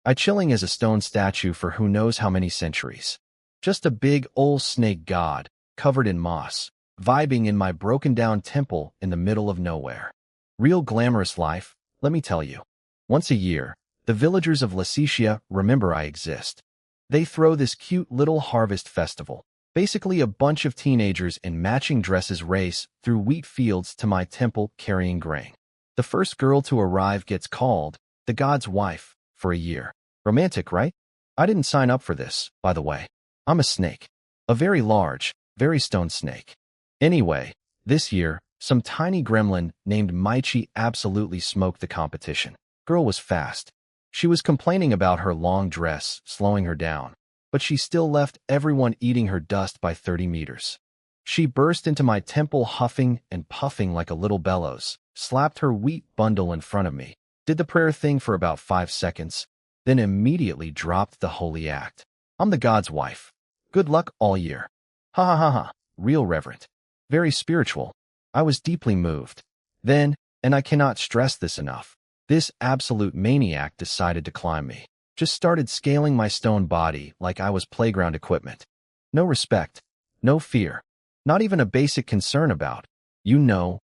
I chilling as a stone statue for who knows how many centuries. Just a big old snake god, covered in moss, vibing in my broken-down temple in the middle of nowhere. Real glamorous life, let me tell you. Once a year, the villagers of Lysetia remember I exist. They throw this cute little harvest festival. Basically a bunch of teenagers in matching dresses race through wheat fields to my temple carrying grain. The first girl to arrive gets called the god's wife for a year. Romantic, right? I didn't sign up for this, by the way. I'm a snake. A very large, very stone snake. Anyway, this year, some tiny gremlin named Mychi absolutely smoked the competition. Girl was fast. She was complaining about her long dress slowing her down, but she still left everyone eating her dust by 30 meters. She burst into my temple huffing and puffing like a little bellows, slapped her wheat bundle in front of me, did the prayer thing for about 5 seconds, then immediately dropped the holy act. I'm the god's wife. Good luck all year. Ha ha ha ha. Real reverent. Very spiritual. I was deeply moved. Then, and I cannot stress this enough, this absolute maniac decided to climb me. Just started scaling my stone body like I was playground equipment. No respect. No fear. Not even a basic concern about,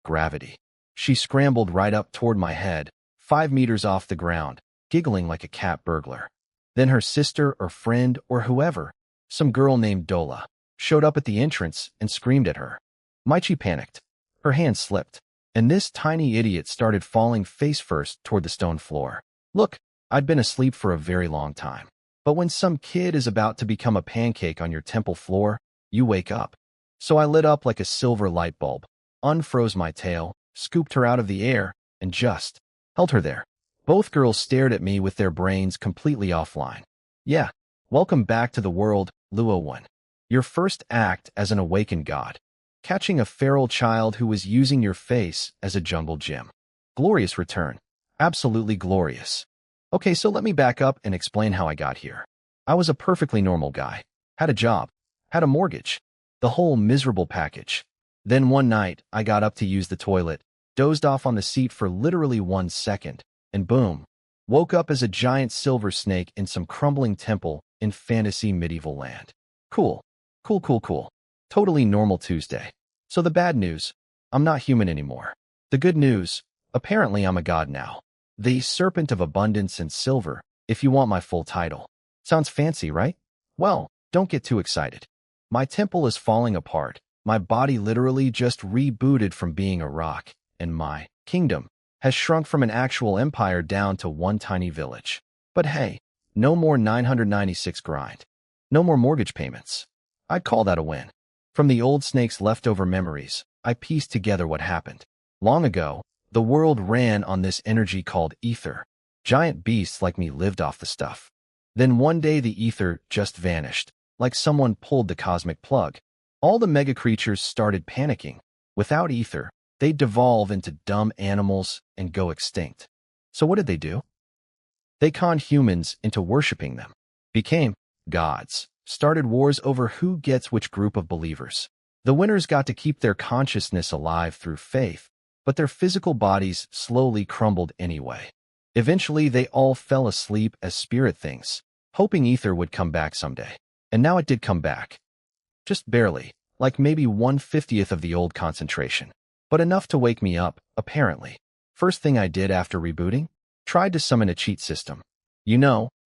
gravity. She scrambled right up toward my head, 5 meters off the ground, giggling like a cat burglar. Then her sister or friend or whoever, some girl named Dola, showed up at the entrance and screamed at her. Mychi panicked. Her hand slipped, and this tiny idiot started falling face first toward the stone floor. Look, I'd been asleep for a very long time. But when some kid is about to become a pancake on your temple floor, you wake up. So I lit up like a silver light bulb, unfroze my tail, scooped her out of the air, and just held her there. Both girls stared at me with their brains completely offline. Yeah, welcome back to the world, Luo 1. Your first act as an awakened god. Catching a feral child who was using your face as a jungle gym. Glorious return. Absolutely glorious. Okay, so let me back up and explain how I got here. I was a perfectly normal guy. Had a job. Had a mortgage. The whole miserable package. Then one night, I got up to use the toilet, dozed off on the seat for literally 1 second, and boom, woke up as a giant silver snake in some crumbling temple in fantasy medieval land. Cool. Cool, cool, cool. Totally normal Tuesday. So the bad news, I'm not human anymore. The good news, apparently I'm a god now. The Serpent of Abundance and Silver, if you want my full title. Sounds fancy, right? Well, don't get too excited. My temple is falling apart. My body literally just rebooted from being a rock, and my kingdom has shrunk from an actual empire down to one tiny village. But hey, no more 996 grind. No more mortgage payments. I'd call that a win. From the old snake's leftover memories, I pieced together what happened. Long ago, the world ran on this energy called ether. Giant beasts like me lived off the stuff. Then one day the ether just vanished, like someone pulled the cosmic plug. All the mega creatures started panicking. Without ether, they'd devolve into dumb animals and go extinct. So what did they do? They conned humans into worshipping them. Became gods. Started wars over who gets which group of believers. The winners got to keep their consciousness alive through faith, but their physical bodies slowly crumbled anyway. Eventually, they all fell asleep as spirit things, hoping ether would come back someday. And now it did come back. Just barely, like maybe 1/50th of the old concentration. But enough to wake me up, apparently. First thing I did after rebooting? Tried to summon a cheat system.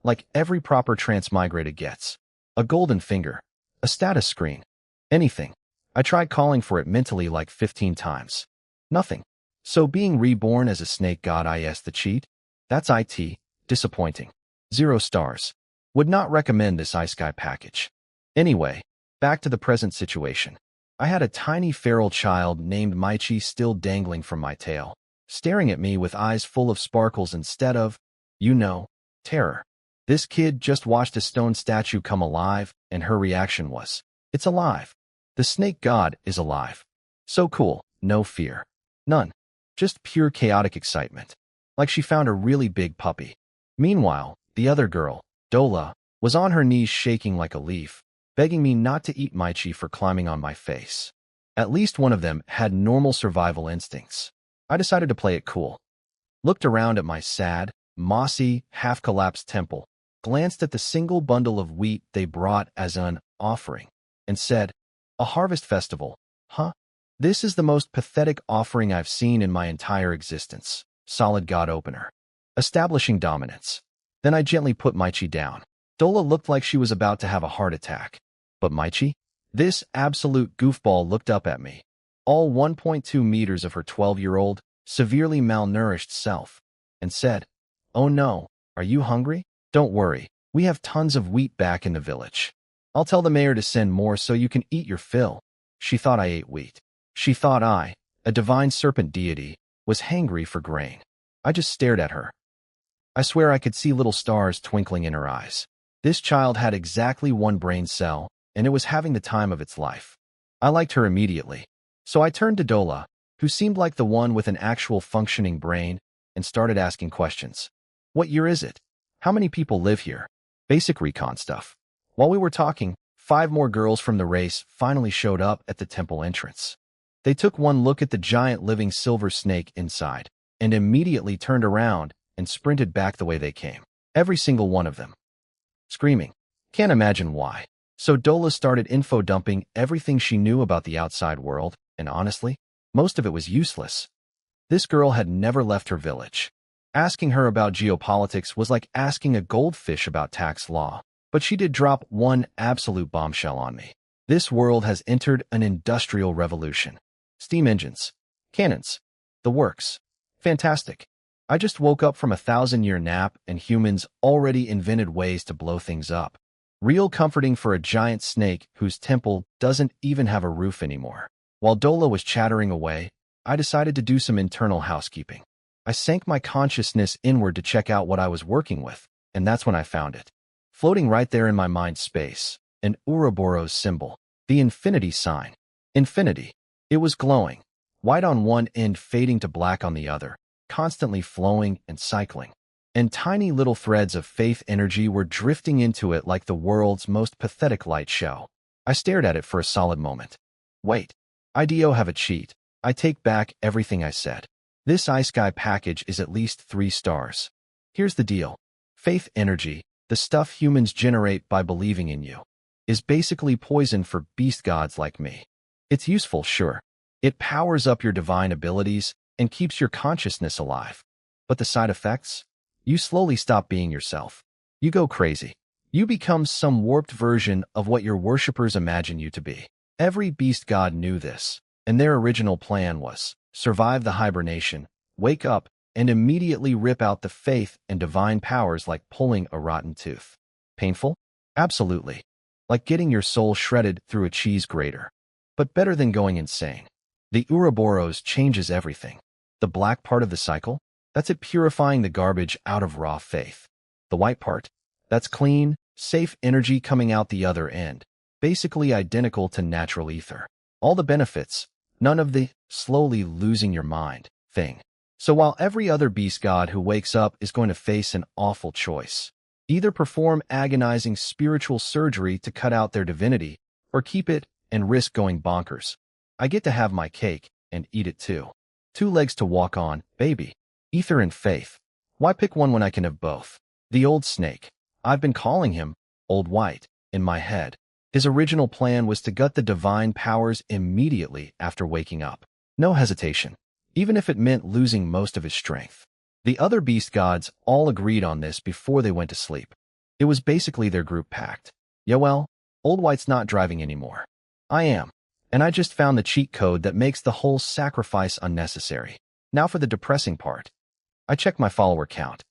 Like every proper transmigrated gets. A golden finger. A status screen. Anything. I tried calling for it mentally like 15 times. Nothing. So being reborn as a snake god is the cheat? That's IT. Disappointing. 0 stars. Would not recommend this iSky package. Anyway, back to the present situation. I had a tiny feral child named Mychi still dangling from my tail, staring at me with eyes full of sparkles instead of, terror. This kid just watched a stone statue come alive, and her reaction was, it's alive. The snake god is alive. So cool, no fear. None. Just pure chaotic excitement. Like she found a really big puppy. Meanwhile, the other girl, Dola, was on her knees shaking like a leaf, begging me not to eat Mychi for climbing on my face. At least one of them had normal survival instincts. I decided to play it cool. Looked around at my sad, mossy, half-collapsed temple, glanced at the single bundle of wheat they brought as an offering, and said, "A harvest festival, huh? This is the most pathetic offering I've seen in my entire existence. Solid god opener. Establishing dominance." Then I gently put Maichi down. Dola looked like she was about to have a heart attack. But Maichi? This absolute goofball looked up at me. All 1.2 meters of her 12-year-old, severely malnourished self, and said, "Oh no, are you hungry? Don't worry, we have tons of wheat back in the village. I'll tell the mayor to send more so you can eat your fill." She thought I ate wheat. She thought I, a divine serpent deity, was hangry for grain. I just stared at her. I swear I could see little stars twinkling in her eyes. This child had exactly one brain cell, and it was having the time of its life. I liked her immediately. So I turned to Dola, who seemed like the one with an actual functioning brain, and started asking questions. "What year is it? How many people live here?" Basic recon stuff. While we were talking, 5 more girls from the race finally showed up at the temple entrance. They took one look at the giant living silver snake inside, and immediately turned around and sprinted back the way they came. Every single one of them. Screaming. Can't imagine why. So Dola started info dumping everything she knew about the outside world, and honestly, most of it was useless. This girl had never left her village. Asking her about geopolitics was like asking a goldfish about tax law. But she did drop one absolute bombshell on me. This world has entered an industrial revolution. Steam engines, cannons, the works. Fantastic. I just woke up from a 1,000-year nap and humans already invented ways to blow things up. Real comforting for a giant snake whose temple doesn't even have a roof anymore. While Dola was chattering away, I decided to do some internal housekeeping. I sank my consciousness inward to check out what I was working with, and that's when I found it. Floating right there in my mind space, an Ouroboros symbol, the infinity sign. Infinity. It was glowing, white on one end fading to black on the other, constantly flowing and cycling. And tiny little threads of faith energy were drifting into it like the world's most pathetic light show. I stared at it for a solid moment. Wait. IDO have a cheat. I take back everything I said. This iSky package is at least 3 stars. Here's the deal. Faith energy, the stuff humans generate by believing in you, is basically poison for beast gods like me. It's useful, sure. It powers up your divine abilities and keeps your consciousness alive. But the side effects? You slowly stop being yourself. You go crazy. You become some warped version of what your worshippers imagine you to be. Every beast god knew this, and their original plan was survive the hibernation, wake up, and immediately rip out the faith and divine powers like pulling a rotten tooth. Painful? Absolutely. Like getting your soul shredded through a cheese grater. But better than going insane. The Ouroboros changes everything. The black part of the cycle? That's it purifying the garbage out of raw faith. The white part? That's clean, safe energy coming out the other end. Basically identical to natural ether. All the benefits, none of the slowly losing your mind thing. So while every other beast god who wakes up is going to face an awful choice, either perform agonizing spiritual surgery to cut out their divinity, or keep it and risk going bonkers, I get to have my cake and eat it too. 2 legs to walk on, baby. Ether and faith. Why pick one when I can have both? The old snake. I've been calling him Old White in my head. His original plan was to gut the divine powers immediately after waking up. No hesitation, even if it meant losing most of his strength. The other beast gods all agreed on this before they went to sleep. It was basically their group pact. Yeah, well, Old White's not driving anymore. I am. And I just found the cheat code that makes the whole sacrifice unnecessary. Now for the depressing part. I check my follower count.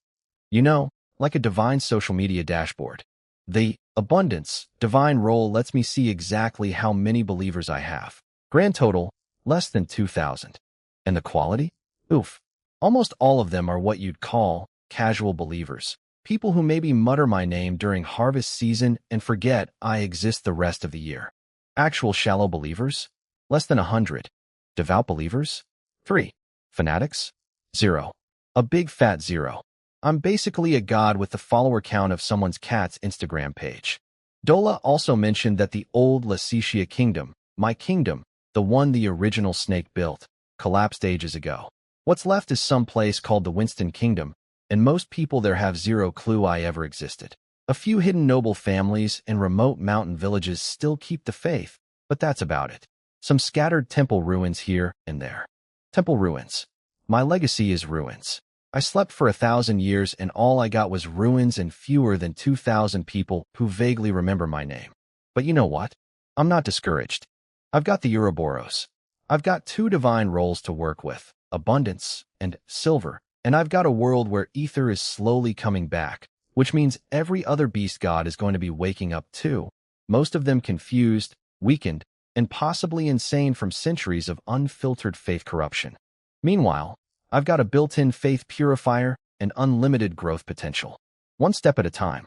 You know, like a divine social media dashboard. The abundance divine role lets me see exactly how many believers I have. Grand total, less than 2,000. And the quality? Oof. Almost all of them are what you'd call casual believers. People who maybe mutter my name during harvest season and forget I exist the rest of the year. Actual shallow believers? Less than 100. Devout believers? 3. Fanatics? 0. A big fat 0. I'm basically a god with the follower count of someone's cat's Instagram page. Dola also mentioned that the old Lysetia kingdom, my kingdom, the one the original snake built, collapsed ages ago. What's left is some place called the Winston Kingdom, and most people there have 0 clue I ever existed. A few hidden noble families and remote mountain villages still keep the faith, but that's about it. Some scattered temple ruins here and there. Temple ruins. My legacy is ruins. I slept for 1,000 years and all I got was ruins and fewer than 2,000 people who vaguely remember my name. But you know what? I'm not discouraged. I've got the Ouroboros. I've got two divine roles to work with, abundance and silver, and I've got a world where ether is slowly coming back, which means every other beast god is going to be waking up too, most of them confused, weakened, and possibly insane from centuries of unfiltered faith corruption. Meanwhile, I've got a built-in faith purifier and unlimited growth potential. One step at a time.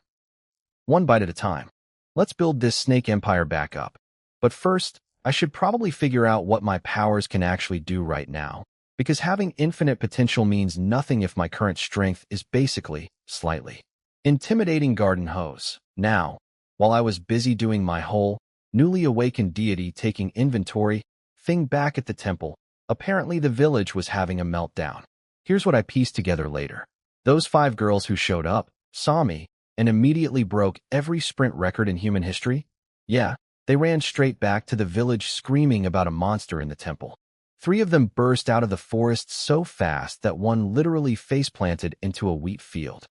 One bite at a time. Let's build this snake empire back up. But first, I should probably figure out what my powers can actually do right now, because having infinite potential means nothing if my current strength is basically, slightly, intimidating garden hose. Now, while I was busy doing my whole, newly awakened deity taking inventory thing back at the temple, apparently the village was having a meltdown. Here's what I pieced together later. Those 5 girls who showed up, saw me, and immediately broke every sprint record in human history? Yeah, they ran straight back to the village screaming about a monster in the temple. 3 of them burst out of the forest so fast that one literally face-planted into a wheat field.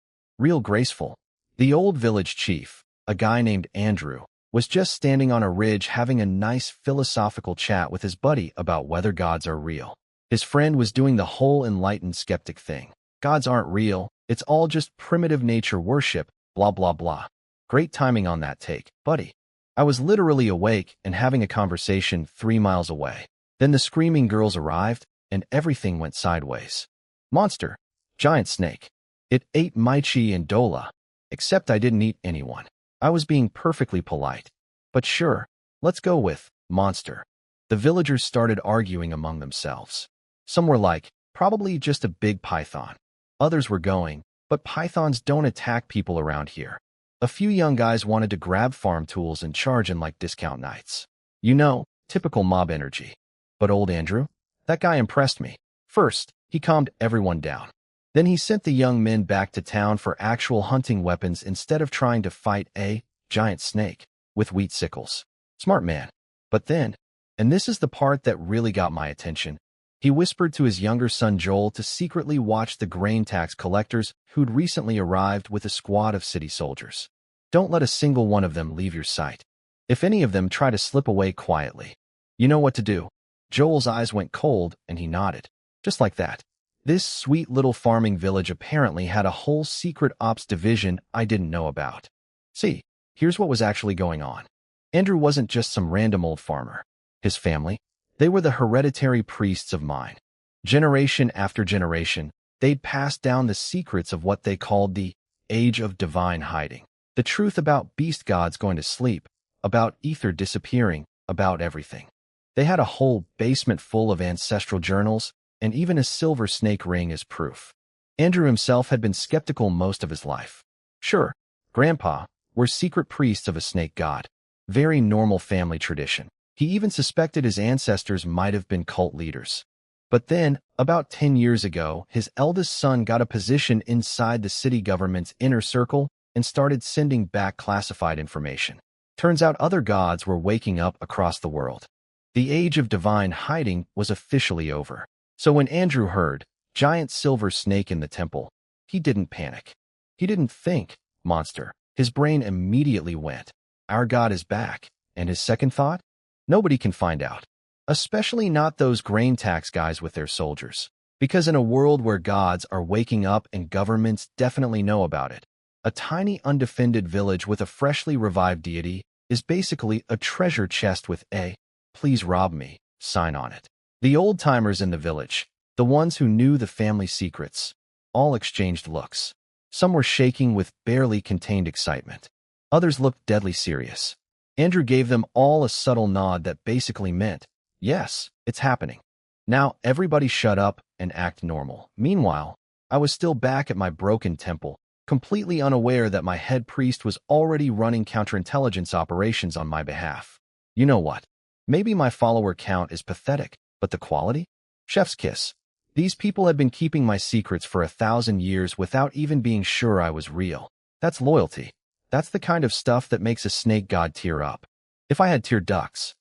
Real graceful. The old village chief, a guy named Andrew, was just standing on a ridge having a nice philosophical chat with his buddy about whether gods are real. His friend was doing the whole enlightened skeptic thing. Gods aren't real, it's all just primitive nature worship, blah blah blah. Great timing on that take, buddy. I was literally awake and having a conversation 3 miles away. Then the screaming girls arrived, and everything went sideways. Monster. Giant snake. It ate Maichi and Dola. Except I didn't eat anyone. I was being perfectly polite. But sure, let's go with monster. The villagers started arguing among themselves. Some were like, probably just a big python. Others were going, but pythons don't attack people around here. A few young guys wanted to grab farm tools and charge in like discount nights. You know, typical mob energy. But old Andrew? That guy impressed me. First, he calmed everyone down. Then he sent the young men back to town for actual hunting weapons instead of trying to fight a giant snake with wheat sickles. Smart man. But then, and this is the part that really got my attention, he whispered to his younger son Joel to secretly watch the grain tax collectors who'd recently arrived with a squad of city soldiers. Don't let a single one of them leave your sight. If any of them try to slip away quietly, you know what to do. Joel's eyes went cold and he nodded. Just like that. This sweet little farming village apparently had a whole secret ops division I didn't know about. See, here's what was actually going on. Andrew wasn't just some random old farmer. His family, they were the hereditary priests of mine. Generation after generation, they'd passed down the secrets of what they called the Age of Divine Hiding. The truth about beast gods going to sleep, about ether disappearing, about everything. They had a whole basement full of ancestral journals, and even a silver snake ring as proof. Andrew himself had been skeptical most of his life. Sure, Grandpa were secret priests of a snake god. Very normal family tradition. He even suspected his ancestors might have been cult leaders. But then, about 10 years ago, his eldest son got a position inside the city government's inner circle and started sending back classified information. Turns out other gods were waking up across the world. The age of divine hiding was officially over. So when Andrew heard, giant silver snake in the temple, he didn't panic. He didn't think, monster. His brain immediately went, our God is back. And his second thought? Nobody can find out. Especially not those grain tax guys with their soldiers. Because in a world where gods are waking up and governments definitely know about it, a tiny undefended village with a freshly revived deity is basically a treasure chest with a, please rob me, sign on it. The old-timers in the village, the ones who knew the family secrets, all exchanged looks. Some were shaking with barely contained excitement. Others looked deadly serious. Andrew gave them all a subtle nod that basically meant, yes, it's happening. Now everybody shut up and act normal. Meanwhile, I was still back at my broken temple, completely unaware that my head priest was already running counterintelligence operations on my behalf. You know what? Maybe my follower count is pathetic, but the quality? Chef's kiss. These people had been keeping my secrets for 1,000 years without even being sure I was real. That's loyalty. That's the kind of stuff that makes a snake god tear up. If I had tear ducts,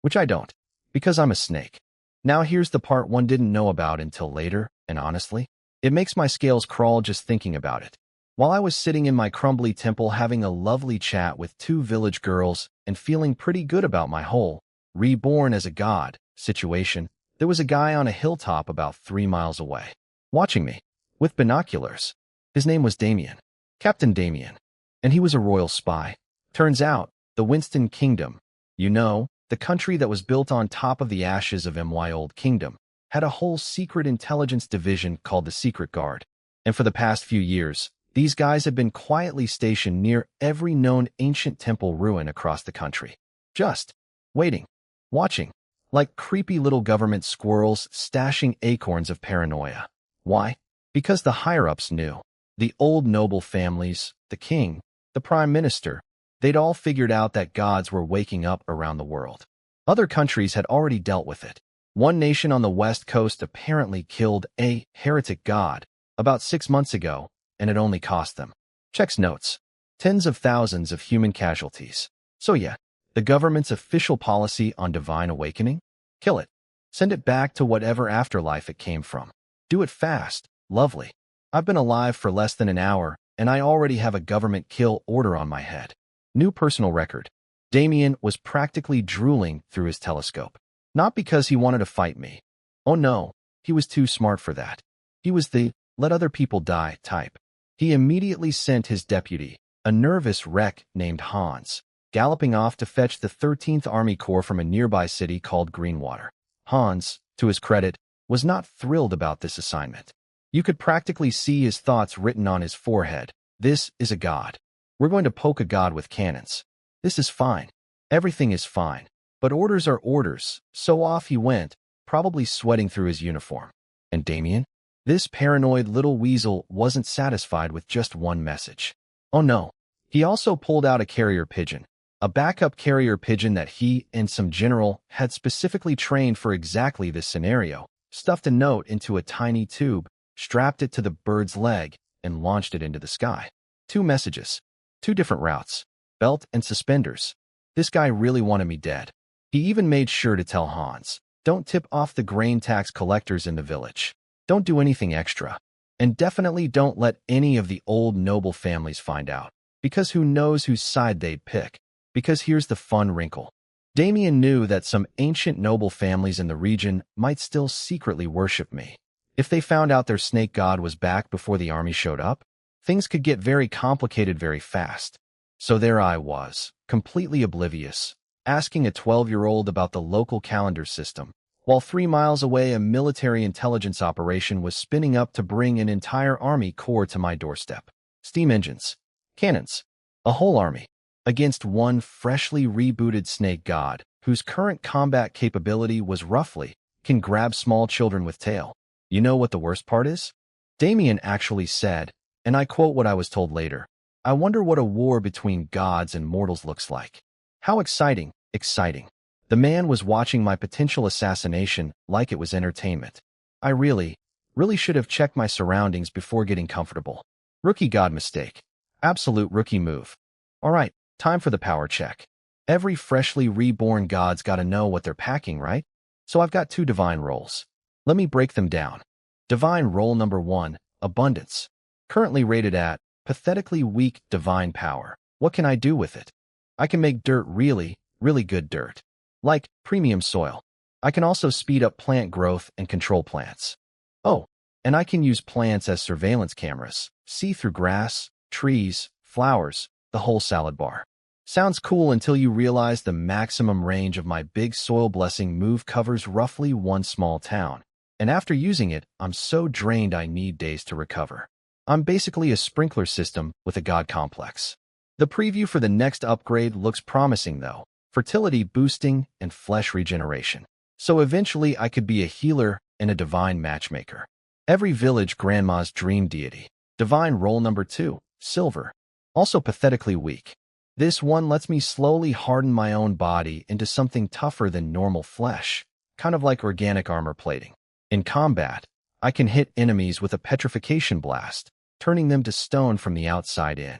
which I don't, because I'm a snake. Now here's the part one didn't know about until later, and honestly, it makes my scales crawl just thinking about it. While I was sitting in my crumbly temple having a lovely chat with two village girls and feeling pretty good about my whole reborn as a god situation, there was a guy on a hilltop about 3 miles away, watching me, with binoculars. His name was Damien, Captain Damien, and he was a royal spy. Turns out, the Winston Kingdom, you know, the country that was built on top of the ashes of my old kingdom, had a whole secret intelligence division called the Secret Guard. And for the past few years, these guys have been quietly stationed near every known ancient temple ruin across the country. Just waiting, watching, like creepy little government squirrels stashing acorns of paranoia. Why? Because the higher-ups knew. The old noble families, the king, the prime minister, they'd all figured out that gods were waking up around the world. Other countries had already dealt with it. One nation on the west coast apparently killed a heretic god about 6 months ago, and it only cost them, checks notes, tens of thousands of human casualties. So yeah, the government's official policy on divine awakening? Kill it. Send it back to whatever afterlife it came from. Do it fast. Lovely. I've been alive for less than an hour, and I already have a government kill order on my head. New personal record. Damien was practically drooling through his telescope. Not because he wanted to fight me. Oh no, he was too smart for that. He was the let other people die type. He immediately sent his deputy, a nervous wreck named Hans, galloping off to fetch the 13th Army Corps from a nearby city called Greenwater. Hans, to his credit, was not thrilled about this assignment. You could practically see his thoughts written on his forehead. This is a god. We're going to poke a god with cannons. This is fine. Everything is fine. But orders are orders, so off he went, probably sweating through his uniform. And Damien? This paranoid little weasel wasn't satisfied with just one message. Oh no. He also pulled out a carrier pigeon, a backup carrier pigeon that he and some general had specifically trained for exactly this scenario, stuffed a note into a tiny tube, strapped it to the bird's leg, and launched it into the sky. 2 messages. 2 different routes. Belt and suspenders. This guy really wanted me dead. He even made sure to tell Hans, don't tip off the grain tax collectors in the village. Don't do anything extra. And definitely don't let any of the old noble families find out. Because who knows whose side they'd pick. Because here's the fun wrinkle. Damien knew that some ancient noble families in the region might still secretly worship me. If they found out their snake god was back before the army showed up, things could get very complicated very fast. So there I was, completely oblivious, asking a 12-year-old about the local calendar system, while 3 miles away a military intelligence operation was spinning up to bring an entire army corps to my doorstep. Steam engines, cannons, a whole army, against one freshly rebooted snake god, whose current combat capability was roughly, can grab small children with tail. You know what the worst part is? Damien actually said, and I quote what I was told later, I wonder what a war between gods and mortals looks like. How exciting, exciting. The man was watching my potential assassination like it was entertainment. I really should have checked my surroundings before getting comfortable. Rookie god mistake. Absolute rookie move. All right, time for the power check. Every freshly reborn god's gotta know what they're packing, right? So I've got 2 divine roles. Let me break them down. Divine role number 1, abundance. Currently rated at pathetically weak divine power. What can I do with it? I can make dirt really good dirt. Like premium soil. I can also speed up plant growth and control plants. Oh, and I can use plants as surveillance cameras, see through grass, trees, flowers, the whole salad bar. Sounds cool until you realize the maximum range of my big soil blessing move covers roughly 1 small town. And after using it, I'm so drained I need days to recover. I'm basically a sprinkler system with a god complex. The preview for the next upgrade looks promising though. Fertility boosting and flesh regeneration. So eventually I could be a healer and a divine matchmaker. Every village grandma's dream deity. Divine role number 2, silver. Also pathetically weak. This one lets me slowly harden my own body into something tougher than normal flesh, kind of like organic armor plating. In combat, I can hit enemies with a petrification blast, turning them to stone from the outside in.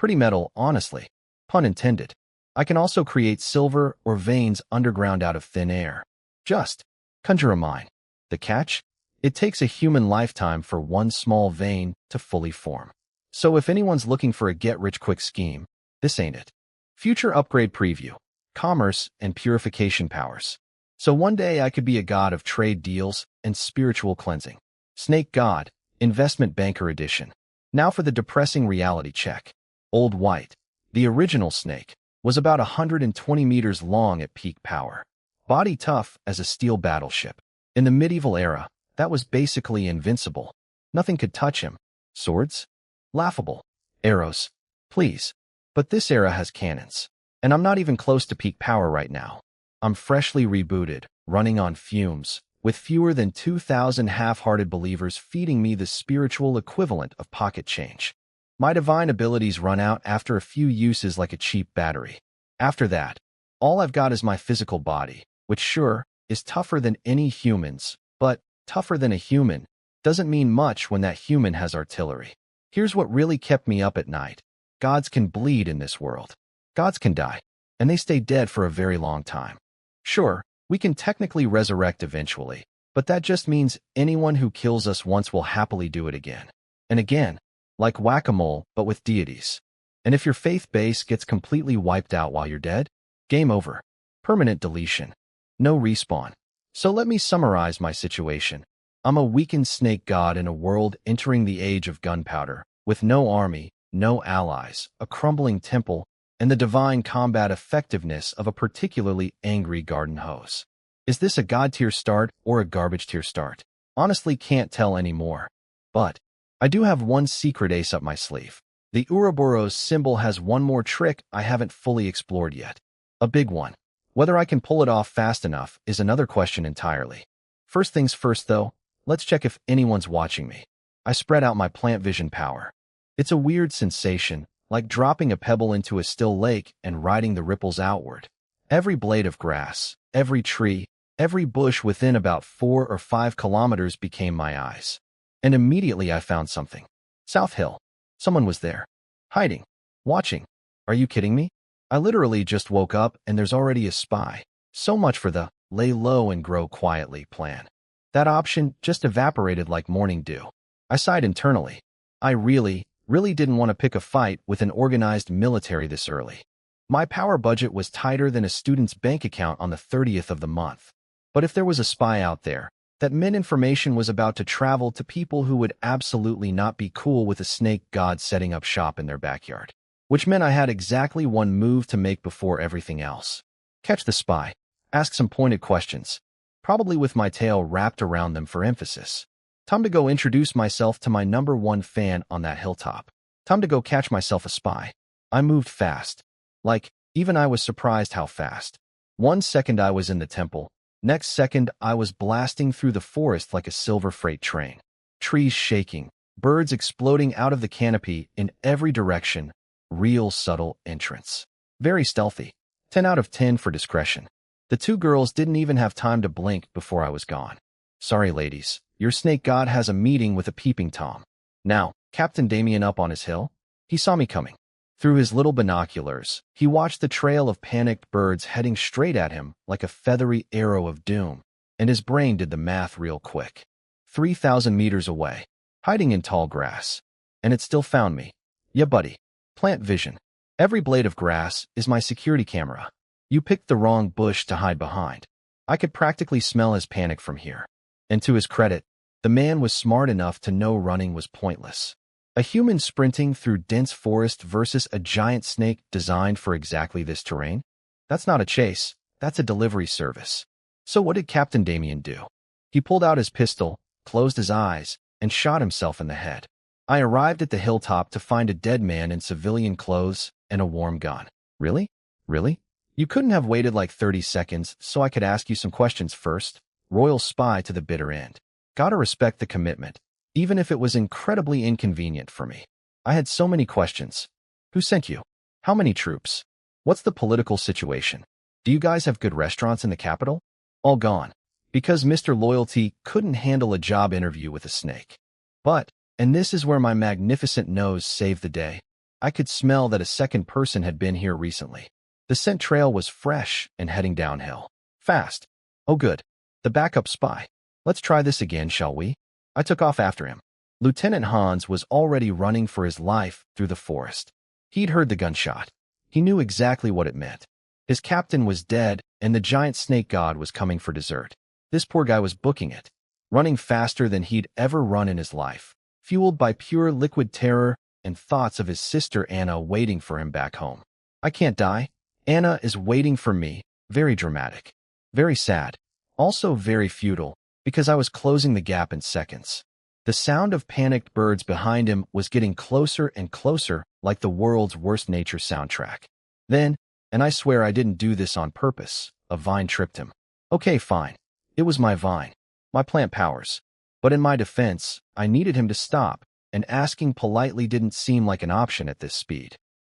Pretty metal, honestly. Pun intended. I can also create silver or veins underground out of thin air. Just conjure a mine. The catch? It takes a human lifetime for one small vein to fully form. So if anyone's looking for a get-rich-quick scheme, this ain't it. Future upgrade preview. Commerce and purification powers. So one day I could be a god of trade deals and spiritual cleansing. Snake God, Investment Banker Edition. Now for the depressing reality check. Old White, the original snake, was about 120 meters long at peak power. Body tough as a steel battleship. In the medieval era, that was basically invincible. Nothing could touch him. Swords? Laughable. Arrows? Please. But this era has cannons. And I'm not even close to peak power right now. I'm freshly rebooted, running on fumes, with fewer than 2,000 half-hearted believers feeding me the spiritual equivalent of pocket change. My divine abilities run out after a few uses like a cheap battery. After that, all I've got is my physical body, which sure, is tougher than any human's, but tougher than a human doesn't mean much when that human has artillery. Here's what really kept me up at night. Gods can bleed in this world. Gods can die, and they stay dead for a very long time. Sure, we can technically resurrect eventually, but that just means anyone who kills us once will happily do it again. And again, like whack-a-mole, but with deities. And if your faith base gets completely wiped out while you're dead, game over. Permanent deletion. No respawn. So let me summarize my situation. I'm a weakened snake god in a world entering the age of gunpowder, with no army, no allies, a crumbling temple, and the divine combat effectiveness of a particularly angry garden hose. Is this a god-tier start or a garbage-tier start? Honestly can't tell anymore. But I do have one secret ace up my sleeve. The Ouroboros symbol has one more trick I haven't fully explored yet. A big one. Whether I can pull it off fast enough is another question entirely. First things first though, let's check if anyone's watching me. I spread out my plant vision power. It's a weird sensation, like dropping a pebble into a still lake and riding the ripples outward. Every blade of grass, every tree, every bush within about 4 or 5 kilometers became my eyes. And immediately I found something. South Hill. Someone was there. Hiding. Watching. Are you kidding me? I literally just woke up and there's already a spy. So much for the lay low and grow quietly plan. That option just evaporated like morning dew. I sighed internally. I really didn't want to pick a fight with an organized military this early. My power budget was tighter than a student's bank account on the 30th of the month. But if there was a spy out there, that meant information was about to travel to people who would absolutely not be cool with a snake god setting up shop in their backyard. Which meant I had exactly one move to make before everything else. Catch the spy. Ask some pointed questions, probably with my tail wrapped around them for emphasis. Time to go introduce myself to my #1 fan on that hilltop. Time to go catch myself a spy. I moved fast. Like, even I was surprised how fast. 1 second I was in the temple. Next second I was blasting through the forest like a silver freight train. Trees shaking, birds exploding out of the canopy in every direction. Real subtle entrance. Very stealthy. 10 out of 10 for discretion. The 2 girls didn't even have time to blink before I was gone. Sorry, ladies. Your snake god has a meeting with a peeping Tom. Now, Captain Damien up on his hill? He saw me coming. Through his little binoculars, he watched the trail of panicked birds heading straight at him like a feathery arrow of doom, and his brain did the math real quick. 3,000 meters away, hiding in tall grass. And it still found me. Yeah, buddy. Plant vision. Every blade of grass is my security camera. You picked the wrong bush to hide behind. I could practically smell his panic from here. And to his credit, the man was smart enough to know running was pointless. A human sprinting through dense forest versus a giant snake designed for exactly this terrain? That's not a chase, that's a delivery service. So what did Captain Damien do? He pulled out his pistol, closed his eyes, and shot himself in the head. I arrived at the hilltop to find a dead man in civilian clothes and a warm gun. Really? Really? You couldn't have waited like 30 seconds so I could ask you some questions first? Royal spy to the bitter end. Gotta respect the commitment, even if it was incredibly inconvenient for me. I had so many questions. Who sent you? How many troops? What's the political situation? Do you guys have good restaurants in the capital? All gone. Because Mr. Loyalty couldn't handle a job interview with a snake. But, and this is where my magnificent nose saved the day, I could smell that a second person had been here recently. The scent trail was fresh and heading downhill. Fast. Oh good. The backup spy. Let's try this again, shall we? I took off after him. Lieutenant Hans was already running for his life through the forest. He'd heard the gunshot. He knew exactly what it meant. His captain was dead, and the giant snake god was coming for dessert. This poor guy was booking it, running faster than he'd ever run in his life, fueled by pure liquid terror and thoughts of his sister Anna waiting for him back home. I can't die. Anna is waiting for me. Very dramatic. Very sad. Also very futile, because I was closing the gap in seconds. The sound of panicked birds behind him was getting closer and closer, like the world's worst nature soundtrack. Then, and I swear I didn't do this on purpose, a vine tripped him. Okay, fine. It was my vine. My plant powers. But in my defense, I needed him to stop, and asking politely didn't seem like an option at this speed.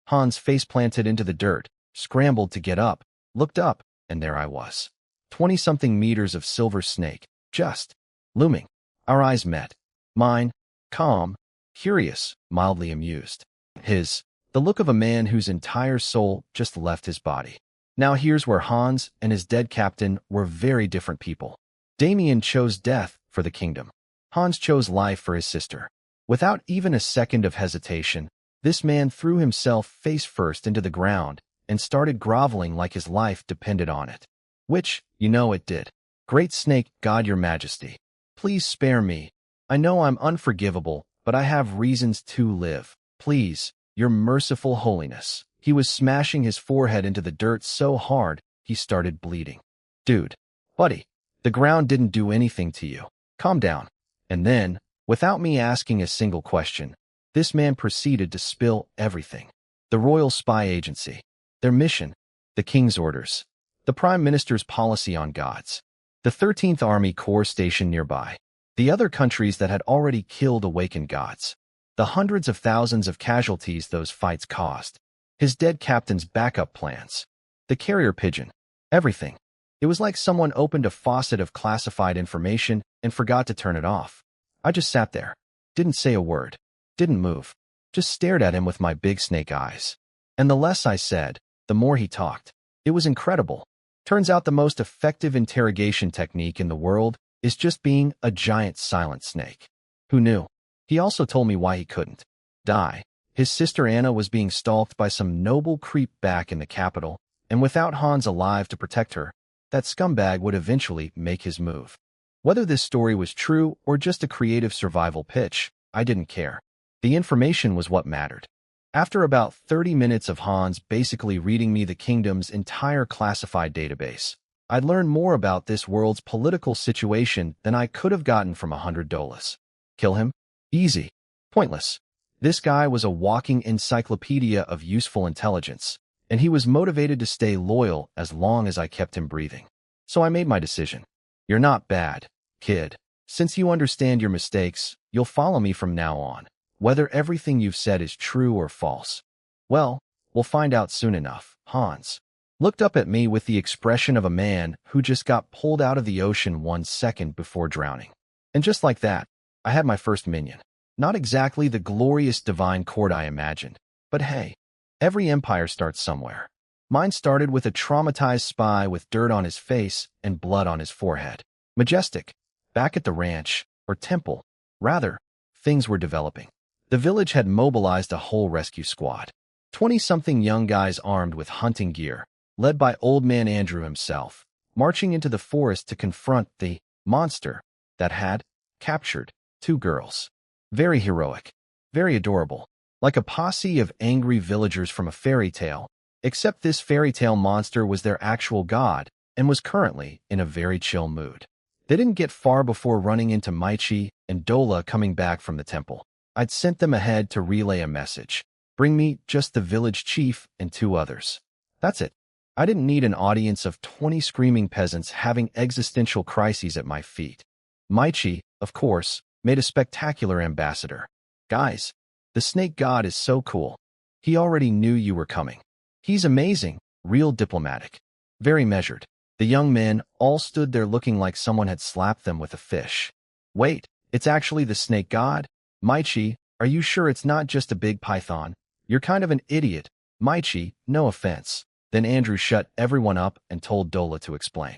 Hans face planted into the dirt, scrambled to get up, looked up, and there I was. 20-something meters of silver snake, just looming. Our eyes met. Mine, calm, curious, mildly amused. His, the look of a man whose entire soul just left his body. Now here's where Hans and his dead captain were very different people. Damien chose death for the kingdom. Hans chose life for his sister. Without even a second of hesitation, this man threw himself face first into the ground and started groveling like his life depended on it. Which, you know it did. Great snake god, your majesty. Please spare me. I know I'm unforgivable, but I have reasons to live. Please, your merciful holiness. He was smashing his forehead into the dirt so hard, he started bleeding. Dude. Buddy. The ground didn't do anything to you. Calm down. And then, without me asking a single question, this man proceeded to spill everything. The Royal Spy Agency. Their mission. The King's orders. The Prime Minister's policy on gods. The 13th Army Corps stationed nearby. The other countries that had already killed awakened gods. The hundreds of thousands of casualties those fights caused. His dead captain's backup plans. The carrier pigeon. Everything. It was like someone opened a faucet of classified information and forgot to turn it off. I just sat there. Didn't say a word. Didn't move. Just stared at him with my big snake eyes. And the less I said, the more he talked. It was incredible. Turns out the most effective interrogation technique in the world is just being a giant silent snake. Who knew? He also told me why he couldn't die. His sister Anna was being stalked by some noble creep back in the capital, and without Hans alive to protect her, that scumbag would eventually make his move. Whether this story was true or just a creative survival pitch, I didn't care. The information was what mattered. After about 30 minutes of Hans basically reading me the kingdom's entire classified database, I'd learned more about this world's political situation than I could have gotten from $100. Kill him? Easy. Pointless. This guy was a walking encyclopedia of useful intelligence, and he was motivated to stay loyal as long as I kept him breathing. So I made my decision. You're not bad, kid. Since you understand your mistakes, you'll follow me from now on, whether everything you've said is true or false. Well, we'll find out soon enough. Hans looked up at me with the expression of a man who just got pulled out of the ocean 1 second before drowning. And just like that, I had my first minion. Not exactly the glorious divine court I imagined, but hey, every empire starts somewhere. Mine started with a traumatized spy with dirt on his face and blood on his forehead. Majestic. Back at the ranch, or temple, rather, things were developing. The village had mobilized a whole rescue squad. 20-something young guys armed with hunting gear, led by Old Man Andrew himself, marching into the forest to confront the monster that had captured 2 girls. Very heroic, very adorable, like a posse of angry villagers from a fairy tale, except this fairy tale monster was their actual god and was currently in a very chill mood. They didn't get far before running into Mychi and Dola coming back from the temple. I'd sent them ahead to relay a message. Bring me just the village chief and 2 others. That's it. I didn't need an audience of 20 screaming peasants having existential crises at my feet. Mychi, of course, made a spectacular ambassador. Guys, the snake god is so cool. He already knew you were coming. He's amazing, real diplomatic, very measured. The young men all stood there looking like someone had slapped them with a fish. Wait, it's actually the snake god? Mychi, are you sure it's not just a big python? You're kind of an idiot, Maichi, no offense. Then Andrew shut everyone up and told Dola to explain.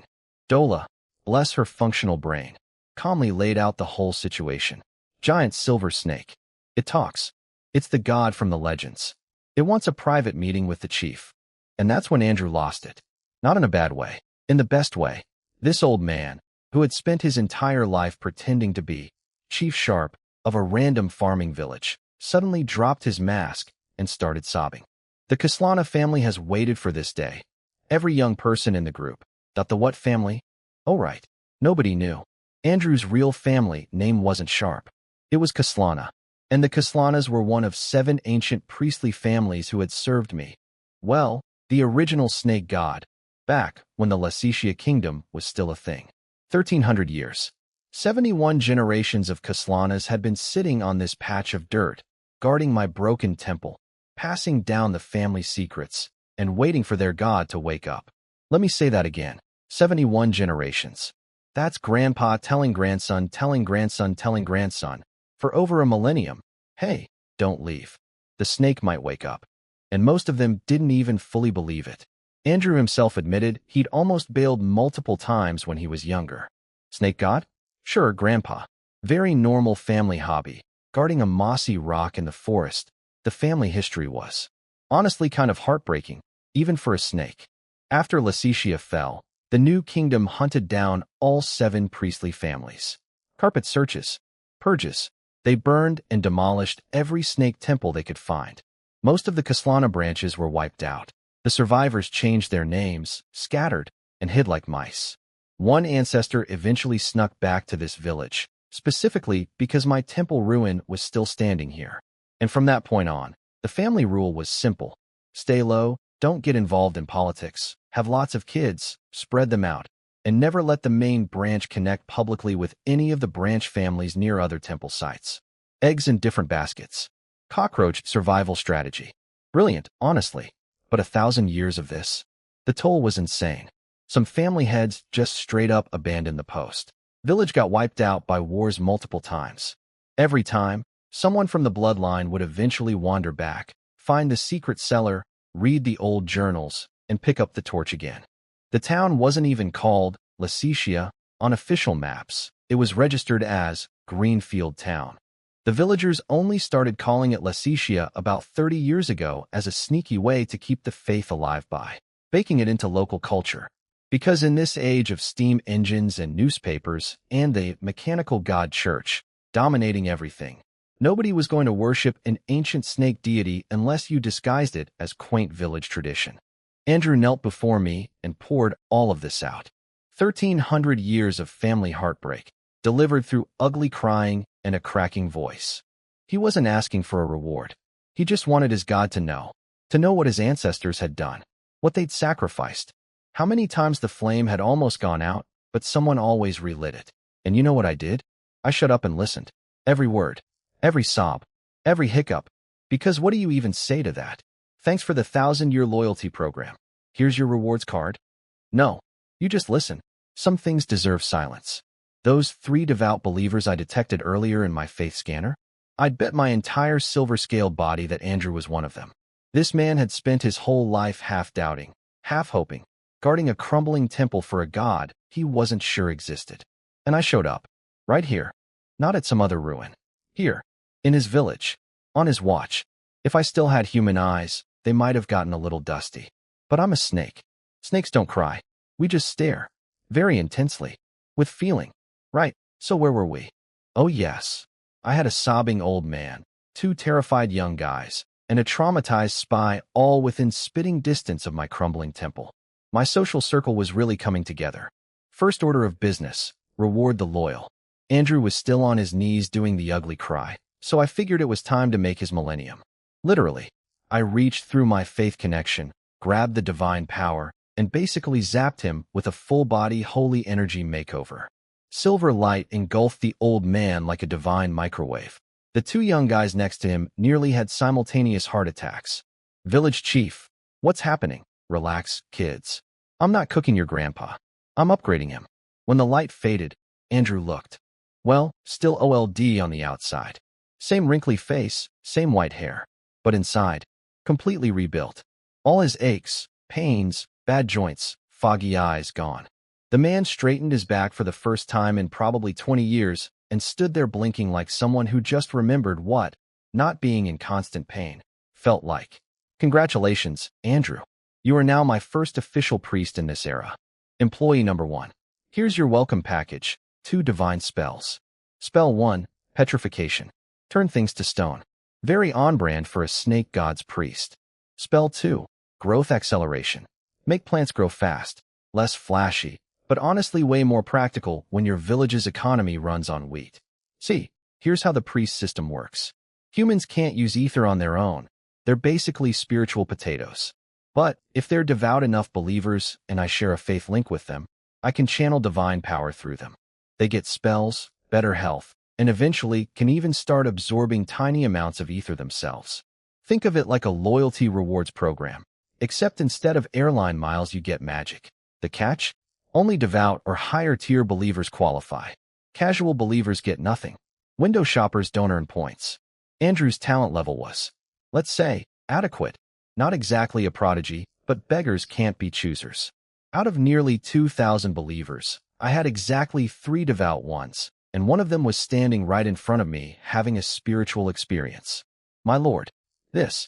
Dola, bless her functional brain, calmly laid out the whole situation. Giant silver snake. It talks. It's the god from the legends. It wants a private meeting with the chief. And that's when Andrew lost it. Not in a bad way. In the best way. This old man, who had spent his entire life pretending to be Chief Sharp of a random farming village, suddenly dropped his mask and started sobbing. The Kaslana family has waited for this day. Every young person in the group. The what family? Oh right. Nobody knew. Andrew's real family name wasn't Sharp. It was Kaslana. And the Kaslanas were one of 7 ancient priestly families who had served me. Well, the original snake god. Back when the Lysetia kingdom was still a thing. 1300 years. 71 generations of Kaslanas had been sitting on this patch of dirt, guarding my broken temple, passing down the family secrets, and waiting for their god to wake up. Let me say that again. 71 generations. That's grandpa telling grandson, telling grandson, telling grandson. For over a millennium. Hey, don't leave. The snake might wake up. And most of them didn't even fully believe it. Andrew himself admitted he'd almost bailed multiple times when he was younger. Snake god? Sure, grandpa. Very normal family hobby. Guarding a mossy rock in the forest. The family history was honestly kind of heartbreaking, even for a snake. After Lysetia fell, the new kingdom hunted down all 7 priestly families. Carpet searches. Purges. They burned and demolished every snake temple they could find. Most of the Kaslana branches were wiped out. The survivors changed their names, scattered, and hid like mice. One ancestor eventually snuck back to this village, specifically because my temple ruin was still standing here. And from that point on, the family rule was simple. Stay low, don't get involved in politics, have lots of kids, spread them out, and never let the main branch connect publicly with any of the branch families near other temple sites. Eggs in different baskets. Cockroach survival strategy. Brilliant, honestly. But 1,000 years of this. The toll was insane. Some family heads just straight up abandoned the post. Village got wiped out by wars multiple times. Every time, someone from the bloodline would eventually wander back, find the secret cellar, read the old journals, and pick up the torch again. The town wasn't even called Lysetia on official maps. It was registered as Greenfield Town. The villagers only started calling it Lysetia about 30 years ago as a sneaky way to keep the faith alive by baking it into local culture. Because in this age of steam engines and newspapers and the mechanical god church dominating everything, nobody was going to worship an ancient snake deity unless you disguised it as quaint village tradition. Andrew knelt before me and poured all of this out. 1,300 years of family heartbreak, delivered through ugly crying and a cracking voice. He wasn't asking for a reward. He just wanted his God to know what his ancestors had done, what they'd sacrificed, how many times the flame had almost gone out, but someone always relit it. And you know what I did? I shut up and listened. Every word, every sob, every hiccup. Because what do you even say to that? Thanks for the 1,000-year loyalty program. Here's your rewards card. No, you just listen. Some things deserve silence. Those 3 devout believers I detected earlier in my faith scanner? I'd bet my entire silver-scaled body that Andrew was one of them. This man had spent his whole life half doubting, half hoping, guarding a crumbling temple for a god he wasn't sure existed. And I showed up. Right here. Not at some other ruin. Here. In his village. On his watch. If I still had human eyes, they might have gotten a little dusty. But I'm a snake. Snakes don't cry. We just stare. Very intensely. With feeling. Right, so where were we? Oh yes. I had a sobbing old man, 2 terrified young guys, and a traumatized spy all within spitting distance of my crumbling temple. My social circle was really coming together. First order of business, reward the loyal. Andrew was still on his knees doing the ugly cry, so I figured it was time to make his millennium. Literally, I reached through my faith connection, grabbed the divine power, and basically zapped him with a full-body holy energy makeover. Silver light engulfed the old man like a divine microwave. The 2 young guys next to him nearly had simultaneous heart attacks. Village chief, what's happening? Relax, kids. I'm not cooking your grandpa. I'm upgrading him. When the light faded, Andrew looked. Well, still OLD on the outside. Same wrinkly face, same white hair. But inside, completely rebuilt. All his aches, pains, bad joints, foggy eyes gone. The man straightened his back for the first time in probably 20 years and stood there blinking like someone who just remembered what not being in constant pain felt like. Congratulations, Andrew. You are now my first official priest in this era. Employee number 1. Here's your welcome package. 2 divine spells. Spell 1, Petrification. Turn things to stone. Very on-brand for a snake god's priest. Spell 2, Growth Acceleration. Make plants grow fast, less flashy, but honestly way more practical when your village's economy runs on wheat. See, here's how the priest system works. Humans can't use ether on their own. They're basically spiritual potatoes. But if they're devout enough believers and I share a faith link with them, I can channel divine power through them. They get spells, better health, and eventually can even start absorbing tiny amounts of ether themselves. Think of it like a loyalty rewards program, except instead of airline miles you get magic. The catch? Only devout or higher-tier believers qualify. Casual believers get nothing. Window shoppers don't earn points. Andrew's talent level was, let's say, adequate. Not exactly a prodigy, but beggars can't be choosers. Out of nearly 2,000 believers, I had exactly 3 devout ones, and one of them was standing right in front of me having a spiritual experience. My lord, the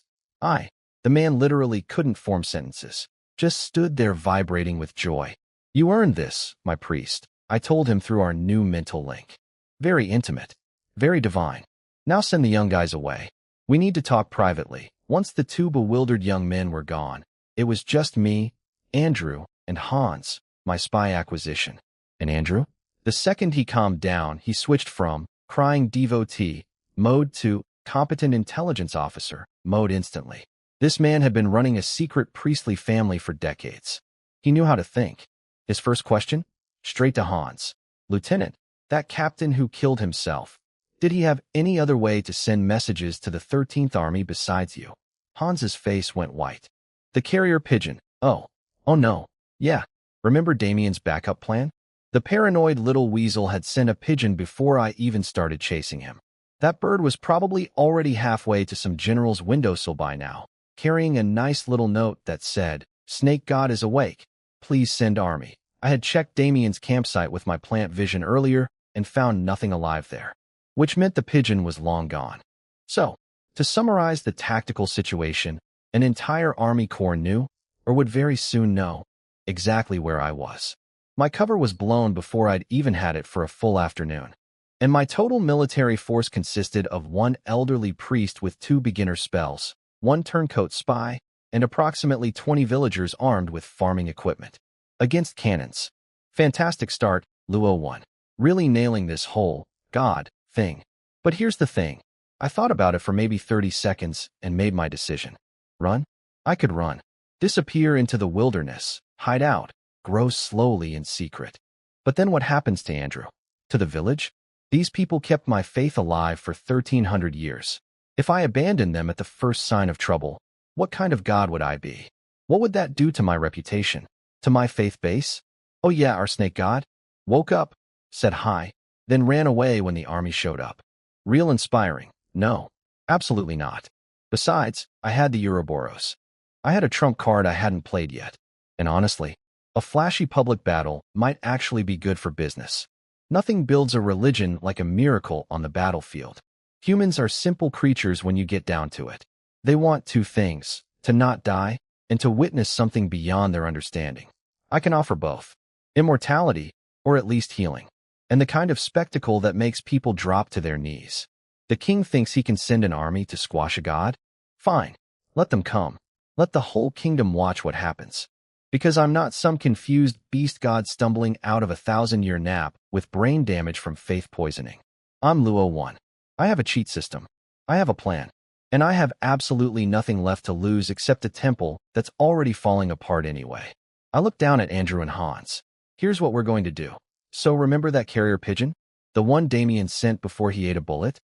man literally couldn't form sentences, just stood there vibrating with joy. You earned this, my priest, I told him through our new mental link. Very intimate, very divine. Now send the young guys away. We need to talk privately. Once the 2 bewildered young men were gone, it was just me, Andrew, and Hans, my spy acquisition. And Andrew? The second he calmed down, he switched from crying devotee mode to competent intelligence officer mode instantly. This man had been running a secret priestly family for decades. He knew how to think. His first question? Straight to Hans. Lieutenant, that captain who killed himself, did he have any other way to send messages to the 13th Army besides you? Hans's face went white. The carrier pigeon. Oh no. Yeah. Remember Damien's backup plan? The paranoid little weasel had sent a pigeon before I even started chasing him. That bird was probably already halfway to some general's windowsill by now, carrying a nice little note that said, Snake God is awake. Please send army. I had checked Damien's campsite with my plant vision earlier and found nothing alive there, which meant the pigeon was long gone. So, to summarize the tactical situation, an entire army corps knew, or would very soon know, exactly where I was. My cover was blown before I'd even had it for a full afternoon. And my total military force consisted of 1 elderly priest with 2 beginner spells, 1 turncoat spy, and approximately 20 villagers armed with farming equipment. Against cannons. Fantastic start, Luo 1. Really nailing this whole God thing. But here's the thing. I thought about it for maybe 30 seconds and made my decision. Run? I could run. Disappear into the wilderness, hide out, grow slowly in secret. But then what happens to Andrew? To the village? These people kept my faith alive for 1,300 years. If I abandoned them at the first sign of trouble, what kind of god would I be? What would that do to my reputation? To my faith base? Oh yeah, our snake god? Woke up, said hi, then ran away when the army showed up. Real inspiring. No, absolutely not. Besides, I had the Ouroboros. I had a trump card I hadn't played yet. And honestly, a flashy public battle might actually be good for business. Nothing builds a religion like a miracle on the battlefield. Humans are simple creatures when you get down to it. They want 2 things, to not die and to witness something beyond their understanding. I can offer both. Immortality, or at least healing, and the kind of spectacle that makes people drop to their knees. The king thinks he can send an army to squash a god? Fine, let them come. Let the whole kingdom watch what happens. Because I'm not some confused beast god stumbling out of a 1,000-year nap with brain damage from faith poisoning. I'm Luo 1. I have a cheat system. I have a plan. And I have absolutely nothing left to lose except a temple that's already falling apart anyway. I looked down at Andrew and Hans. Here's what we're going to do. So remember that carrier pigeon? The one Damien sent before he ate a bullet?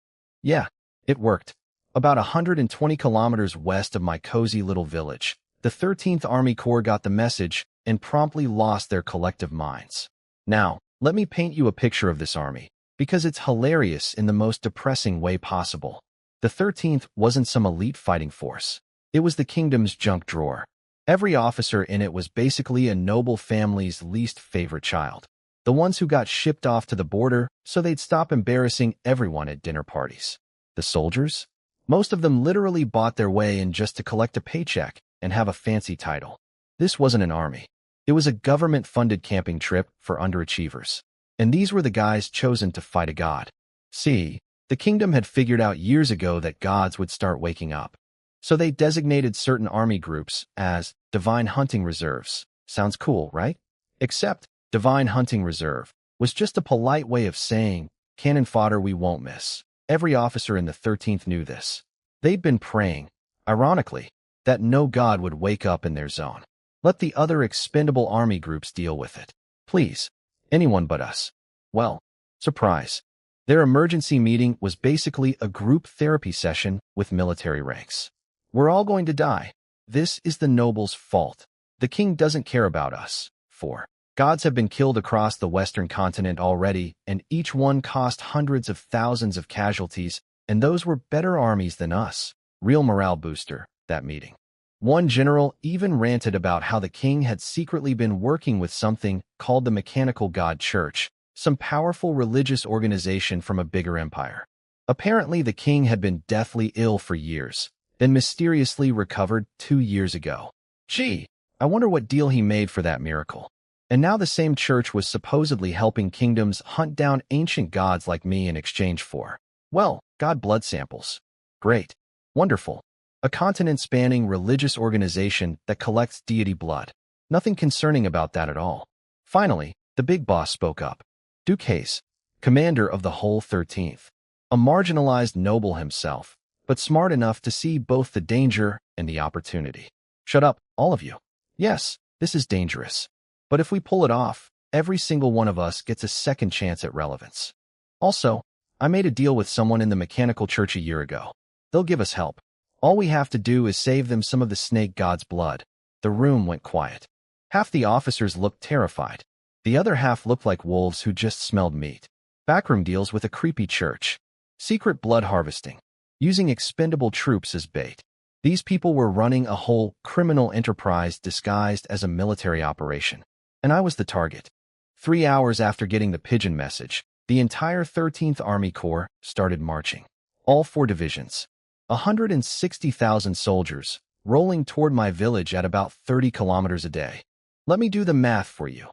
Yeah, it worked. About 120 kilometers west of my cozy little village, the 13th Army Corps got the message and promptly lost their collective minds. Now, let me paint you a picture of this army, because it's hilarious in the most depressing way possible. The 13th wasn't some elite fighting force. It was the kingdom's junk drawer. Every officer in it was basically a noble family's least favorite child. The ones who got shipped off to the border so they'd stop embarrassing everyone at dinner parties. The soldiers? Most of them literally bought their way in just to collect a paycheck and have a fancy title. This wasn't an army. It was a government-funded camping trip for underachievers. And these were the guys chosen to fight a god. See, the kingdom had figured out years ago that gods would start waking up. So they designated certain army groups as Divine Hunting Reserves. Sounds cool, right? Except Divine Hunting Reserve was just a polite way of saying, cannon fodder we won't miss. Every officer in the 13th knew this. They'd been praying, ironically, that no god would wake up in their zone. Let the other expendable army groups deal with it. Please, anyone but us. Well, surprise. Their emergency meeting was basically a group therapy session with military ranks. We're all going to die. This is the nobles' fault. The king doesn't care about us. 4. Gods have been killed across the western continent already, and each one cost hundreds of thousands of casualties, and those were better armies than us. Real morale booster, that meeting. One general even ranted about how the king had secretly been working with something called the Mechanical God Church, some powerful religious organization from a bigger empire. Apparently, the king had been deathly ill for years, then mysteriously recovered 2 years ago. Gee, I wonder what deal he made for that miracle. And now the same church was supposedly helping kingdoms hunt down ancient gods like me in exchange for, well, god blood samples. Great. Wonderful. A continent-spanning religious organization that collects deity blood. Nothing concerning about that at all. Finally, the big boss spoke up. Duke Hayes, commander of the whole 13th. A marginalized noble himself, but smart enough to see both the danger and the opportunity. Shut up, all of you. Yes, this is dangerous. But if we pull it off, every single one of us gets a second chance at relevance. Also, I made a deal with someone in the mechanical church a year ago. They'll give us help. All we have to do is save them some of the snake god's blood. The room went quiet. Half the officers looked terrified. The other half looked like wolves who just smelled meat. Backroom deals with a creepy church. Secret blood harvesting. Using expendable troops as bait. These people were running a whole criminal enterprise disguised as a military operation. And I was the target. 3 hours after getting the pigeon message, the entire 13th Army Corps started marching. All 4 divisions. 160,000 soldiers, rolling toward my village at about 30 kilometers a day. Let me do the math for you.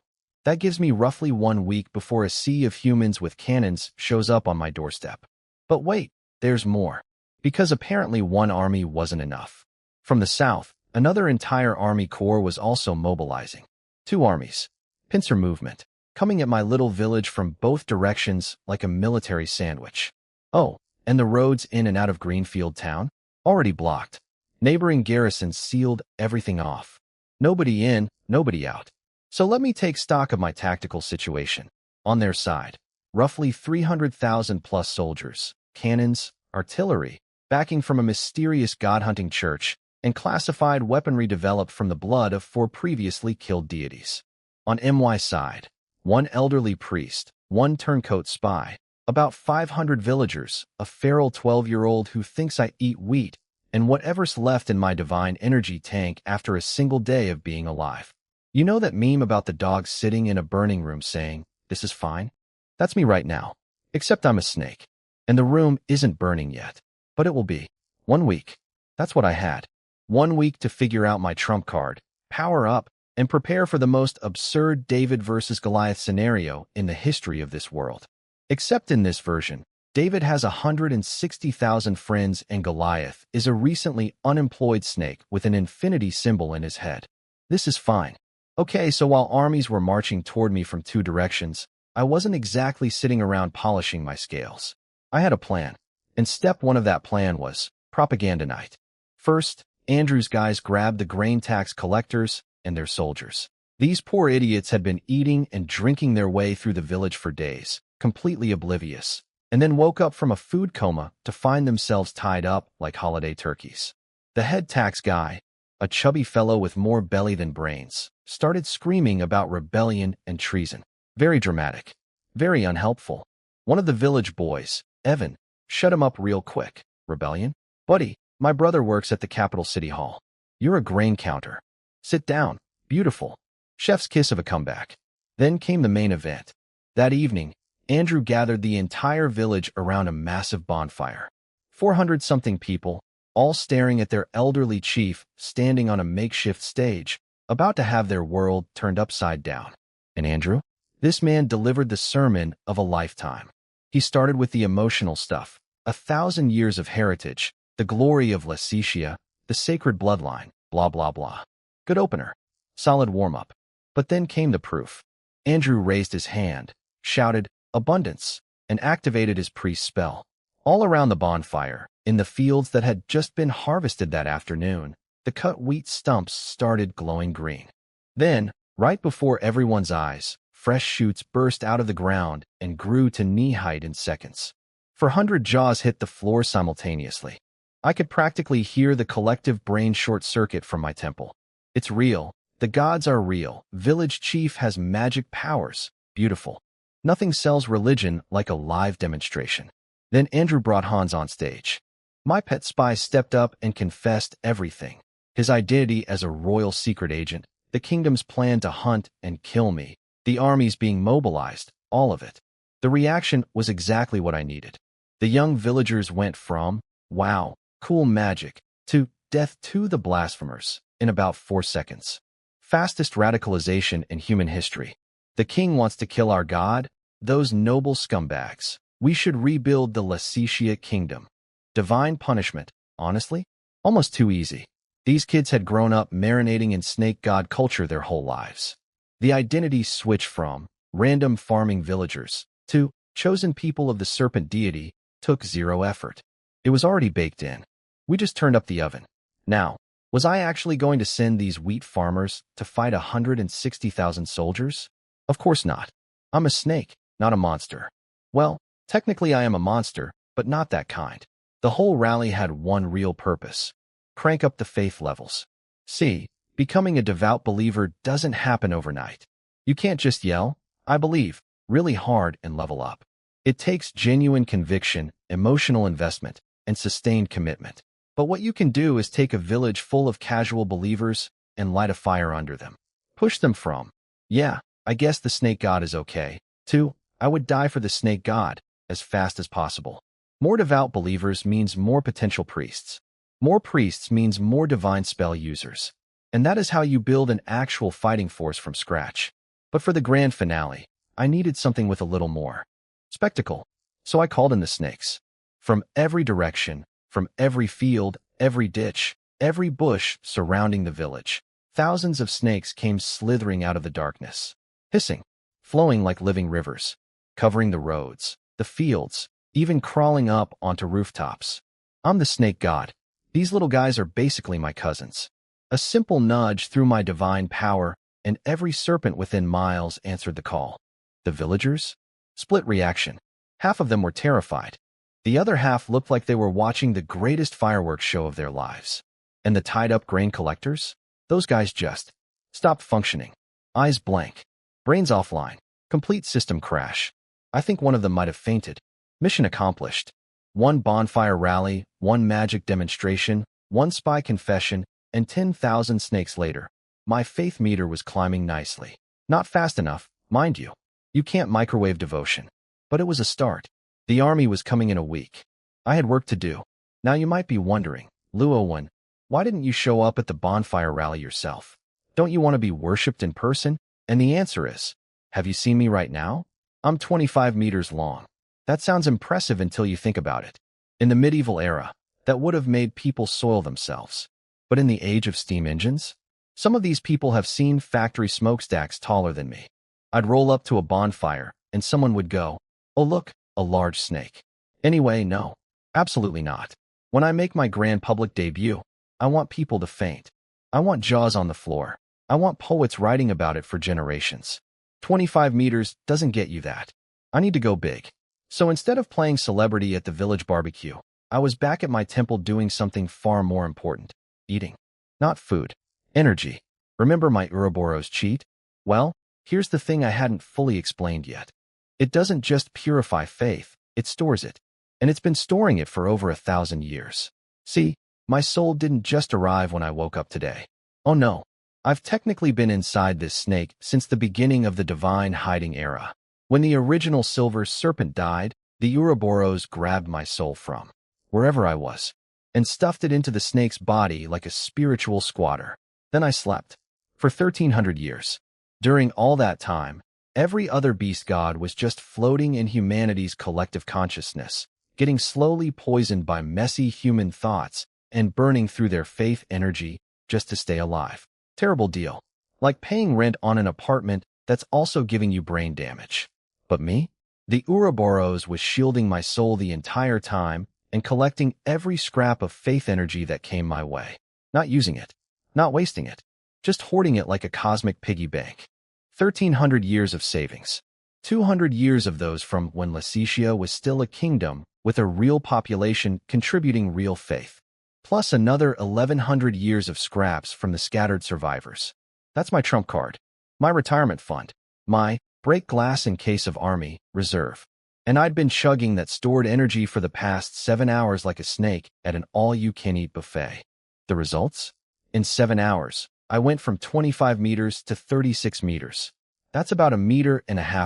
That gives me roughly 1 week before a sea of humans with cannons shows up on my doorstep. But wait, there's more. Because apparently one army wasn't enough. From the south, another entire army corps was also mobilizing. 2 armies. Pincer movement. Coming at my little village from both directions like a military sandwich. Oh, and the roads in and out of Greenfield Town? Already blocked. Neighboring garrisons sealed everything off. Nobody in, nobody out. So let me take stock of my tactical situation. On their side, roughly 300,000 plus soldiers, cannons, artillery, backing from a mysterious god-hunting church, and classified weaponry developed from the blood of 4 previously killed deities. On MY side, 1 elderly priest, 1 turncoat spy, about 500 villagers, a feral 12-year-old who thinks I eat wheat, and whatever's left in my divine energy tank after a single day of being alive. You know that meme about the dog sitting in a burning room saying, "This is fine"? That's me right now. Except I'm a snake. And the room isn't burning yet. But it will be. 1 week. That's what I had. 1 week to figure out my trump card, power up, and prepare for the most absurd David versus Goliath scenario in the history of this world. Except in this version, David has 160,000 friends and Goliath is a recently unemployed snake with an infinity symbol in his head. This is fine. Okay, so while armies were marching toward me from 2 directions, I wasn't exactly sitting around polishing my scales. I had a plan. And step 1 of that plan was propaganda night. First, Andrew's guys grabbed the grain tax collectors and their soldiers. These poor idiots had been eating and drinking their way through the village for days, completely oblivious, and then woke up from a food coma to find themselves tied up like holiday turkeys. The head tax guy, a chubby fellow with more belly than brains, started screaming about rebellion and treason. Very dramatic. Very unhelpful. One of the village boys, Evan, shut him up real quick. Rebellion? Buddy, My brother works at the capital city hall. You're a grain counter. Sit down. Beautiful. Chef's kiss of a comeback. Then came the main event. That evening, Andrew gathered the entire village around a massive bonfire. 400-something people, all staring at their elderly chief standing on a makeshift stage, about to have their world turned upside down. And Andrew? This man delivered the sermon of a lifetime. He started with the emotional stuff, 1,000 years of heritage, the glory of Lysetia, the sacred bloodline, blah blah blah. Good opener. Solid warm-up. But then came the proof. Andrew raised his hand, shouted, "Abundance," and activated his priest spell. All around the bonfire, in the fields that had just been harvested that afternoon, the cut wheat stumps started glowing green. Then, right before everyone's eyes, fresh shoots burst out of the ground and grew to knee-height in seconds. 400 jaws hit the floor simultaneously. I could practically hear the collective brain short-circuit from my temple. It's real. The gods are real. Village chief has magic powers. Beautiful. Nothing sells religion like a live demonstration. Then Andrew brought Hans on stage. My pet spy stepped up and confessed everything. His identity as a royal secret agent, the kingdom's plan to hunt and kill me, the armies being mobilized, all of it. The reaction was exactly what I needed. The young villagers went from, "Wow, cool magic," to "Death to the blasphemers," in about 4 seconds. Fastest radicalization in human history. The king wants to kill our god? Those noble scumbags. We should rebuild the Lysetia kingdom. Divine punishment, honestly? Almost too easy. These kids had grown up marinating in snake god culture their whole lives. The identity switch from random farming villagers to chosen people of the serpent deity took zero effort. It was already baked in. We just turned up the oven. Now, was I actually going to send these wheat farmers to fight 160,000 soldiers? Of course not. I'm a snake, not a monster. Well, technically I am a monster, but not that kind. The whole rally had one real purpose. Crank up the faith levels. See, becoming a devout believer doesn't happen overnight. You can't just yell, "I believe," really hard and level up. It takes genuine conviction, emotional investment, and sustained commitment. But what you can do is take a village full of casual believers and light a fire under them. Push them from, "Yeah, I guess the snake god is okay," to, "I would die for the snake god," as fast as possible. More devout believers means more potential priests. More priests means more divine spell users. And that is how you build an actual fighting force from scratch. But for the grand finale, I needed something with a little more spectacle. So I called in the snakes. From every direction, from every field, every ditch, every bush surrounding the village, thousands of snakes came slithering out of the darkness, hissing, flowing like living rivers, covering the roads, the fields, even crawling up onto rooftops. I'm the snake god. These little guys are basically my cousins. A simple nudge through my divine power, and every serpent within miles answered the call. The villagers? Split reaction. Half of them were terrified. The other half looked like they were watching the greatest fireworks show of their lives. And the tied-up grain collectors? Those guys just stopped functioning. Eyes blank. Brains offline. Complete system crash. I think one of them might have fainted. Mission accomplished. One bonfire rally, one magic demonstration, one spy confession, and 10,000 snakes later, my faith meter was climbing nicely. Not fast enough, mind you. You can't microwave devotion. But it was a start. The army was coming in a week. I had work to do. Now you might be wondering, Luowan, why didn't you show up at the bonfire rally yourself? Don't you want to be worshipped in person? And the answer is, have you seen me right now? I'm 25 meters long. That sounds impressive until you think about it. In the medieval era, that would have made people soil themselves. But in the age of steam engines, some of these people have seen factory smokestacks taller than me. I'd roll up to a bonfire, and someone would go, "Oh look, a large snake." Anyway, no, absolutely not. When I make my grand public debut, I want people to faint. I want jaws on the floor. I want poets writing about it for generations. 25 meters doesn't get you that. I need to go big. So instead of playing celebrity at the village barbecue, I was back at my temple doing something far more important. Eating. Not food. Energy. Remember my Ouroboros cheat? Well, here's the thing I hadn't fully explained yet. It doesn't just purify faith, it stores it. And it's been storing it for over 1,000 years. See, my soul didn't just arrive when I woke up today. Oh no. I've technically been inside this snake since the beginning of the divine hiding era. When the original silver serpent died, the Ouroboros grabbed my soul from wherever I was and stuffed it into the snake's body like a spiritual squatter. Then I slept for 1,300 years. During all that time, every other beast god was just floating in humanity's collective consciousness, getting slowly poisoned by messy human thoughts and burning through their faith energy just to stay alive. Terrible deal. Like paying rent on an apartment that's also giving you brain damage. But me? The Ouroboros was shielding my soul the entire time and collecting every scrap of faith energy that came my way. Not using it. Not wasting it. Just hoarding it like a cosmic piggy bank. 1,300 years of savings. 200 years of those from when Lysetia was still a kingdom with a real population contributing real faith. Plus another 1,100 years of scraps from the scattered survivors. That's my trump card. My retirement fund. My break glass in case of army reserve. And I'd been chugging that stored energy for the past 7 hours like a snake at an all-you-can-eat buffet. The results? In 7 hours, I went from 25 meters to 36 meters. That's about 1.5 meters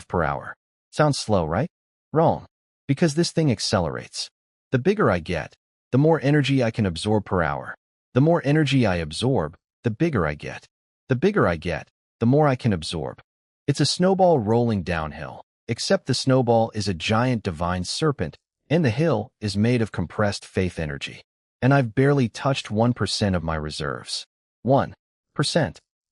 per hour. Sounds slow, right? Wrong. Because this thing accelerates. The bigger I get, the more energy I can absorb per hour. The more energy I absorb, the bigger I get. The bigger I get, the more I can absorb. It's a snowball rolling downhill, except the snowball is a giant divine serpent, and the hill is made of compressed faith energy. And I've barely touched 1% of my reserves. 1%.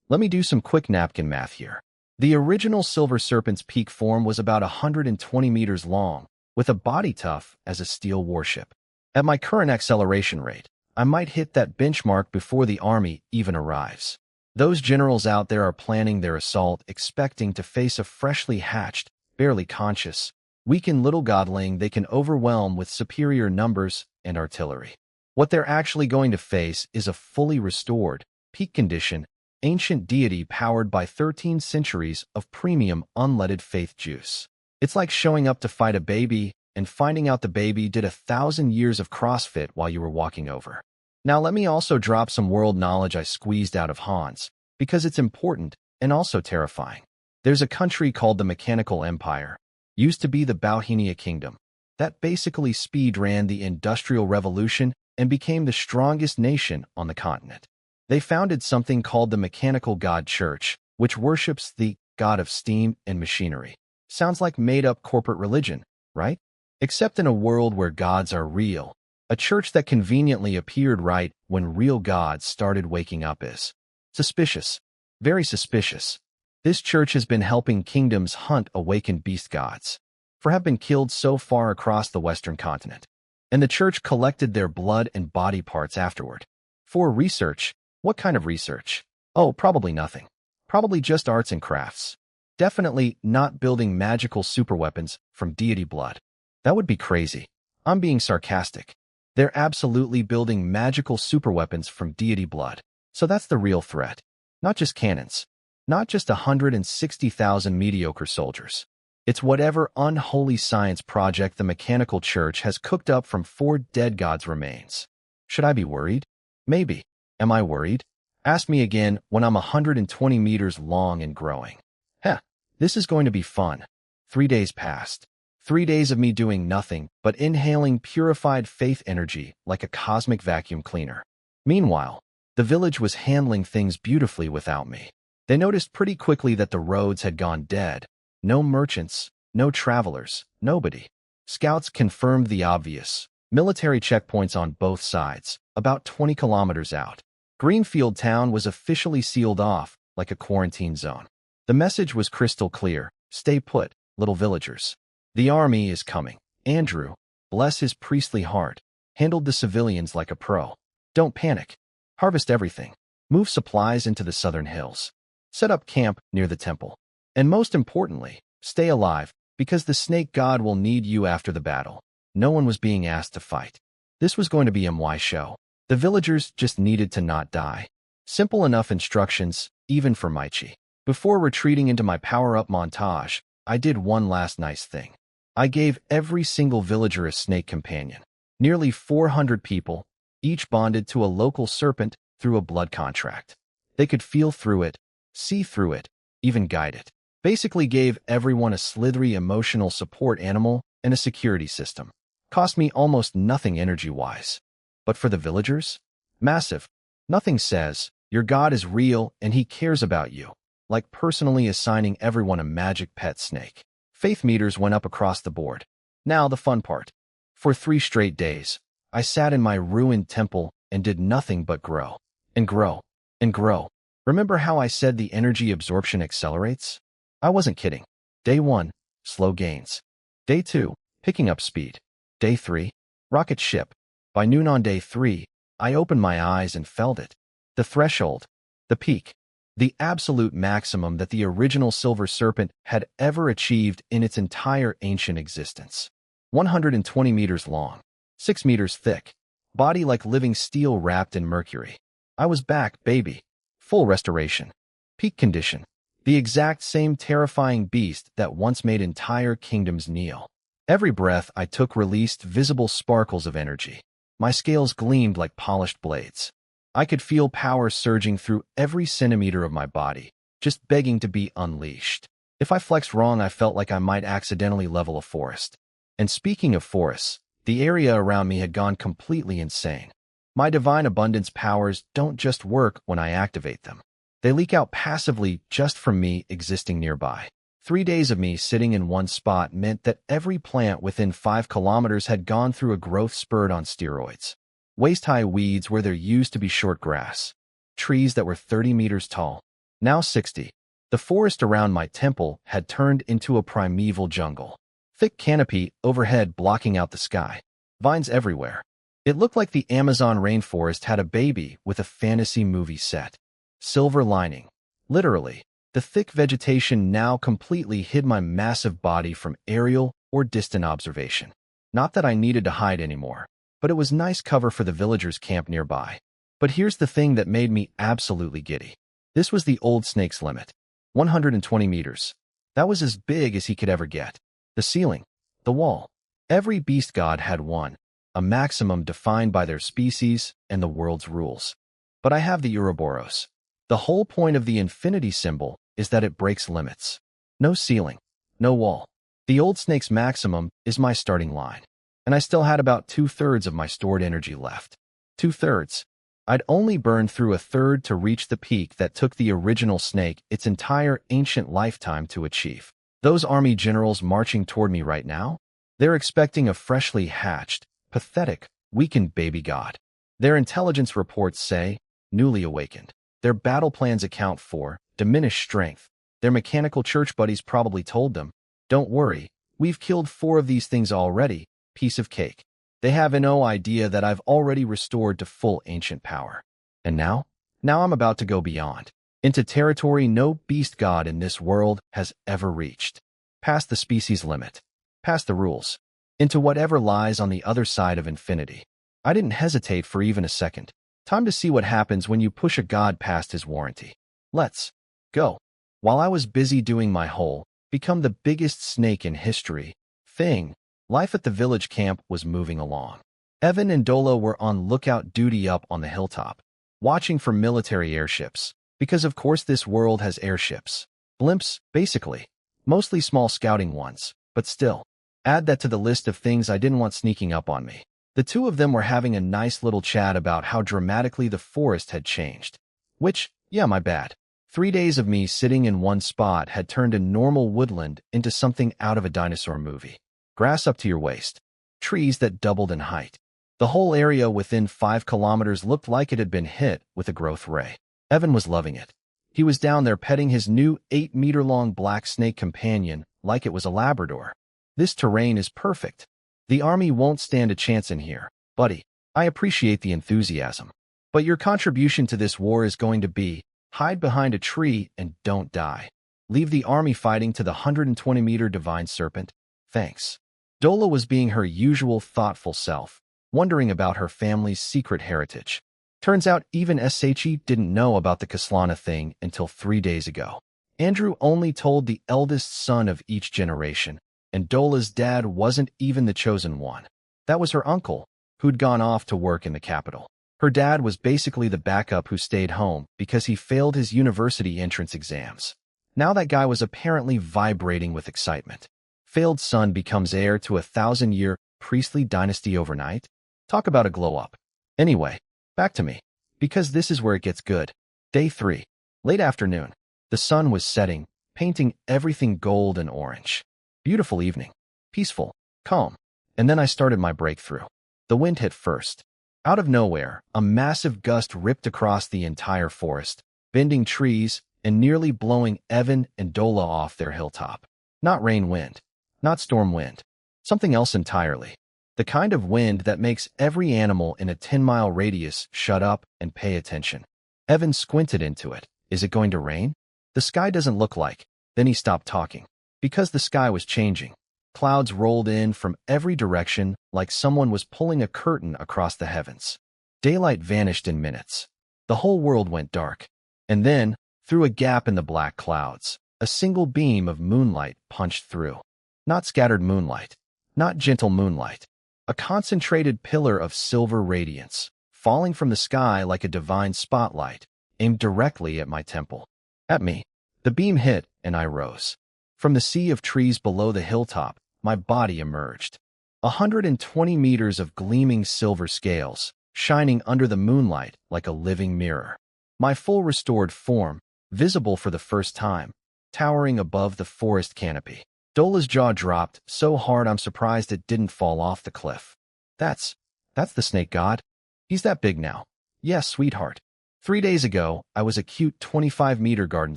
Let me do some quick napkin math here. The original silver serpent's peak form was about 120 meters long, with a body tough as a steel warship. At my current acceleration rate, I might hit that benchmark before the army even arrives. Those generals out there are planning their assault expecting to face a freshly hatched, barely conscious, weakened little godling they can overwhelm with superior numbers and artillery. What they're actually going to face is a fully restored, peak condition, ancient deity powered by 13 centuries of premium unleaded faith juice. It's like showing up to fight a baby and finding out the baby did 1,000 years of CrossFit while you were walking over. Now let me also drop some world knowledge I squeezed out of Hans, because it's important and also terrifying. There's a country called the Mechanical Empire, used to be the Bohemia Kingdom, that basically speed ran the Industrial Revolution and became the strongest nation on the continent. They founded something called the Mechanical God Church, which worships the god of steam and machinery. Sounds like made-up corporate religion, right? Except in a world where gods are real. A church that conveniently appeared right when real gods started waking up is suspicious. Very suspicious. This church has been helping kingdoms hunt awakened beast gods, for have been killed so far across the Western continent. And the church collected their blood and body parts afterward. For research. What kind of research? Oh, probably nothing. Probably just arts and crafts. Definitely not building magical superweapons from deity blood. That would be crazy. I'm being sarcastic. They're absolutely building magical superweapons from deity blood. So that's the real threat. Not just cannons. Not just 160,000 mediocre soldiers. It's whatever unholy science project the Mechanical Church has cooked up from 4 dead gods' remains. Should I be worried? Maybe. Am I worried? Ask me again when I'm 120 meters long and growing. Heh, this is going to be fun. 3 days passed. 3 days of me doing nothing but inhaling purified faith energy like a cosmic vacuum cleaner. Meanwhile, the village was handling things beautifully without me. They noticed pretty quickly that the roads had gone dead. No merchants, no travelers, nobody. Scouts confirmed the obvious. Military checkpoints on both sides, about 20 kilometers out. Greenfield Town was officially sealed off, like a quarantine zone. The message was crystal clear. Stay put, little villagers. The army is coming. Andrew, bless his priestly heart, handled the civilians like a pro. Don't panic. Harvest everything. Move supplies into the southern hills. Set up camp near the temple. And most importantly, stay alive, because the snake god will need you after the battle. No one was being asked to fight. This was going to be my show. The villagers just needed to not die. Simple enough instructions, even for Maichi. Before retreating into my power-up montage, I did one last nice thing. I gave every single villager a snake companion. Nearly 400 people, each bonded to a local serpent through a blood contract. They could feel through it, see through it, even guide it. Basically gave everyone a slithery emotional support animal and a security system. Cost me almost nothing energy-wise. But for the villagers? Massive. Nothing says, your god is real and he cares about you, like personally assigning everyone a magic pet snake. Faith meters went up across the board. Now the fun part. For 3 straight days, I sat in my ruined temple and did nothing but grow. And grow. And grow. Remember how I said the energy absorption accelerates? I wasn't kidding. Day 1, slow gains. Day 2, picking up speed. Day 3, rocket ship. By noon on day 3, I opened my eyes and felt it. The threshold. The peak. The absolute maximum that the original silver serpent had ever achieved in its entire ancient existence. 120 meters long, 6 meters thick, body like living steel wrapped in mercury. I was back, baby. Full restoration. Peak condition. The exact same terrifying beast that once made entire kingdoms kneel. Every breath I took released visible sparkles of energy. My scales gleamed like polished blades. I could feel power surging through every centimeter of my body, just begging to be unleashed. If I flexed wrong, I felt like I might accidentally level a forest. And speaking of forests, the area around me had gone completely insane. My divine abundance powers don't just work when I activate them. They leak out passively just from me existing nearby. 3 days of me sitting in one spot meant that every plant within 5 kilometers had gone through a growth spurt on steroids. Waist-high weeds where there used to be short grass. Trees that were 30 meters tall, now 60. The forest around my temple had turned into a primeval jungle. Thick canopy overhead blocking out the sky. Vines everywhere. It looked like the Amazon rainforest had a baby with a fantasy movie set. Silver lining. Literally. The thick vegetation now completely hid my massive body from aerial or distant observation. Not that I needed to hide anymore, but it was nice cover for the villagers' camp nearby. But here's the thing that made me absolutely giddy. This was the old snake's limit. 120 meters. That was as big as he could ever get. The ceiling. The wall. Every beast god had one, a maximum defined by their species and the world's rules. But I have the Ouroboros. The whole point of the infinity symbol is that it breaks limits. No ceiling. No wall. The old snake's maximum is my starting line. And I still had about 2/3 of my stored energy left. 2/3. I'd only burned through 1/3 to reach the peak that took the original snake its entire ancient lifetime to achieve. Those army generals marching toward me right now? They're expecting a freshly hatched, pathetic, weakened baby god. Their intelligence reports say, newly awakened. Their battle plans account for diminished strength. Their mechanical church buddies probably told them, don't worry, we've killed 4 of these things already, piece of cake. They have no idea that I've already restored to full ancient power. And now? Now I'm about to go beyond. Into territory no beast god in this world has ever reached. Past the species limit. Past the rules. Into whatever lies on the other side of infinity. I didn't hesitate for even a second. Time to see what happens when you push a god past his warranty. Let's go. While I was busy doing my whole, become the biggest snake in history, thing, life at the village camp was moving along. Evan and Dola were on lookout duty up on the hilltop, watching for military airships, because of course this world has airships. Blimps, basically. Mostly small scouting ones, but still. Add that to the list of things I didn't want sneaking up on me. The two of them were having a nice little chat about how dramatically the forest had changed. Which, yeah, my bad. 3 days of me sitting in one spot had turned a normal woodland into something out of a dinosaur movie. Grass up to your waist. Trees that doubled in height. The whole area within 5 kilometers looked like it had been hit with a growth ray. Evan was loving it. He was down there petting his new 8-meter-long black snake companion like it was a Labrador. This terrain is perfect. The army won't stand a chance in here, buddy. I appreciate the enthusiasm. But your contribution to this war is going to be, hide behind a tree and don't die. Leave the army fighting to the 120-meter divine serpent. Thanks. Dola was being her usual thoughtful self, wondering about her family's secret heritage. Turns out even Lysetia didn't know about the Kaslana thing until 3 days ago. Andrew only told the eldest son of each generation, and Dola's dad wasn't even the chosen one. That was her uncle, who'd gone off to work in the capital. Her dad was basically the backup who stayed home because he failed his university entrance exams. Now that guy was apparently vibrating with excitement. Failed son becomes heir to a 1,000-year priestly dynasty overnight? Talk about a glow-up. Anyway, back to me. Because this is where it gets good. Day 3. Late afternoon. The sun was setting, painting everything gold and orange. Beautiful evening. Peaceful. Calm. And then I started my breakthrough. The wind hit first. Out of nowhere, a massive gust ripped across the entire forest, bending trees and nearly blowing Evan and Dola off their hilltop. Not rain wind. Not storm wind. Something else entirely. The kind of wind that makes every animal in a 10-mile radius shut up and pay attention. Evan squinted into it. Is it going to rain? The sky doesn't look like. Then he stopped talking. Because the sky was changing. Clouds rolled in from every direction like someone was pulling a curtain across the heavens. Daylight vanished in minutes. The whole world went dark. And then, through a gap in the black clouds, a single beam of moonlight punched through. Not scattered moonlight. Not gentle moonlight. A concentrated pillar of silver radiance, falling from the sky like a divine spotlight, aimed directly at my temple. At me. The beam hit, and I rose. From the sea of trees below the hilltop, my body emerged. 120 meters of gleaming silver scales, shining under the moonlight like a living mirror. My full restored form, visible for the first time, towering above the forest canopy. Dola's jaw dropped so hard I'm surprised it didn't fall off the cliff. That's the snake god. He's that big now. Yes, sweetheart. 3 days ago, I was a cute 25-meter garden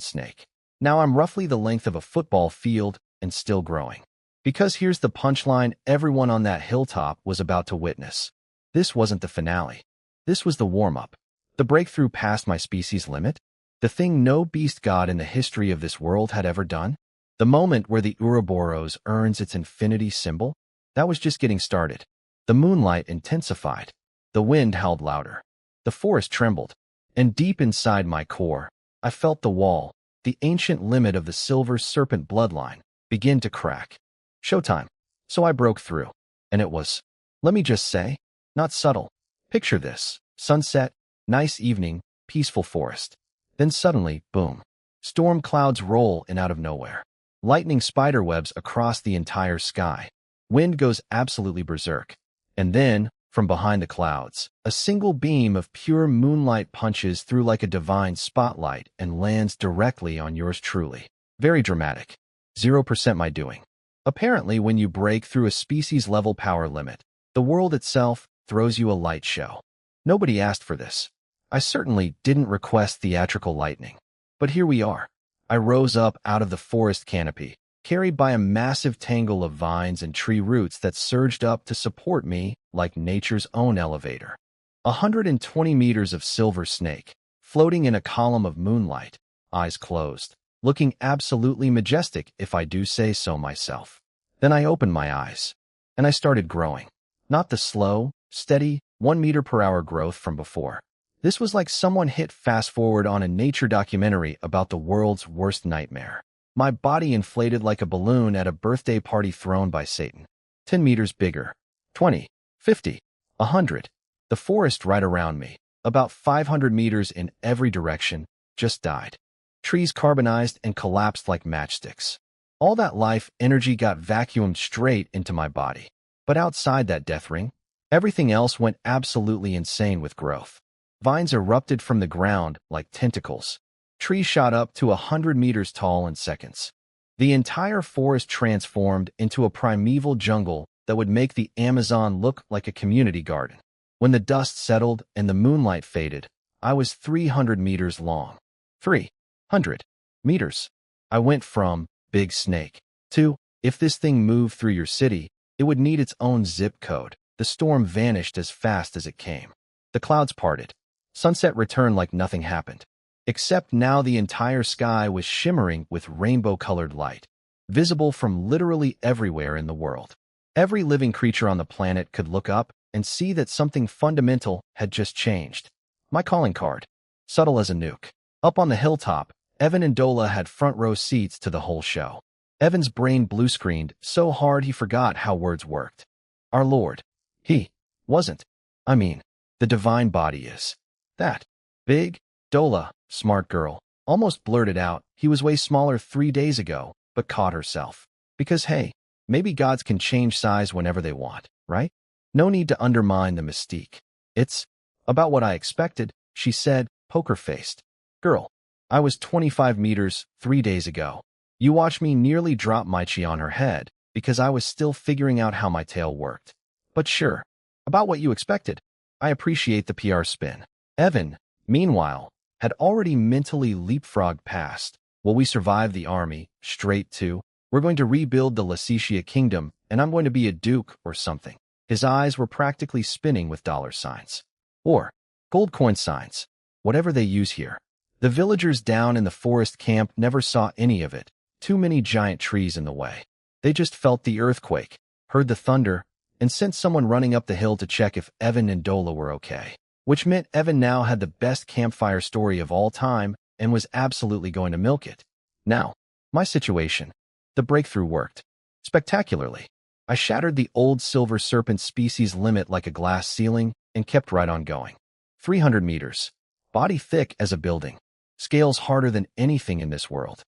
snake. Now I'm roughly the length of a football field and still growing. Because here's the punchline everyone on that hilltop was about to witness. This wasn't the finale. This was the warm-up. The breakthrough past my species limit. The thing no beast god in the history of this world had ever done. The moment where the Ouroboros earns its infinity symbol. That was just getting started. The moonlight intensified. The wind howled louder. The forest trembled. And deep inside my core, I felt the wall, the ancient limit of the silver serpent bloodline, begin to crack. Showtime. So I broke through. And it was, let me just say, not subtle. Picture this. Sunset, nice evening, peaceful forest. Then suddenly, boom. Storm clouds roll in out of nowhere. Lightning spiderwebs across the entire sky. Wind goes absolutely berserk. And then, from behind the clouds, a single beam of pure moonlight punches through like a divine spotlight and lands directly on yours truly. Very dramatic. 0% my doing. Apparently, when you break through a species-level power limit, the world itself throws you a light show. Nobody asked for this. I certainly didn't request theatrical lightning. But here we are. I rose up out of the forest canopy, carried by a massive tangle of vines and tree roots that surged up to support me like nature's own elevator. 120 meters of silver snake, floating in a column of moonlight, eyes closed, looking absolutely majestic if I do say so myself. Then I opened my eyes, and I started growing. Not the slow, steady, 1 meter per hour growth from before. This was like someone hit fast forward on a nature documentary about the world's worst nightmare. My body inflated like a balloon at a birthday party thrown by Satan. 10 meters bigger. 20. 50. 100. The forest right around me, about 500 meters in every direction, just died. Trees carbonized and collapsed like matchsticks. All that life energy got vacuumed straight into my body. But outside that death ring, everything else went absolutely insane with growth. Vines erupted from the ground like tentacles. Trees shot up to 100 meters tall in seconds. The entire forest transformed into a primeval jungle that would make the Amazon look like a community garden. When the dust settled and the moonlight faded, I was 300 meters long. 300 meters. I went from big snake to, if this thing moved through your city, it would need its own zip code. The storm vanished as fast as it came. The clouds parted. Sunset returned like nothing happened. Except now the entire sky was shimmering with rainbow-colored light, visible from literally everywhere in the world. Every living creature on the planet could look up and see that something fundamental had just changed. My calling card. Subtle as a nuke. Up on the hilltop, Evan and Dola had front-row seats to the whole show. Evan's brain blue-screened so hard he forgot how words worked. Our Lord. He wasn't I mean, the divine body is that big. Dola, smart girl, almost blurted out he was way smaller 3 days ago, but caught herself. Because hey, maybe gods can change size whenever they want, right? No need to undermine the mystique. It's about what I expected, she said, poker-faced. Girl, I was 25 meters 3 days ago. You watched me nearly drop my chi on her head because I was still figuring out how my tail worked. But sure, about what you expected. I appreciate the PR spin. Evan, meanwhile, had already mentally leapfrogged past. Will we survive the army? Straight to, we're going to rebuild the Lysetia kingdom, and I'm going to be a duke or something. His eyes were practically spinning with dollar signs. Or gold coin signs. Whatever they use here. The villagers down in the forest camp never saw any of it. Too many giant trees in the way. They just felt the earthquake, heard the thunder, and sent someone running up the hill to check if Evan and Dola were okay. Which meant Evan now had the best campfire story of all time and was absolutely going to milk it. Now, my situation. The breakthrough worked. Spectacularly. I shattered the old silver serpent species limit like a glass ceiling and kept right on going. 300 meters. Body thick as a building. Scales harder than anything in this world.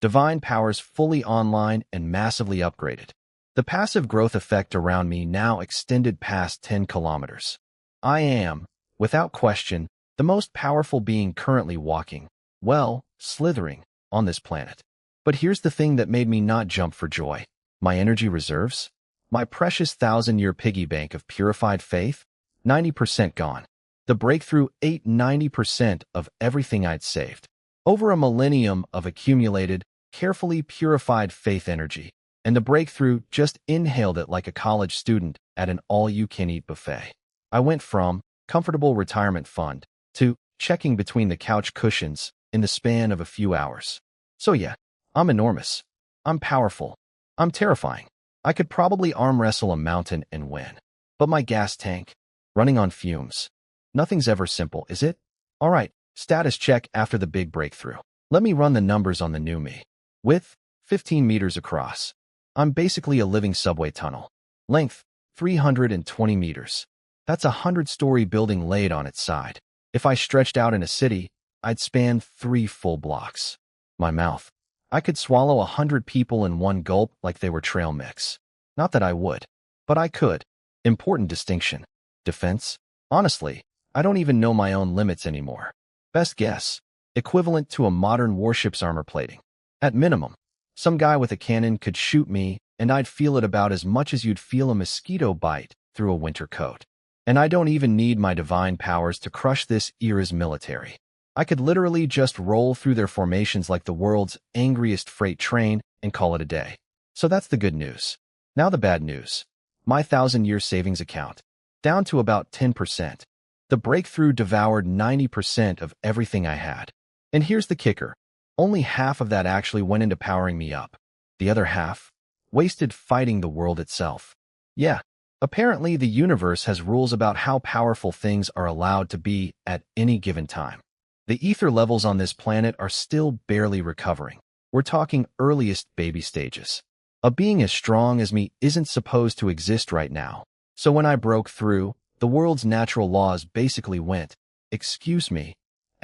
Divine powers fully online and massively upgraded. The passive growth effect around me now extended past 10 kilometers. I am, without question, the most powerful being currently walking, well, slithering, on this planet. But here's the thing that made me not jump for joy. My energy reserves? My precious 1,000-year piggy bank of purified faith? 90% gone. The breakthrough ate 90% of everything I'd saved. Over a millennium of accumulated, carefully purified faith energy, and the breakthrough just inhaled it like a college student at an all-you-can-eat buffet. I went from comfortable retirement fund to checking between the couch cushions in the span of a few hours. So yeah, I'm enormous. I'm powerful. I'm terrifying. I could probably arm wrestle a mountain and win. But my gas tank, running on fumes. Nothing's ever simple, is it? All right, status check after the big breakthrough. Let me run the numbers on the new me. Width, 15 meters across. I'm basically a living subway tunnel. Length, 320 meters. That's a 100-story building laid on its side. If I stretched out in a city, I'd span 3 full blocks. My mouth. I could swallow 100 people in one gulp like they were trail mix. Not that I would, but I could. Important distinction. Defense? Honestly, I don't even know my own limits anymore. Best guess. Equivalent to a modern warship's armor plating. At minimum, some guy with a cannon could shoot me, and I'd feel it about as much as you'd feel a mosquito bite through a winter coat. And I don't even need my divine powers to crush this era's military. I could literally just roll through their formations like the world's angriest freight train and call it a day. So that's the good news. Now the bad news. My 1,000-year savings account. Down to about 10%. The breakthrough devoured 90% of everything I had. And here's the kicker. Only half of that actually went into powering me up. The other half? Wasted fighting the world itself. Yeah, apparently the universe has rules about how powerful things are allowed to be at any given time. The ether levels on this planet are still barely recovering. We're talking earliest baby stages. A being as strong as me isn't supposed to exist right now. So when I broke through, the world's natural laws basically went, excuse me,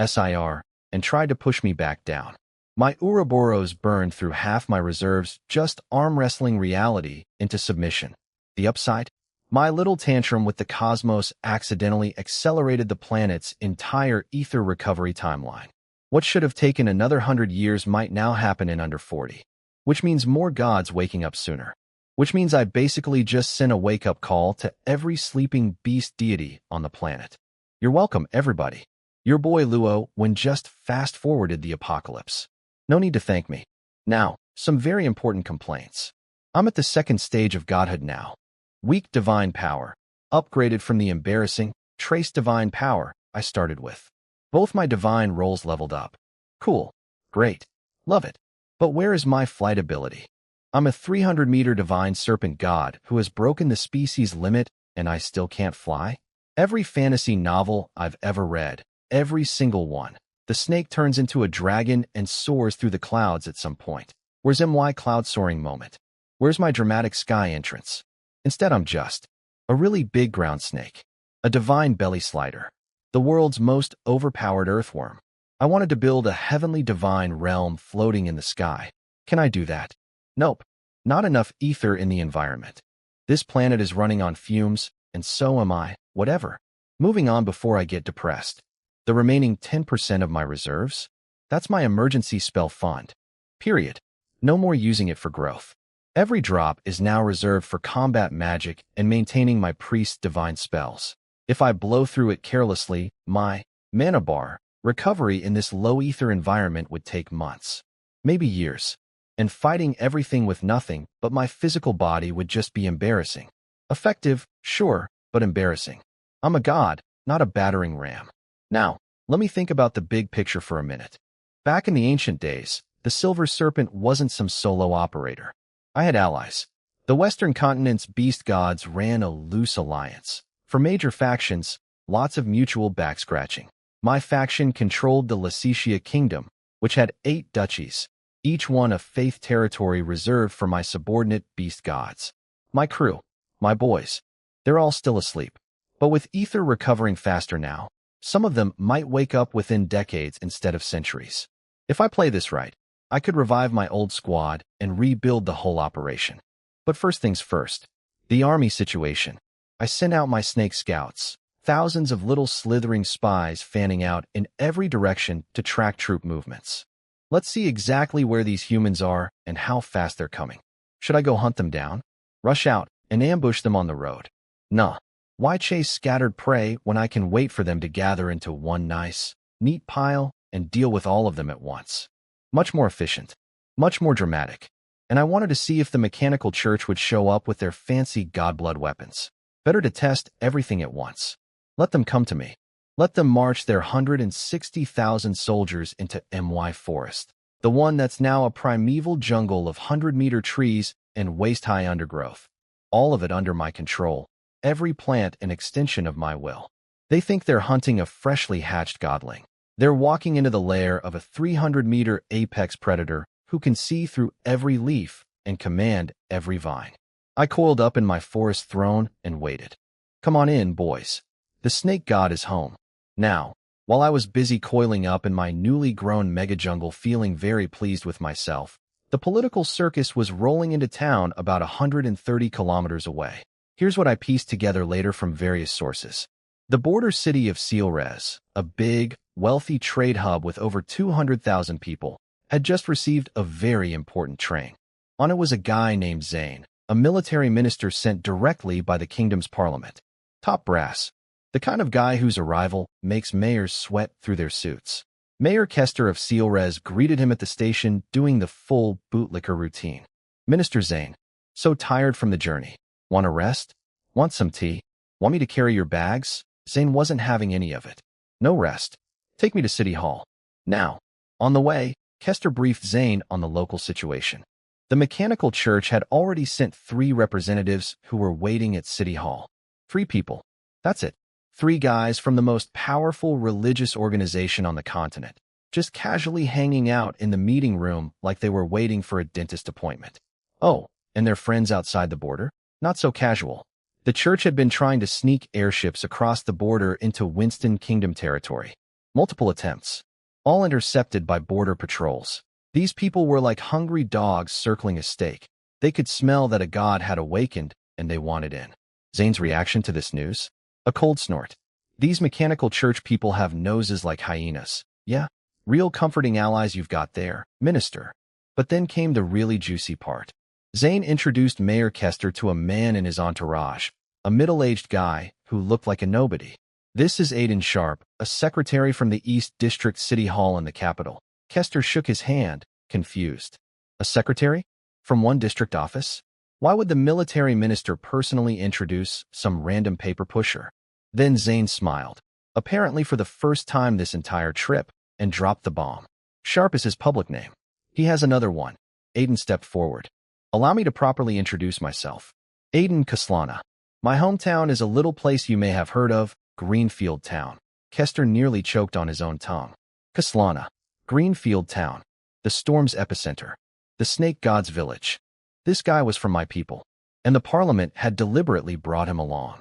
SIR, and tried to push me back down. My Ouroboros burned through half my reserves just arm wrestling reality into submission. The upside? My little tantrum with the cosmos accidentally accelerated the planet's entire ether recovery timeline. What should have taken another 100 years might now happen in under 40. Which means more gods waking up sooner. Which means I basically just sent a wake-up call to every sleeping beast deity on the planet. You're welcome, everybody. Your boy Luo when just fast-forwarded the apocalypse. No need to thank me. Now, some very important complaints. I'm at the second stage of godhood now. Weak divine power, upgraded from the embarrassing, trace divine power I started with. Both my divine roles leveled up. Cool. Great. Love it. But where is my flight ability? I'm a 300-meter divine serpent god who has broken the species limit and I still can't fly? Every fantasy novel I've ever read, every single one, the snake turns into a dragon and soars through the clouds at some point. Where's my cloud soaring moment? Where's my dramatic sky entrance? Instead, I'm just a really big ground snake. A divine belly slider. The world's most overpowered earthworm. I wanted to build a heavenly divine realm floating in the sky. Can I do that? Nope. Not enough ether in the environment. This planet is running on fumes, and so am I. Whatever. Moving on before I get depressed. The remaining 10% of my reserves? That's my emergency spell fund. Period. No more using it for growth. Every drop is now reserved for combat magic and maintaining my priest's divine spells. If I blow through it carelessly, my mana bar recovery in this low-ether environment would take months, maybe years, and fighting everything with nothing but my physical body would just be embarrassing. Effective, sure, but embarrassing. I'm a god, not a battering ram. Now, let me think about the big picture for a minute. Back in the ancient days, the Silver Serpent wasn't some solo operator. I had allies. The Western continent's beast gods ran a loose alliance. For major factions, lots of mutual backscratching. My faction controlled the Lysetia kingdom, which had 8 duchies, each one a faith territory reserved for my subordinate beast gods. My crew, my boys, they're all still asleep. But with ether recovering faster now, some of them might wake up within decades instead of centuries. If I play this right, I could revive my old squad and rebuild the whole operation. But first things first, the army situation. I sent out my snake scouts, thousands of little slithering spies fanning out in every direction to track troop movements. Let's see exactly where these humans are and how fast they're coming. Should I go hunt them down? Rush out and ambush them on the road? Nah. Why chase scattered prey when I can wait for them to gather into one nice, neat pile and deal with all of them at once? Much more efficient, much more dramatic. And I wanted to see if the mechanical church would show up with their fancy godblood weapons. Better to test everything at once. Let them come to me. Let them march their 160,000 soldiers into My Forest, the one that's now a primeval jungle of 100-meter trees and waist-high undergrowth. All of it under my control, every plant an extension of my will. They think they're hunting a freshly hatched godling. They're walking into the lair of a 300-meter apex predator who can see through every leaf and command every vine. I coiled up in my forest throne and waited. Come on in, boys. The snake god is home. Now, while I was busy coiling up in my newly grown mega jungle feeling very pleased with myself, the political circus was rolling into town about 130 kilometers away. Here's what I pieced together later from various sources. The border city of Lysetia, a big, wealthy trade hub with over 200,000 people, had just received a very important train. On it was a guy named Zane, a military minister sent directly by the kingdom's parliament. Top brass. The kind of guy whose arrival makes mayors sweat through their suits. Mayor Kester of Lysetia greeted him at the station doing the full bootlicker routine. Minister Zane, so tired from the journey. Want a rest? Want some tea? Want me to carry your bags? Zane wasn't having any of it. No rest. Take me to City Hall. Now. On the way, Kester briefed Zane on the local situation. The mechanical church had already sent 3 representatives who were waiting at City Hall. 3 people. That's it. 3 guys from the most powerful religious organization on the continent, just casually hanging out in the meeting room like they were waiting for a dentist appointment. Oh, and their friends outside the border? Not so casual. The church had been trying to sneak airships across the border into Winston Kingdom territory. Multiple attempts, all intercepted by border patrols. These people were like hungry dogs circling a steak. They could smell that a god had awakened, and they wanted in. Zane's reaction to this news? A cold snort. These mechanical church people have noses like hyenas. Yeah, real comforting allies you've got there, minister. But then came the really juicy part. Zane introduced Mayor Kester to a man in his entourage, a middle-aged guy who looked like a nobody. This is Aiden Sharp, a secretary from the East District City Hall in the capital. Kester shook his hand, confused. A secretary? From one district office? Why would the military minister personally introduce some random paper pusher? Then Zane smiled, apparently for the first time this entire trip, and dropped the bomb. Sharp is his public name. He has another one. Aiden stepped forward. Allow me to properly introduce myself. Aiden Kaslana. My hometown is a little place you may have heard of, Greenfield Town. Kester nearly choked on his own tongue. Kaslana. Greenfield Town. The storm's epicenter. The snake god's village. This guy was from my people, and the parliament had deliberately brought him along.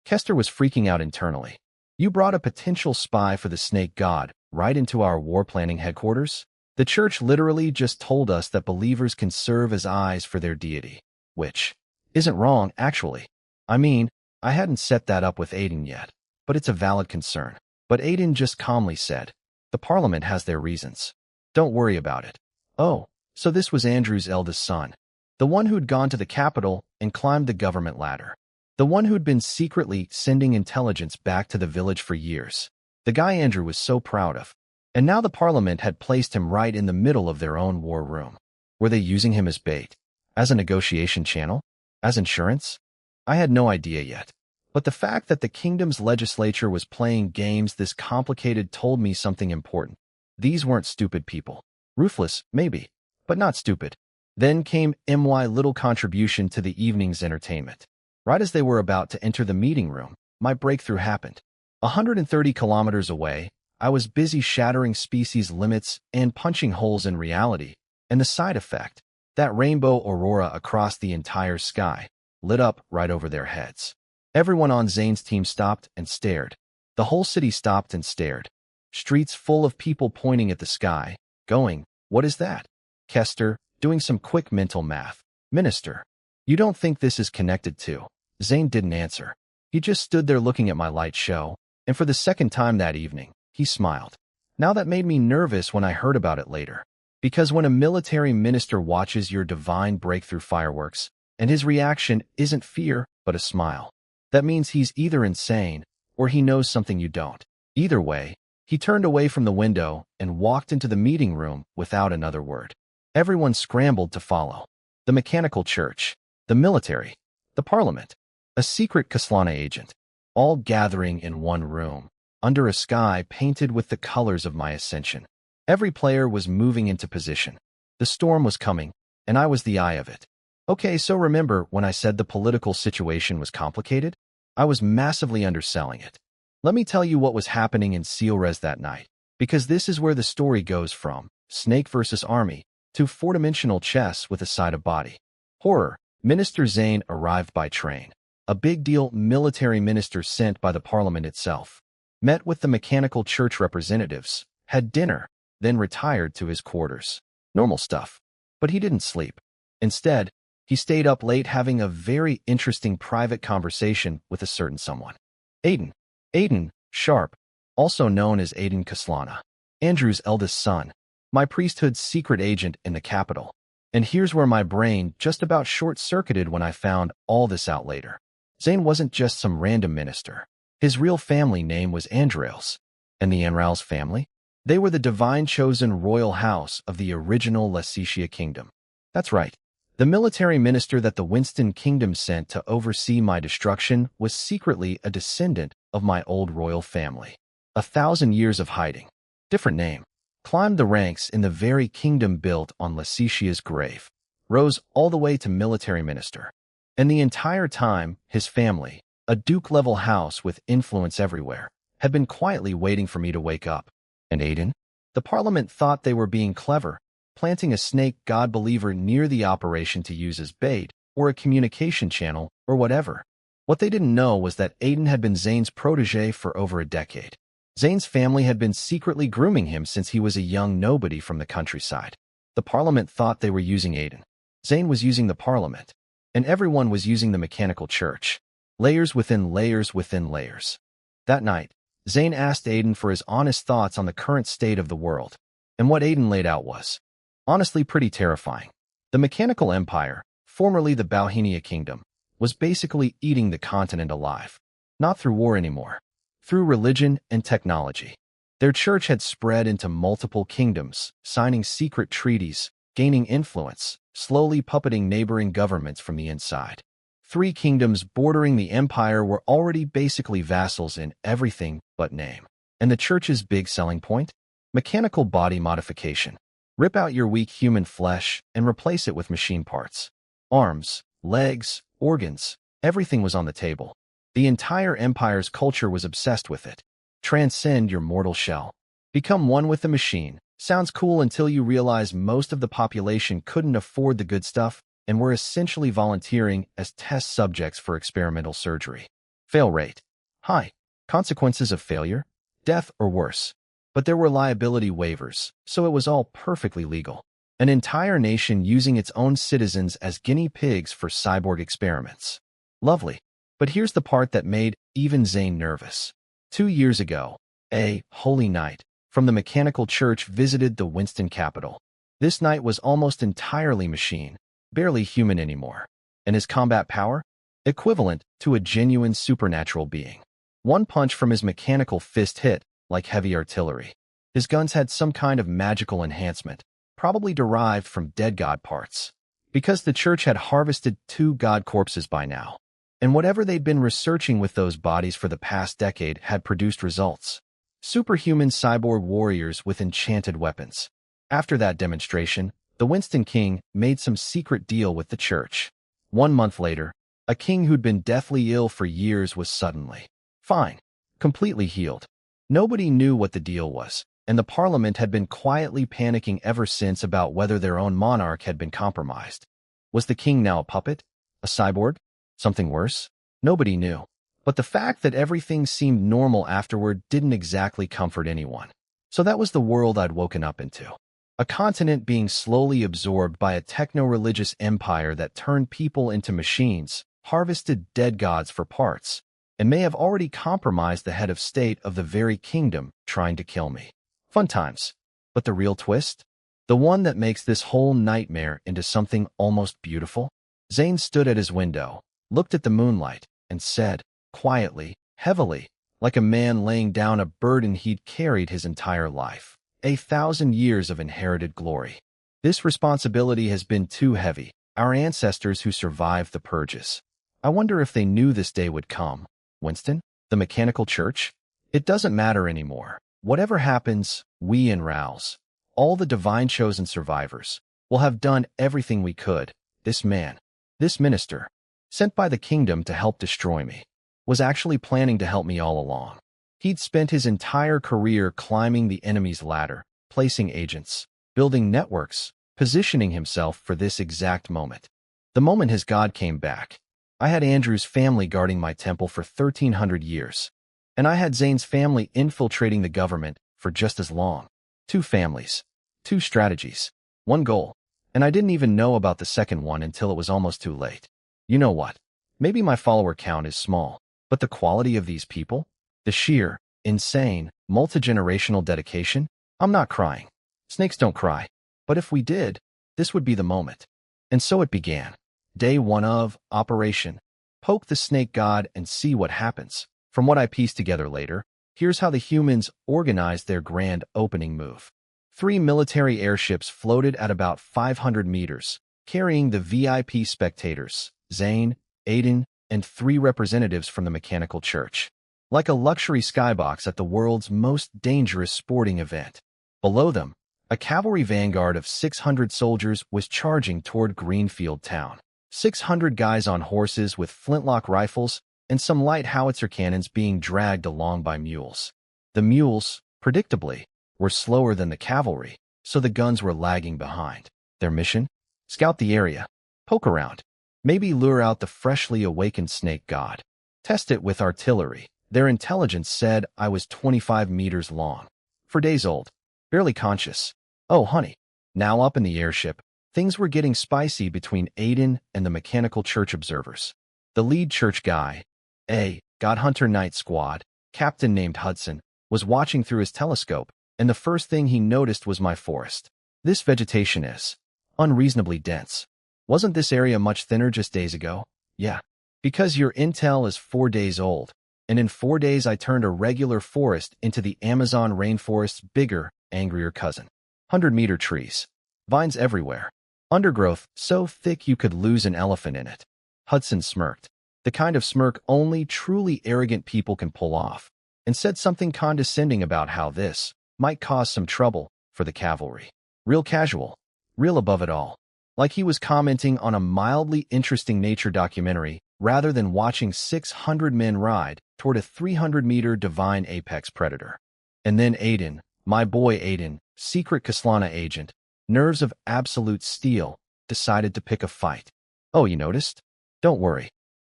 Kester was freaking out internally. You brought a potential spy for the snake god right into our war planning headquarters? The church literally just told us that believers can serve as eyes for their deity, which isn't wrong, actually. I mean, I hadn't set that up with Aiden yet, but it's a valid concern. But Aiden just calmly said, the Parliament has their reasons. Don't worry about it. Oh, so this was Andrew's eldest son, the one who'd gone to the capital and climbed the government ladder. The one who'd been secretly sending intelligence back to the village for years. The guy Andrew was so proud of. And now the Parliament had placed him right in the middle of their own war room. Were they using him as bait? As a negotiation channel? As insurance? I had no idea yet. But the fact that the kingdom's legislature was playing games this complicated told me something important. These weren't stupid people. Ruthless, maybe, but not stupid. Then came my little contribution to the evening's entertainment. Right as they were about to enter the meeting room, my breakthrough happened. 130 kilometers away, I was busy shattering species limits and punching holes in reality, and the side effect, that rainbow aurora across the entire sky, lit up right over their heads. Everyone on Zane's team stopped and stared. The whole city stopped and stared. Streets full of people pointing at the sky, going, "What is that?" Kester, doing some quick mental math. "Minister, you don't think this is connected to?" Zane didn't answer. He just stood there looking at my light show, and for the second time that evening, he smiled. Now that made me nervous when I heard about it later. Because when a military minister watches your divine breakthrough fireworks, and his reaction isn't fear, but a smile, that means he's either insane, or he knows something you don't. Either way, he turned away from the window and walked into the meeting room without another word. Everyone scrambled to follow. The mechanical church, the military, the parliament, a secret Kaslana agent, all gathering in one room, under a sky painted with the colors of my ascension. Every player was moving into position. The storm was coming, and I was the eye of it. Okay, so remember when I said the political situation was complicated? I was massively underselling it. Let me tell you what was happening in Sealres that night, because this is where the story goes from snake versus army to four-dimensional chess with a side of body. Horror. Minister Zane arrived by train. A big deal military minister sent by the Parliament itself. Met with the mechanical church representatives, had dinner, then retired to his quarters. Normal stuff. But he didn't sleep. Instead, he stayed up late having a very interesting private conversation with a certain someone. Aiden Sharp, also known as Aiden Kaslana, Andrew's eldest son, my priesthood's secret agent in the capital. And here's where my brain just about short-circuited when I found all this out later. Zane wasn't just some random minister. His real family name was Andrails. And the Andrails family? They were the divine chosen royal house of the original Lysetia kingdom. That's right. The military minister that the Winston kingdom sent to oversee my destruction was secretly a descendant of my old royal family. 1,000 years of hiding. Different name. Climbed the ranks in the very kingdom built on Lysetia's grave. Rose all the way to military minister. And the entire time, his family, a duke-level house with influence everywhere, had been quietly waiting for me to wake up. And Aiden? The Parliament thought they were being clever, planting a snake god believer near the operation to use as bait, or a communication channel, or whatever. What they didn't know was that Aiden had been Zane's protege for over a decade. Zane's family had been secretly grooming him since he was a young nobody from the countryside. The Parliament thought they were using Aiden. Zane was using the Parliament. And everyone was using the mechanical church. Layers within layers within layers. That night, Zane asked Aiden for his honest thoughts on the current state of the world. And what Aiden laid out was, honestly, pretty terrifying. The mechanical empire, formerly the Balhenia kingdom, was basically eating the continent alive. Not through war anymore. Through religion and technology. Their church had spread into multiple kingdoms, signing secret treaties, gaining influence, slowly puppeting neighboring governments from the inside. 3 kingdoms bordering the empire were already basically vassals in everything but name. And the church's big selling point? Mechanical body modification. Rip out your weak human flesh and replace it with machine parts. Arms, legs, organs, everything was on the table. The entire empire's culture was obsessed with it. Transcend your mortal shell. Become one with the machine. Sounds cool until you realize most of the population couldn't afford the good stuff and were essentially volunteering as test subjects for experimental surgery. Fail rate. High. Consequences of failure? Death or worse. But there were liability waivers, so it was all perfectly legal. An entire nation using its own citizens as guinea pigs for cyborg experiments. Lovely. But here's the part that made even Zane nervous. 2 years ago, a holy knight from the mechanical church visited the Winston capital. This knight was almost entirely machine, barely human anymore. And his combat power? Equivalent to a genuine supernatural being. One punch from his mechanical fist hit like heavy artillery. His guns had some kind of magical enhancement, probably derived from dead god parts, because the church had harvested 2 god corpses by now. And whatever they'd been researching with those bodies for the past decade had produced results. Superhuman cyborg warriors with enchanted weapons. After that demonstration, the Winston King made some secret deal with the church. 1 month later, a king who'd been deathly ill for years was suddenly fine, completely healed. Nobody knew what the deal was, and the parliament had been quietly panicking ever since about whether their own monarch had been compromised. Was the king now a puppet? A cyborg? Something worse? Nobody knew. But the fact that everything seemed normal afterward didn't exactly comfort anyone. So that was the world I'd woken up into. A continent being slowly absorbed by a techno-religious empire that turned people into machines, harvested dead gods for parts, and may have already compromised the head of state of the very kingdom trying to kill me. Fun times. But the real twist? The one that makes this whole nightmare into something almost beautiful? Zane stood at his window, looked at the moonlight, and said, quietly, heavily, like a man laying down a burden he'd carried his entire life, 1,000 years of inherited glory. This responsibility has been too heavy, our ancestors who survived the purges. I wonder if they knew this day would come. Winston? The mechanical church? It doesn't matter anymore. Whatever happens, we and Rouse, all the divine chosen survivors, will have done everything we could. This man, this minister, sent by the kingdom to help destroy me, was actually planning to help me all along. He'd spent his entire career climbing the enemy's ladder, placing agents, building networks, positioning himself for this exact moment. The moment his god came back, I had Andrew's family guarding my temple for 1,300 years, and I had Zane's family infiltrating the government for just as long. 2 families, 2 strategies, 1 goal, and I didn't even know about the second one until it was almost too late. You know what? Maybe my follower count is small, but the quality of these people? The sheer, insane, multi-generational dedication? I'm not crying. Snakes don't cry. But if we did, this would be the moment. And so it began. Day 1 of Operation Poke the Snake God and see what happens. From what I pieced together later, here's how the humans organized their grand opening move. 3 military airships floated at about 500 meters, carrying the VIP spectators, Zane, Aiden, and 3 representatives from the mechanical church. Like a luxury skybox at the world's most dangerous sporting event. Below them, a cavalry vanguard of 600 soldiers was charging toward Greenfield Town. 600 guys on horses with flintlock rifles and some light howitzer cannons being dragged along by mules. The mules, predictably, were slower than the cavalry, so the guns were lagging behind. Their mission? Scout the area, poke around, maybe lure out the freshly awakened snake god. Test it with artillery. Their intelligence said I was 25 meters long. For days old, barely conscious. Oh, honey. Now up in the airship, things were getting spicy between Aiden and the mechanical church observers. The lead church guy, a God Hunter Night Squad, captain named Hudson, was watching through his telescope, and the first thing he noticed was my forest. This vegetation is unreasonably dense. Wasn't this area much thinner just days ago? Yeah. Because your intel is 4 days old, and in 4 days I turned a regular forest into the Amazon rainforest's bigger, angrier cousin. 100-meter trees. Vines everywhere. Undergrowth so thick you could lose an elephant in it. Hudson smirked, the kind of smirk only truly arrogant people can pull off, and said something condescending about how this might cause some trouble for the cavalry. Real casual, real above it all. Like he was commenting on a mildly interesting nature documentary rather than watching 600 men ride toward a 300-meter divine apex predator. And then Aiden, my boy Aiden, secret Kaslana agent, nerves of absolute steel, decided to pick a fight. Oh, you noticed? Don't worry.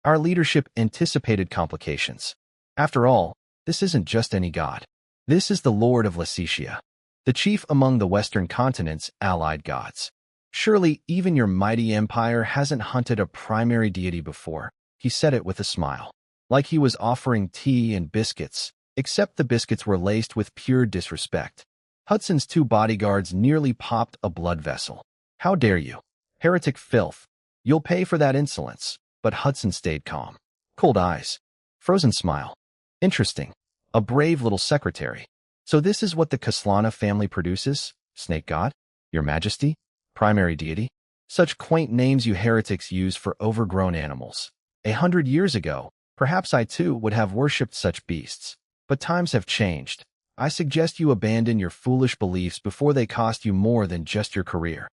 Our leadership anticipated complications. After all, this isn't just any god. This is the Lord of Lysetia, the chief among the Western continent's allied gods. Surely even your mighty empire hasn't hunted a primary deity before. He said it with a smile, like he was offering tea and biscuits, except the biscuits were laced with pure disrespect. Hudson's two bodyguards nearly popped a blood vessel. How dare you? Heretic filth. You'll pay for that insolence. But Hudson stayed calm. Cold eyes. Frozen smile. Interesting. A brave little secretary. So this is what the Kaslana family produces? Snake god? Your Majesty? Primary deity? Such quaint names you heretics use for overgrown animals. 100 years ago, perhaps I too would have worshipped such beasts. But times have changed. I suggest you abandon your foolish beliefs before they cost you more than just your career.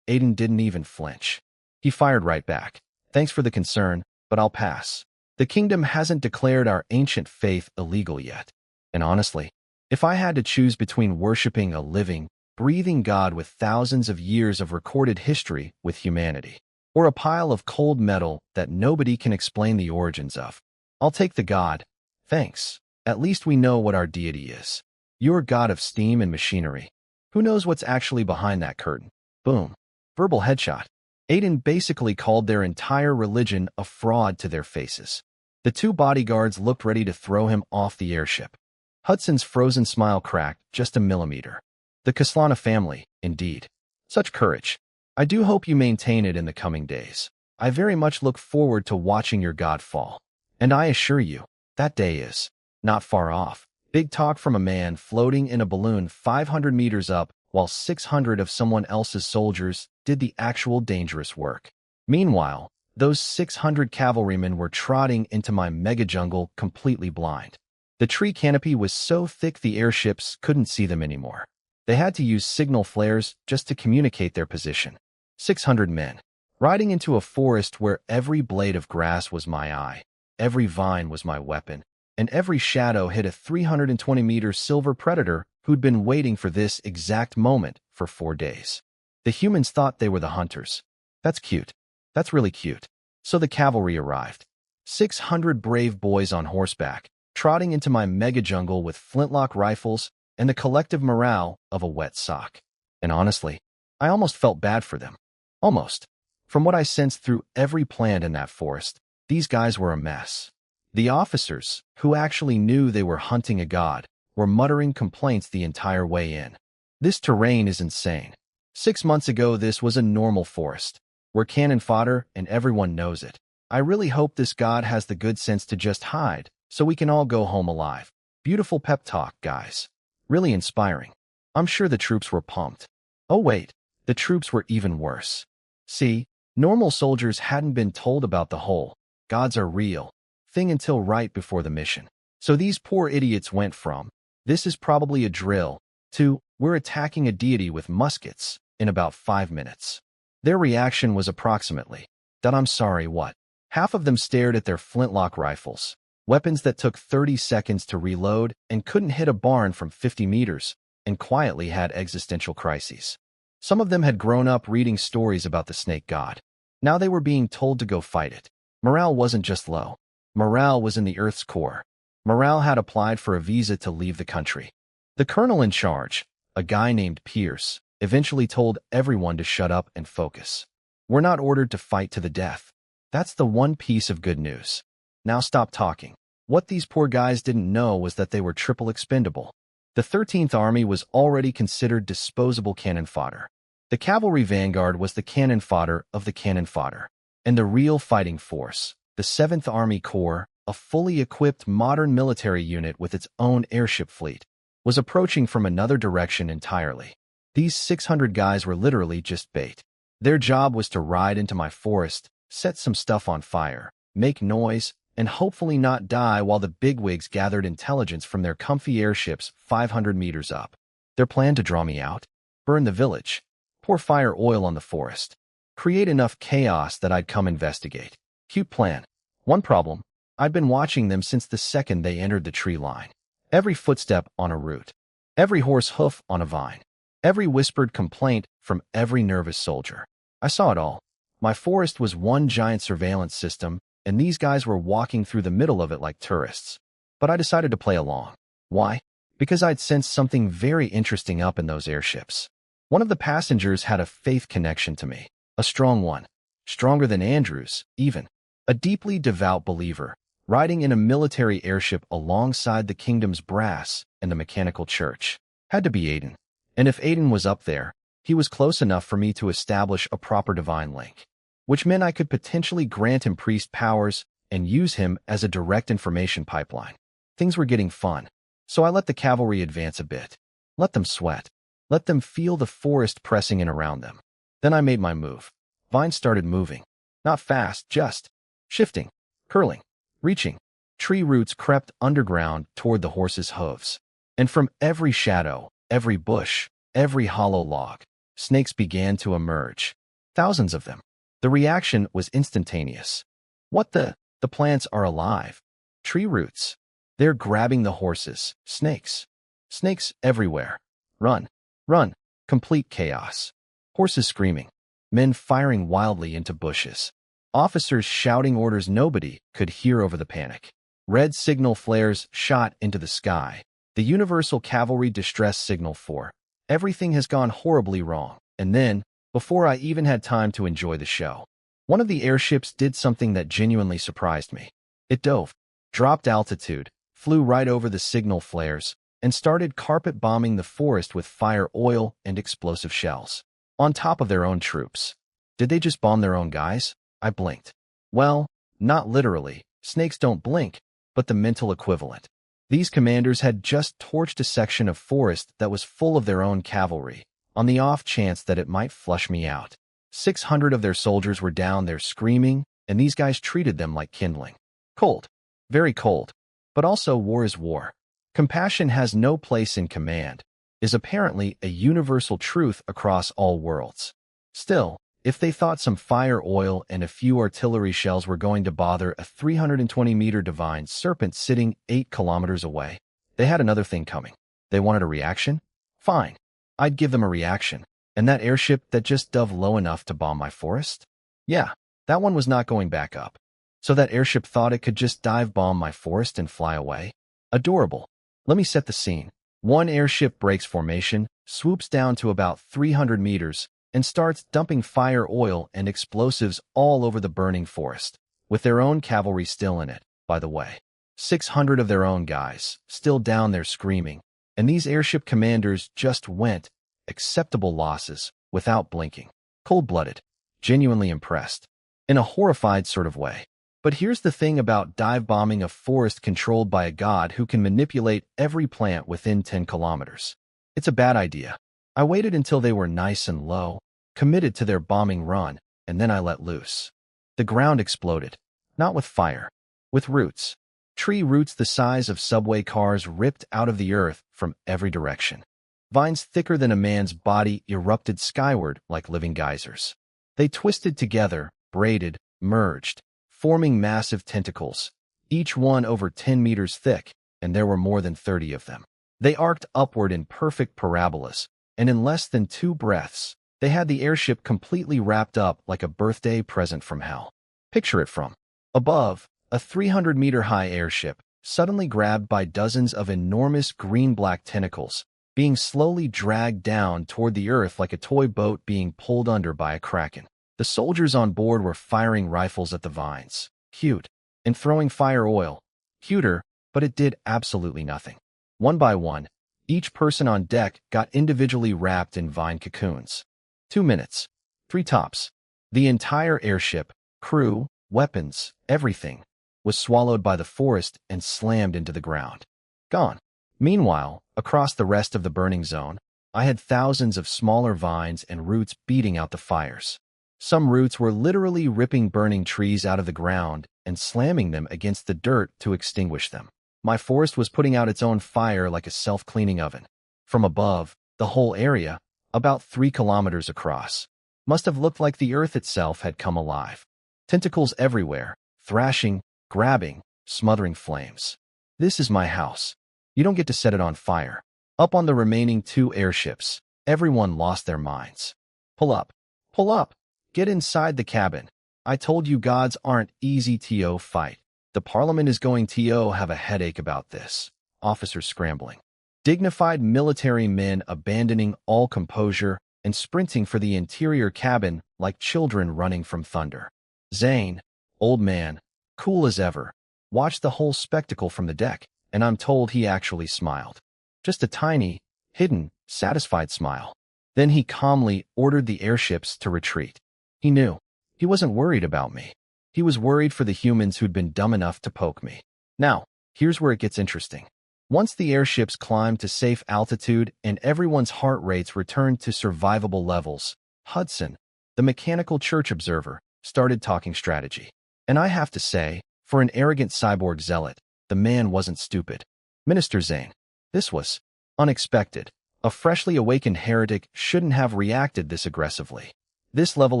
Aiden didn't even flinch. He fired right back. Thanks for the concern, but I'll pass. The kingdom hasn't declared our ancient faith illegal yet. And honestly, if I had to choose between worshipping a living, breathing God with thousands of years of recorded history with humanity, or a pile of cold metal that nobody can explain the origins of, I'll take the God. Thanks. At least we know what our deity is. You're god of steam and machinery. Who knows what's actually behind that curtain? Boom. Verbal headshot. Aiden basically called their entire religion a fraud to their faces. The two bodyguards looked ready to throw him off the airship. Hudson's frozen smile cracked just a millimeter. The Kaslana family, indeed. Such courage. I do hope you maintain it in the coming days. I very much look forward to watching your god fall. And I assure you, that day is not far off. Big talk from a man floating in a balloon 500 meters up while 600 of someone else's soldiers did the actual dangerous work. Meanwhile, those 600 cavalrymen were trotting into my mega jungle completely blind. The tree canopy was so thick the airships couldn't see them anymore. They had to use signal flares just to communicate their position. 600 men, riding into a forest where every blade of grass was my eye, every vine was my weapon, and every shadow hit a 320-meter silver predator who'd been waiting for this exact moment for 4 days. The humans thought they were the hunters. That's cute. That's really cute. So the cavalry arrived. 600 brave boys on horseback, trotting into my mega jungle with flintlock rifles and the collective morale of a wet sock. And honestly, I almost felt bad for them. Almost. From what I sensed through every plant in that forest, these guys were a mess. The officers, who actually knew they were hunting a god, were muttering complaints the entire way in. This terrain is insane. 6 months ago, this was a normal forest. We're cannon fodder, and everyone knows it. I really hope this god has the good sense to just hide, so we can all go home alive. Beautiful pep talk, guys. Really inspiring. I'm sure the troops were pumped. Oh wait, the troops were even worse. See, normal soldiers hadn't been told about the whole "gods are real" thing until right before the mission. So these poor idiots went from, "This is probably a drill," to, "We're attacking a deity with muskets," in about 5 minutes. Their reaction was approximately, that I'm sorry what? Half of them stared at their flintlock rifles, weapons that took 30 seconds to reload and couldn't hit a barn from 50 meters, and quietly had existential crises. Some of them had grown up reading stories about the snake god. Now they were being told to go fight it. Morale wasn't just low. Morale was in the Earth's core. Morale had applied for a visa to leave the country. The colonel in charge, a guy named Pierce, eventually told everyone to shut up and focus. We're not ordered to fight to the death. That's the one piece of good news. Now stop talking. What these poor guys didn't know was that they were triple expendable. The 13th Army was already considered disposable cannon fodder. The cavalry vanguard was the cannon fodder of the cannon fodder. And the real fighting force, the 7th Army Corps, a fully equipped modern military unit with its own airship fleet, was approaching from another direction entirely. These 600 guys were literally just bait. Their job was to ride into my forest, set some stuff on fire, make noise, and hopefully not die while the bigwigs gathered intelligence from their comfy airships 500 meters up. Their plan to draw me out? Burn the village. Pour fire oil on the forest. Create enough chaos that I'd come investigate. Cute plan. One problem. I'd been watching them since the second they entered the tree line. Every footstep on a root. Every horse hoof on a vine. Every whispered complaint from every nervous soldier. I saw it all. My forest was one giant surveillance system, and these guys were walking through the middle of it like tourists. But I decided to play along. Why? Because I'd sensed something very interesting up in those airships. One of the passengers had a faith connection to me, a strong one, stronger than Andrew's, even. A deeply devout believer, riding in a military airship alongside the kingdom's brass and the mechanical church. Had to be Aiden. And if Aiden was up there, he was close enough for me to establish a proper divine link, which meant I could potentially grant him priest powers and use him as a direct information pipeline. Things were getting fun, so I let the cavalry advance a bit. Let them sweat. Let them feel the forest pressing in around them. Then I made my move. Vines started moving. Not fast, just shifting, curling, reaching. Tree roots crept underground toward the horses' hooves. And from every shadow, every bush, every hollow log, snakes began to emerge. Thousands of them. The reaction was instantaneous. What the? The plants are alive. Tree roots. They're grabbing the horses. Snakes. Snakes everywhere. Run. Run. Complete chaos. Horses screaming. Men firing wildly into bushes. Officers shouting orders nobody could hear over the panic. Red signal flares shot into the sky. The Universal Cavalry Distress Signal for everything has gone horribly wrong. And then, before I even had time to enjoy the show, one of the airships did something that genuinely surprised me. It dove, dropped altitude, flew right over the signal flares, and started carpet bombing the forest with fire oil and explosive shells. On top of their own troops. Did they just bomb their own guys? I blinked. Well, not literally. Snakes don't blink, but the mental equivalent. These commanders had just torched a section of forest that was full of their own cavalry, on the off chance that it might flush me out. 600 of their soldiers were down there screaming, and these guys treated them like kindling. Cold. Very cold. But also war is war. Compassion has no place in command, is apparently a universal truth across all worlds. Still, if they thought some fire oil and a few artillery shells were going to bother a 320-meter divine serpent sitting 8 kilometers away, they had another thing coming. They wanted a reaction? Fine. I'd give them a reaction. And that airship that just dove low enough to bomb my forest? Yeah, that one was not going back up. So that airship thought it could just dive bomb my forest and fly away? Adorable. Let me set the scene. One airship breaks formation, swoops down to about 300 meters, and starts dumping fire oil and explosives all over the burning forest, with their own cavalry still in it, by the way. 600 of their own guys, still down there screaming, and these airship commanders just went, acceptable losses, without blinking. Cold-blooded, genuinely impressed, in a horrified sort of way. But here's the thing about dive-bombing a forest controlled by a god who can manipulate every plant within 10 kilometers. It's a bad idea. I waited until they were nice and low, committed to their bombing run, and then I let loose. The ground exploded. Not with fire. With roots. Tree roots the size of subway cars ripped out of the earth from every direction. Vines thicker than a man's body erupted skyward like living geysers. They twisted together, braided, merged, forming massive tentacles, each one over 10 meters thick, and there were more than 30 of them. They arced upward in perfect parabolas, and in less than 2 breaths, they had the airship completely wrapped up like a birthday present from hell. Picture it from above, a 300-meter-high airship, suddenly grabbed by dozens of enormous green-black tentacles, being slowly dragged down toward the earth like a toy boat being pulled under by a kraken. The soldiers on board were firing rifles at the vines. Cute. And throwing fire oil. Cuter, but it did absolutely nothing. One by one, each person on deck got individually wrapped in vine cocoons. 2 minutes. 3 tops. The entire airship, crew, weapons, everything, was swallowed by the forest and slammed into the ground. Gone. Meanwhile, across the rest of the burning zone, I had thousands of smaller vines and roots beating out the fires. Some roots were literally ripping burning trees out of the ground and slamming them against the dirt to extinguish them. My forest was putting out its own fire like a self-cleaning oven. From above, the whole area, about 3 kilometers across, must have looked like the earth itself had come alive. Tentacles everywhere, thrashing, grabbing, smothering flames. This is my house. You don't get to set it on fire. Up on the remaining 2 airships, everyone lost their minds. Pull up. Pull up. Get inside the cabin. I told you gods aren't easy to fight. The parliament is going to have a headache about this. Officers scrambling. Dignified military men abandoning all composure and sprinting for the interior cabin like children running from thunder. Zane, old man, cool as ever, watched the whole spectacle from the deck, and I'm told he actually smiled. Just a tiny, hidden, satisfied smile. Then he calmly ordered the airships to retreat. He knew. He wasn't worried about me. He was worried for the humans who'd been dumb enough to poke me. Now, here's where it gets interesting. Once the airships climbed to safe altitude and everyone's heart rates returned to survivable levels, Hudson, the mechanical church observer, started talking strategy. And I have to say, for an arrogant cyborg zealot, the man wasn't stupid. Minister Zane, this was unexpected. A freshly awakened heretic shouldn't have reacted this aggressively. This level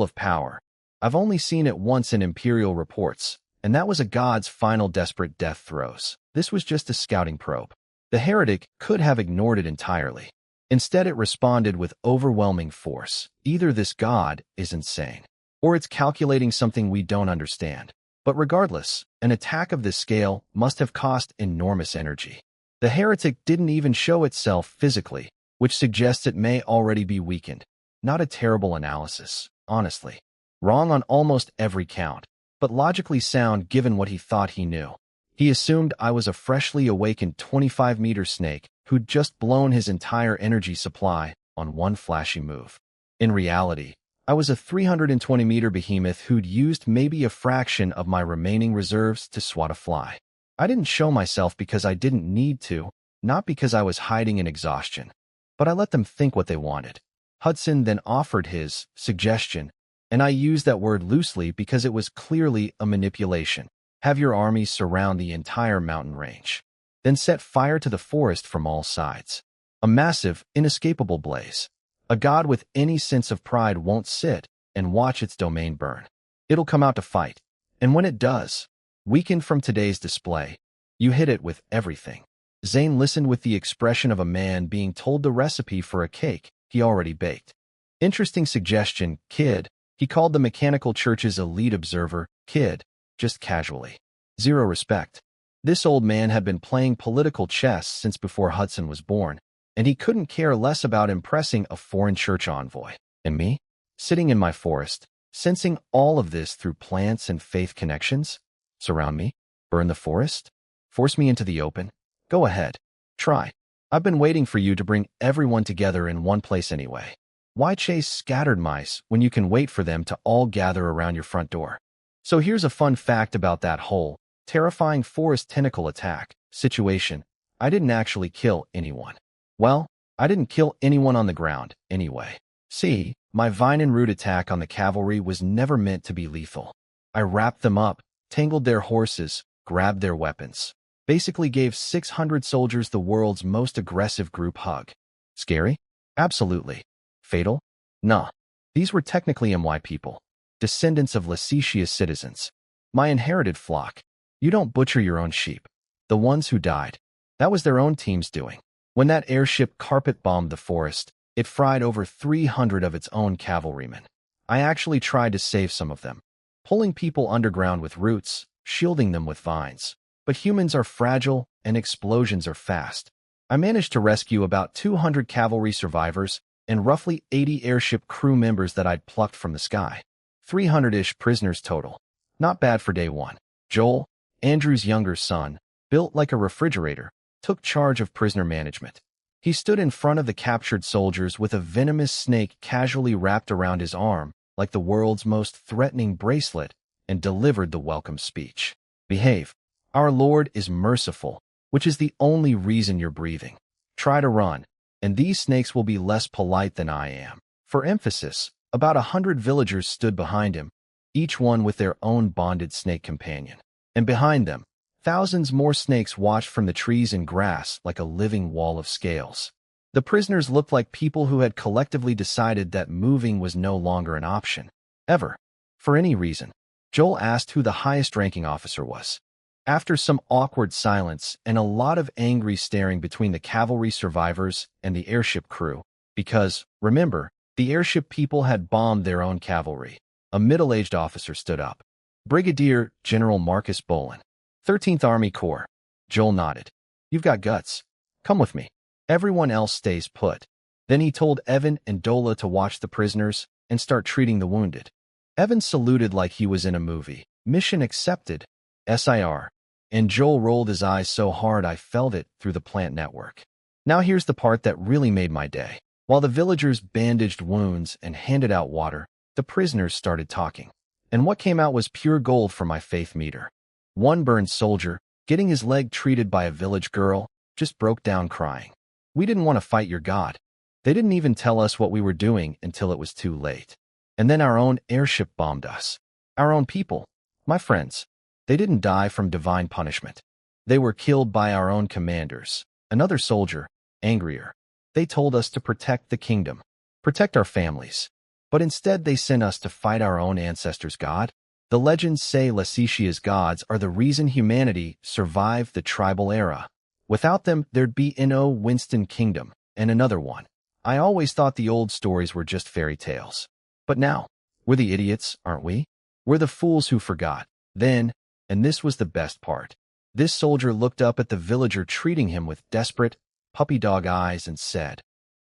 of power, I've only seen it once in Imperial reports, and that was a god's final desperate death throes. This was just a scouting probe. The heretic could have ignored it entirely. Instead, it responded with overwhelming force. Either this god is insane, or it's calculating something we don't understand. But regardless, an attack of this scale must have cost enormous energy. The heretic didn't even show itself physically, which suggests it may already be weakened. Not a terrible analysis, honestly. Wrong on almost every count, but logically sound given what he thought he knew. He assumed I was a freshly awakened 25-meter snake who'd just blown his entire energy supply on one flashy move. In reality, I was a 320-meter behemoth who'd used maybe a fraction of my remaining reserves to swat a fly. I didn't show myself because I didn't need to, not because I was hiding in exhaustion. But I let them think what they wanted. Hudson then offered his suggestion, and I use that word loosely because it was clearly a manipulation. Have your armies surround the entire mountain range. Then set fire to the forest from all sides. A massive, inescapable blaze. A god with any sense of pride won't sit and watch its domain burn. It'll come out to fight. And when it does, weakened from today's display, you hit it with everything. Zane listened with the expression of a man being told the recipe for a cake he already baked. Interesting suggestion, kid. He called the mechanical church's elite observer, kid, just casually. Zero respect. This old man had been playing political chess since before Hudson was born, and he couldn't care less about impressing a foreign church envoy. And me? Sitting in my forest, sensing all of this through plants and faith connections? Surround me? Burn the forest? Force me into the open? Go ahead. Try. I've been waiting for you to bring everyone together in one place anyway. Why chase scattered mice when you can wait for them to all gather around your front door? So here's a fun fact about that whole terrifying forest tentacle attack situation. I didn't actually kill anyone. Well, I didn't kill anyone on the ground anyway. See, my vine and root attack on the cavalry was never meant to be lethal. I wrapped them up, tangled their horses, grabbed their weapons. Basically gave 600 soldiers the world's most aggressive group hug. Scary? Absolutely. Fatal? Nah. These were technically my people, descendants of Lysetia's citizens. My inherited flock. You don't butcher your own sheep. The ones who died. That was their own team's doing. When that airship carpet-bombed the forest, it fried over 300 of its own cavalrymen. I actually tried to save some of them, pulling people underground with roots, shielding them with vines. But humans are fragile and explosions are fast. I managed to rescue about 200 cavalry survivors and roughly 80 airship crew members that I'd plucked from the sky. 300-ish prisoners total. Not bad for day one. Joel, Andrew's younger son, built like a refrigerator, took charge of prisoner management. He stood in front of the captured soldiers with a venomous snake casually wrapped around his arm like the world's most threatening bracelet and delivered the welcome speech. Behave. Our Lord is merciful, which is the only reason you're breathing. Try to run, and these snakes will be less polite than I am. For emphasis, about 100 villagers stood behind him, each one with their own bonded snake companion. And behind them, thousands more snakes watched from the trees and grass like a living wall of scales. The prisoners looked like people who had collectively decided that moving was no longer an option. Ever. For any reason. Joel asked who the highest-ranking officer was. After some awkward silence and a lot of angry staring between the cavalry survivors and the airship crew, because, remember, the airship people had bombed their own cavalry, A middle-aged officer stood up. Brigadier General Marcus Bolin, 13th Army Corps. Joel nodded. You've got guts. Come with me. Everyone else stays put. Then he told Evan and Dola to watch the prisoners and start treating the wounded. Evan saluted like he was in a movie. Mission accepted. SIR. And Joel rolled his eyes so hard I felt it through the plant network. Now here's the part that really made my day. While the villagers bandaged wounds and handed out water, the prisoners started talking. And what came out was pure gold for my faith meter. One burned soldier, getting his leg treated by a village girl, just broke down crying. We didn't want to fight your god. They didn't even tell us what we were doing until it was too late. And then our own airship bombed us. Our own people. My friends. They didn't die from divine punishment. They were killed by our own commanders. Another soldier, angrier. They told us to protect the kingdom, protect our families. But instead they sent us to fight our own ancestors' god. The legends say Lysetia's gods are the reason humanity survived the tribal era. Without them, there'd be no Winston Kingdom, and another one. I always thought the old stories were just fairy tales. But now, we're the idiots, aren't we? We're the fools who forgot. Then, and this was the best part, this soldier looked up at the villager treating him with desperate, puppy dog eyes and said,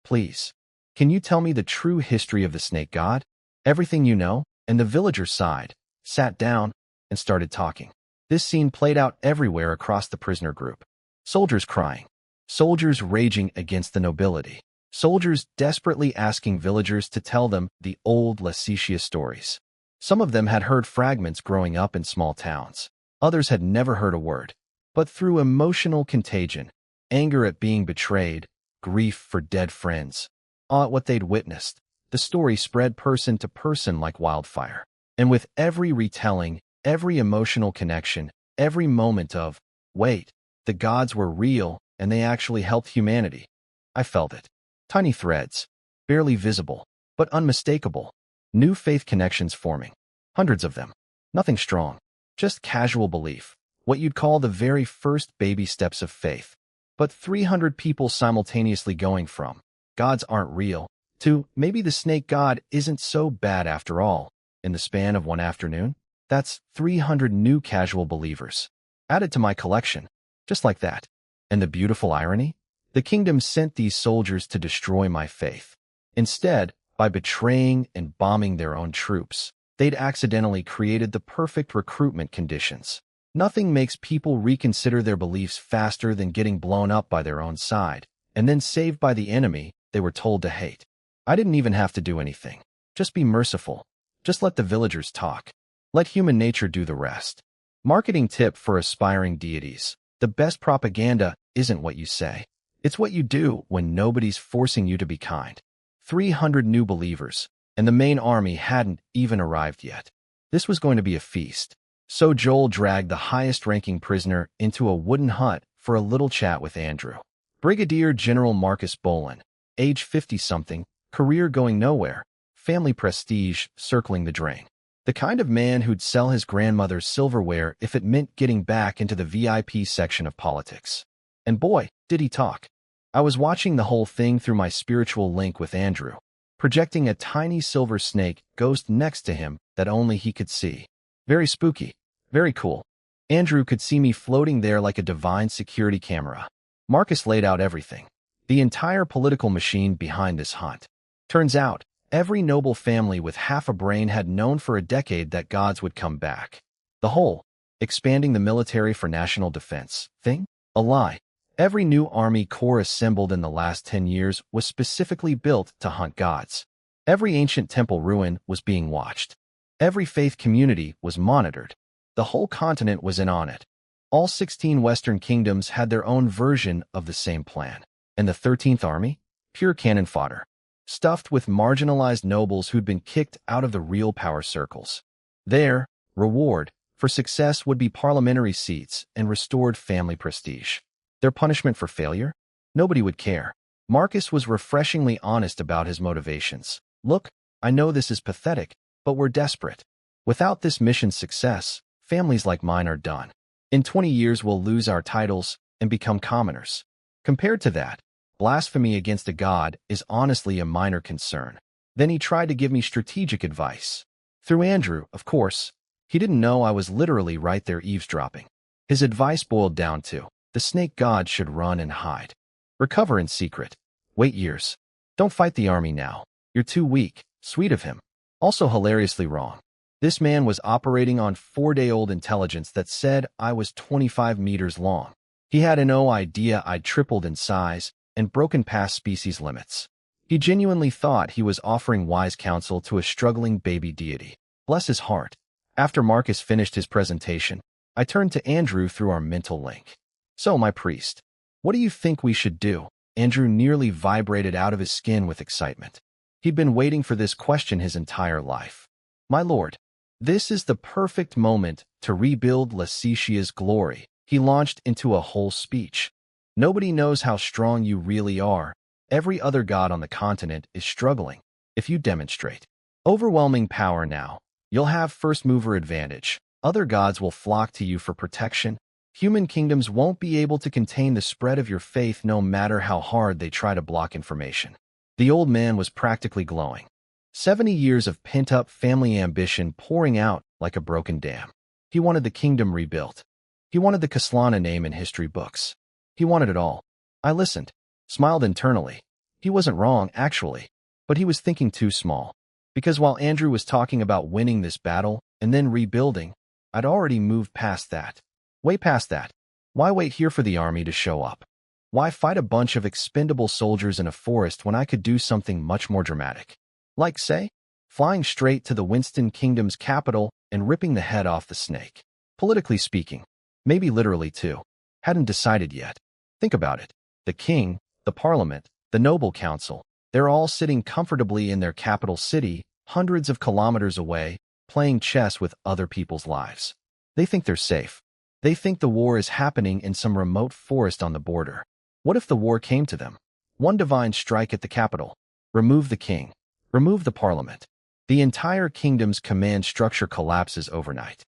"Please, can you tell me the true history of the snake god? Everything you know?" And the villager sighed, sat down, and started talking. This scene played out everywhere across the prisoner group. Soldiers crying. Soldiers raging against the nobility. Soldiers desperately asking villagers to tell them the old Lysetia stories. Some of them had heard fragments growing up in small towns. Others had never heard a word. But through emotional contagion, anger at being betrayed, grief for dead friends, awe at what they'd witnessed, the story spread person to person like wildfire. And with every retelling, every emotional connection, every moment of, wait, the gods were real and they actually helped humanity, I felt it. Tiny threads, barely visible, but unmistakable. New faith connections forming. Hundreds of them. Nothing strong. Just casual belief. What you'd call the very first baby steps of faith. But 300 people simultaneously going from, gods aren't real, to, maybe the snake god isn't so bad after all, in the span of one afternoon. That's 300 new casual believers. Added to my collection. Just like that. And the beautiful irony? The kingdom sent these soldiers to destroy my faith. Instead, by betraying and bombing their own troops, they'd accidentally created the perfect recruitment conditions. Nothing makes people reconsider their beliefs faster than getting blown up by their own side, and then saved by the enemy they were told to hate. I didn't even have to do anything. Just be merciful. Just let the villagers talk. Let human nature do the rest. Marketing tip for aspiring deities. The best propaganda isn't what you say. It's what you do when nobody's forcing you to be kind. 300 new believers, and the main army hadn't even arrived yet. This was going to be a feast. So Joel dragged the highest-ranking prisoner into a wooden hut for a little chat with Andrew. Brigadier General Marcus Bolin, age 50-something, career going nowhere, family prestige circling the drain. The kind of man who'd sell his grandmother's silverware if it meant getting back into the VIP section of politics. And boy, did he talk. I was watching the whole thing through my spiritual link with Andrew, projecting a tiny silver snake ghost next to him that only he could see. Very spooky. Very cool. Andrew could see me floating there like a divine security camera. Marcus laid out everything. The entire political machine behind this hunt. Turns out, every noble family with half a brain had known for a decade that gods would come back. The whole, expanding the military for national defense, thing? A lie. Every new army corps assembled in the last 10 years was specifically built to hunt gods. Every ancient temple ruin was being watched. Every faith community was monitored. The whole continent was in on it. All 16 Western kingdoms had their own version of the same plan. And the 13th Army? Pure cannon fodder. Stuffed with marginalized nobles who'd been kicked out of the real power circles. Their reward for success would be parliamentary seats and restored family prestige. Their punishment for failure? Nobody would care. Marcus was refreshingly honest about his motivations. Look, I know this is pathetic, but we're desperate. Without this mission's success, families like mine are done. In 20 years, we'll lose our titles and become commoners. Compared to that, blasphemy against a god is honestly a minor concern. Then he tried to give me strategic advice. Through Andrew, of course. He didn't know I was literally right there eavesdropping. His advice boiled down to, the snake god should run and hide. Recover in secret. Wait years. Don't fight the army now. You're too weak. Sweet of him. Also hilariously wrong. This man was operating on 4-day-old intelligence that said I was 25 meters long. He had no idea I'd tripled in size and broken past species limits. He genuinely thought he was offering wise counsel to a struggling baby deity. Bless his heart. After Marcus finished his presentation, I turned to Andrew through our mental link. So, my priest, what do you think we should do? Andrew nearly vibrated out of his skin with excitement. He'd been waiting for this question his entire life. My lord, this is the perfect moment to rebuild Lysetia's glory. He launched into a whole speech. Nobody knows how strong you really are. Every other god on the continent is struggling. If you demonstrate overwhelming power now, you'll have first-mover advantage. Other gods will flock to you for protection. Human kingdoms won't be able to contain the spread of your faith no matter how hard they try to block information. The old man was practically glowing. 70 years of pent-up family ambition pouring out like a broken dam. He wanted the kingdom rebuilt. He wanted the Kaslana name in history books. He wanted it all. I listened, smiled internally. He wasn't wrong, actually, but he was thinking too small. Because while Andrew was talking about winning this battle and then rebuilding, I'd already moved past that. Way past that. Why wait here for the army to show up? Why fight a bunch of expendable soldiers in a forest when I could do something much more dramatic? Like, say, flying straight to the Winston Kingdom's capital and ripping the head off the snake. Politically speaking, maybe literally too. Hadn't decided yet. Think about it. The king, the parliament, the noble council, they're all sitting comfortably in their capital city, hundreds of kilometers away, playing chess with other people's lives. They think they're safe. They think the war is happening in some remote forest on the border. What if the war came to them? One divine strike at the capital. Remove the king. Remove the parliament. The entire kingdom's command structure collapses overnight.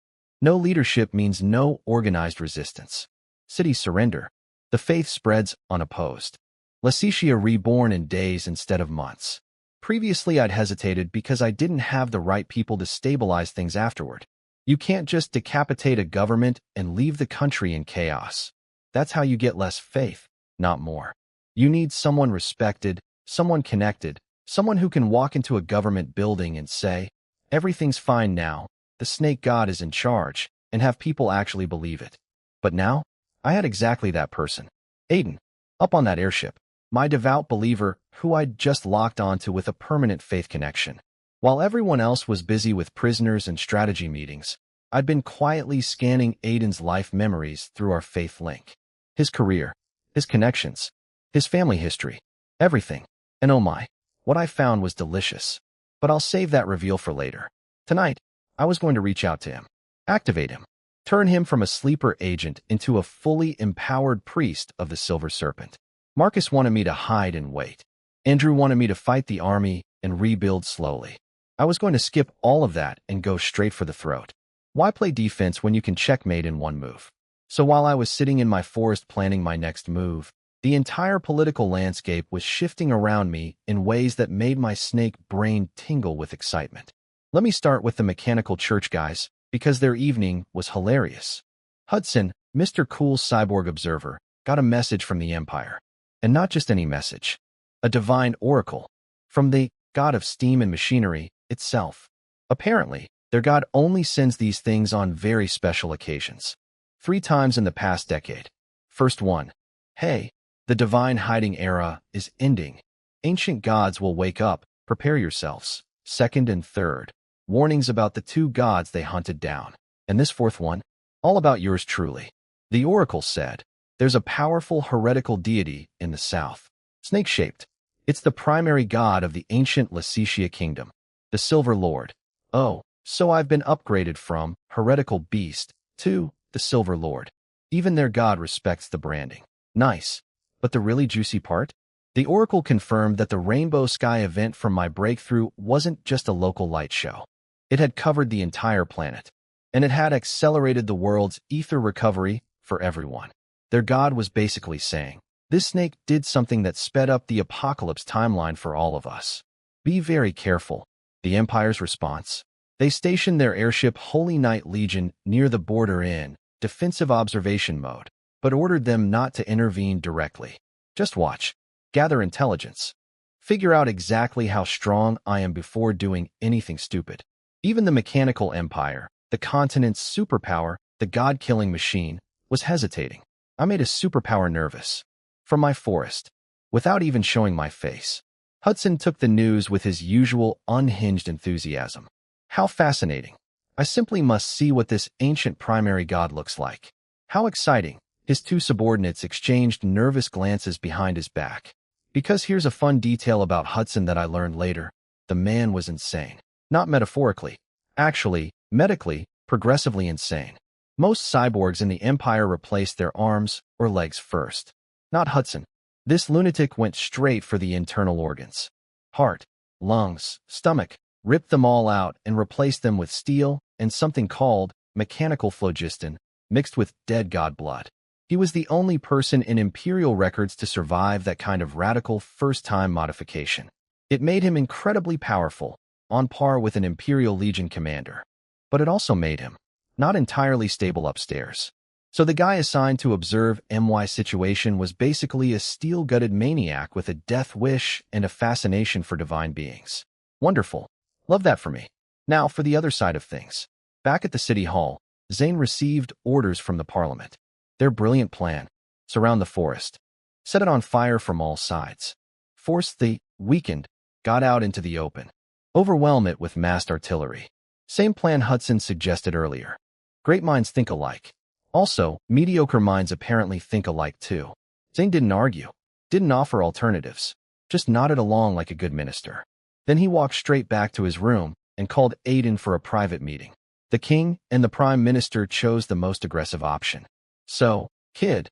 No leadership means no organized resistance. Cities surrender. The faith spreads unopposed. Lysetia reborn in days instead of months. Previously, I'd hesitated because I didn't have the right people to stabilize things afterward. You can't just decapitate a government and leave the country in chaos. That's how you get less faith, not more. You need someone respected, someone connected, someone who can walk into a government building and say, everything's fine now, the snake god is in charge, and have people actually believe it. But now, I had exactly that person. Aiden, up on that airship, my devout believer who I'd just locked onto with a permanent faith connection. While everyone else was busy with prisoners and strategy meetings, I'd been quietly scanning Aiden's life memories through our faith link. His career, his connections, his family history, everything. And oh my, what I found was delicious. But I'll save that reveal for later. Tonight, I was going to reach out to him, activate him, turn him from a sleeper agent into a fully empowered priest of the Silver Serpent. Marcus wanted me to hide and wait. Andrew wanted me to fight the army and rebuild slowly. I was going to skip all of that and go straight for the throat. Why play defense when you can checkmate in one move? So while I was sitting in my forest planning my next move, the entire political landscape was shifting around me in ways that made my snake brain tingle with excitement. Let me start with the mechanical church guys, because their evening was hilarious. Hudson, Mr. Cool's cyborg observer, got a message from the Empire. And not just any message. A divine oracle. From the god of steam and machinery itself. Apparently, their god only sends these things on very special occasions. 3 times in the past decade. First one. Hey, the divine hiding era is ending. Ancient gods will wake up, prepare yourselves. Second and third. Warnings about the 2 gods they hunted down. And this 4th one? All about yours truly. The oracle said, there's a powerful heretical deity in the south. Snake-shaped. It's the primary god of the ancient Lysetia kingdom. The Silver Lord. Oh, so I've been upgraded from heretical beast to the Silver Lord. Even their god respects the branding. Nice. But the really juicy part? The oracle confirmed that the Rainbow Sky event from my breakthrough wasn't just a local light show. It had covered the entire planet. And it had accelerated the world's ether recovery for everyone. Their god was basically saying, this snake did something that sped up the apocalypse timeline for all of us. Be very careful. The Empire's response? They stationed their airship Holy Knight Legion near the border in defensive observation mode, but ordered them not to intervene directly. Just watch, gather intelligence, figure out exactly how strong I am before doing anything stupid. Even the mechanical empire, the continent's superpower, the god-killing machine, was hesitating. I made a superpower nervous. From my forest, without even showing my face, Hudson took the news with his usual unhinged enthusiasm. How fascinating. I simply must see what this ancient primary god looks like. How exciting. His two subordinates exchanged nervous glances behind his back. Because here's a fun detail about Hudson that I learned later. The man was insane. Not metaphorically. Actually, medically, progressively insane. Most cyborgs in the Empire replaced their arms or legs first. Not Hudson. This lunatic went straight for the internal organs. Heart, lungs, stomach, ripped them all out and replaced them with steel and something called mechanical phlogiston, mixed with dead god blood. He was the only person in Imperial records to survive that kind of radical first-time modification. It made him incredibly powerful, on par with an Imperial Legion commander. But it also made him not entirely stable upstairs. So the guy assigned to observe MY situation was basically a steel-gutted maniac with a death wish and a fascination for divine beings. Wonderful. Love that for me. Now for the other side of things. Back at the city hall, Zane received orders from the parliament. Their brilliant plan: surround the forest, set it on fire from all sides, force the weakened god out into the open, overwhelm it with massed artillery. Same plan Hudson suggested earlier. Great minds think alike. Also, mediocre minds apparently think alike too. Zane didn't argue, didn't offer alternatives, just nodded along like a good minister. Then he walked straight back to his room and called Aiden for a private meeting. The king and the prime minister chose the most aggressive option. So, kid,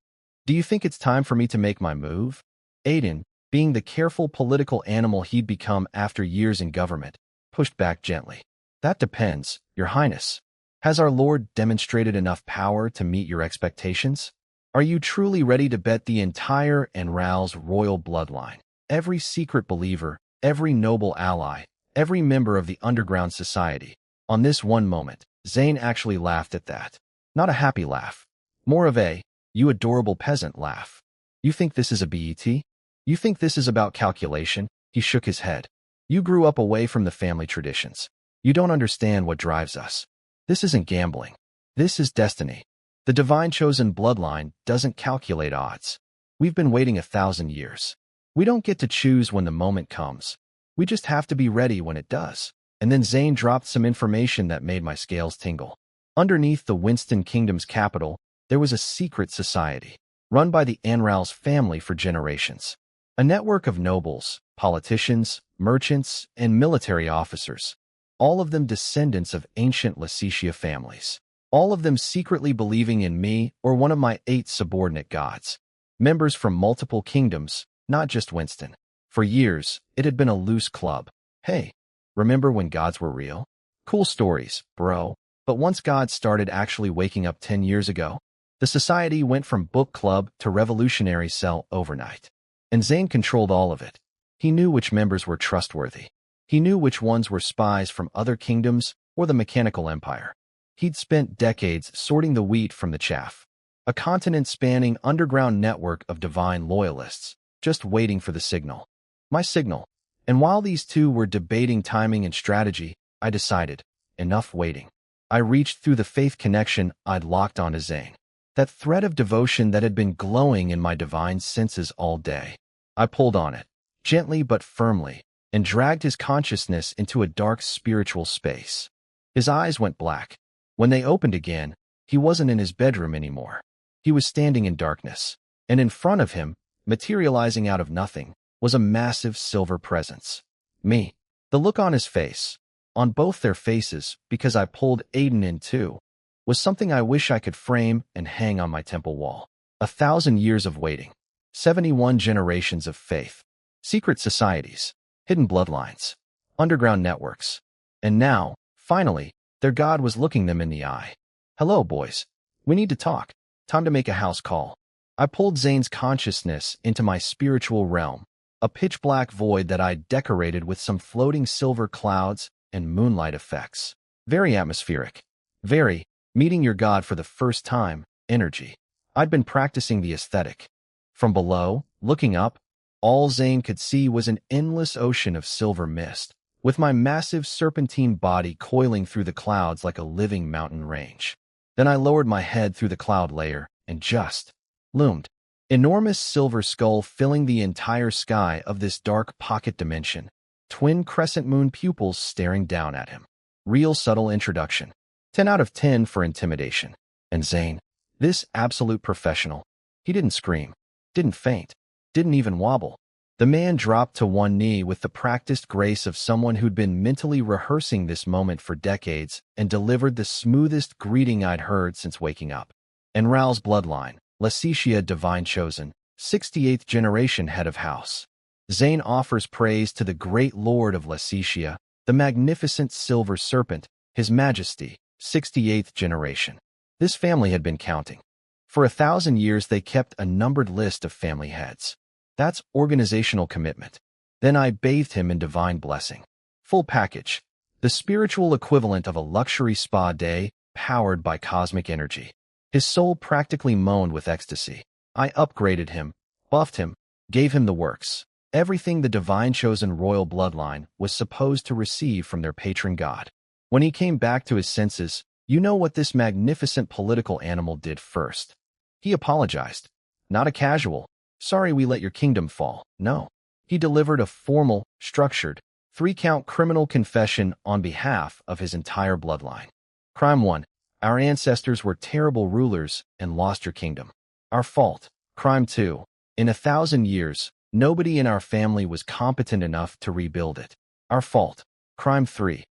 do you think it's time for me to make my move? Aiden, being the careful political animal he'd become after years in government, pushed back gently. That depends, Your Highness. Has our Lord demonstrated enough power to meet your expectations? Are you truly ready to bet the entire Enral's royal bloodline, every secret believer, every noble ally, every member of the underground society, on this one moment? Zane actually laughed at that. Not a happy laugh. More of a, you adorable peasant laugh. You think this is a bet? You think this is about calculation? He shook his head. You grew up away from the family traditions. You don't understand what drives us. This isn't gambling. This is destiny. The divine chosen bloodline doesn't calculate odds. We've been waiting 1,000 years. We don't get to choose when the moment comes. We just have to be ready when it does. And then Zane dropped some information that made my scales tingle. Underneath the Winston Kingdom's capital, there was a secret society, run by the Enral's family for generations. A network of nobles, politicians, merchants, and military officers, all of them descendants of ancient Lysetia families, all of them secretly believing in me or one of my 8 subordinate gods. Members from multiple kingdoms, not just Winston. For years, it had been a loose club. Hey, remember when gods were real? Cool stories, bro. But once gods started actually waking up 10 years ago, the society went from book club to revolutionary cell overnight. And Zane controlled all of it. He knew which members were trustworthy. He knew which ones were spies from other kingdoms or the mechanical empire. He'd spent decades sorting the wheat from the chaff. A continent-spanning underground network of divine loyalists, just waiting for the signal. My signal. And while these two were debating timing and strategy, I decided, enough waiting. I reached through the faith connection I'd locked onto Zane. That thread of devotion that had been glowing in my divine senses all day. I pulled on it, gently but firmly, and dragged his consciousness into a dark spiritual space. His eyes went black. When they opened again, he wasn't in his bedroom anymore. He was standing in darkness, and in front of him, materializing out of nothing, was a massive silver presence. Me. The look on his face, on both their faces, because I pulled Aiden in too, was something I wish I could frame and hang on my temple wall. 1,000 years of waiting. 71 generations of faith. Secret societies. Hidden bloodlines. Underground networks. And now, finally, their god was looking them in the eye. Hello, boys. We need to talk. Time to make a house call. I pulled Zane's consciousness into my spiritual realm, a pitch-black void that I decorated with some floating silver clouds and moonlight effects. Very atmospheric. Very, meeting your god for the first time, energy. I'd been practicing the aesthetic. From below, looking up, all Zane could see was an endless ocean of silver mist, with my massive serpentine body coiling through the clouds like a living mountain range. Then I lowered my head through the cloud layer and just loomed. Enormous silver skull filling the entire sky of this dark pocket dimension. Twin crescent moon pupils staring down at him. Real subtle introduction. 10 out of 10 for intimidation. And Zane, this absolute professional, he didn't scream, didn't faint, didn't even wobble. The man dropped to one knee with the practiced grace of someone who'd been mentally rehearsing this moment for decades and delivered the smoothest greeting I'd heard since waking up. Enral's bloodline, Lysetia divine chosen, 68th generation head of house. Zane offers praise to the great lord of Lysetia, the magnificent silver serpent, his majesty, 68th generation. This family had been counting. For 1,000 years they kept a numbered list of family heads. That's organizational commitment. Then I bathed him in divine blessing. Full package. The spiritual equivalent of a luxury spa day powered by cosmic energy. His soul practically moaned with ecstasy. I upgraded him, buffed him, gave him the works. Everything the divine chosen royal bloodline was supposed to receive from their patron god. When he came back to his senses, you know what this magnificent political animal did first. He apologized. Not a casual, "Sorry we let your kingdom fall." No. He delivered a formal, structured, 3-count criminal confession on behalf of his entire bloodline. Crime 1. Our ancestors were terrible rulers and lost your kingdom. Our fault. Crime 2. In 1,000 years, nobody in our family was competent enough to rebuild it. Our fault. Crime 3.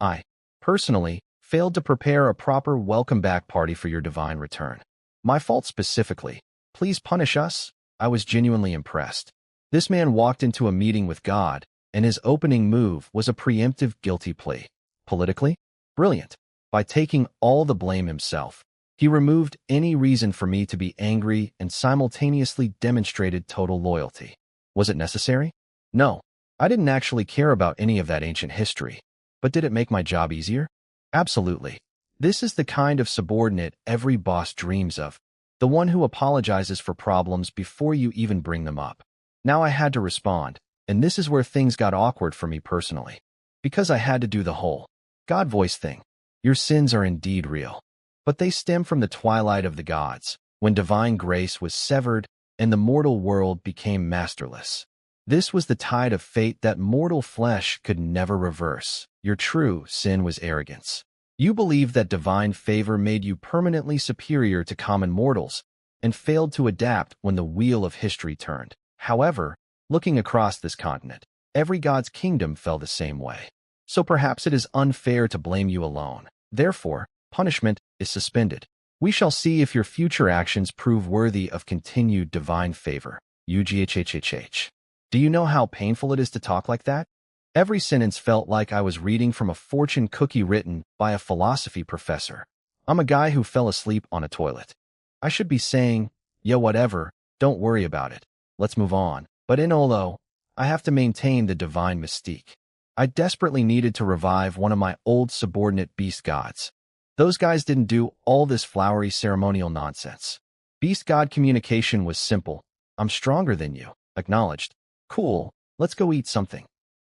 I, personally, failed to prepare a proper welcome-back party for your divine return. My fault specifically. Please punish us. I was genuinely impressed. This man walked into a meeting with God, and his opening move was a preemptive guilty plea. Politically? Brilliant. By taking all the blame himself, he removed any reason for me to be angry and simultaneously demonstrated total loyalty. Was it necessary? No. I didn't actually care about any of that ancient history. But did it make my job easier? Absolutely. This is the kind of subordinate every boss dreams of. The one who apologizes for problems before you even bring them up. Now I had to respond, and this is where things got awkward for me personally. Because I had to do the whole God voice thing. Your sins are indeed real. But they stem from the twilight of the gods, when divine grace was severed and the mortal world became masterless. This was the tide of fate that mortal flesh could never reverse. Your true sin was arrogance. You believed that divine favor made you permanently superior to common mortals, and failed to adapt when the wheel of history turned. However, looking across this continent, every god's kingdom fell the same way. So perhaps it is unfair to blame you alone. Therefore, punishment is suspended. We shall see if your future actions prove worthy of continued divine favor. UGHHHH. Do you know how painful it is to talk like that? Every sentence felt like I was reading from a fortune cookie written by a philosophy professor. I'm a guy who fell asleep on a toilet. I should be saying, yeah, whatever, don't worry about it. Let's move on. But in Olo, I have to maintain the divine mystique. I desperately needed to revive one of my old subordinate beast gods. Those guys didn't do all this flowery ceremonial nonsense. Beast god communication was simple. I'm stronger than you. Acknowledged. Cool, let's go eat something.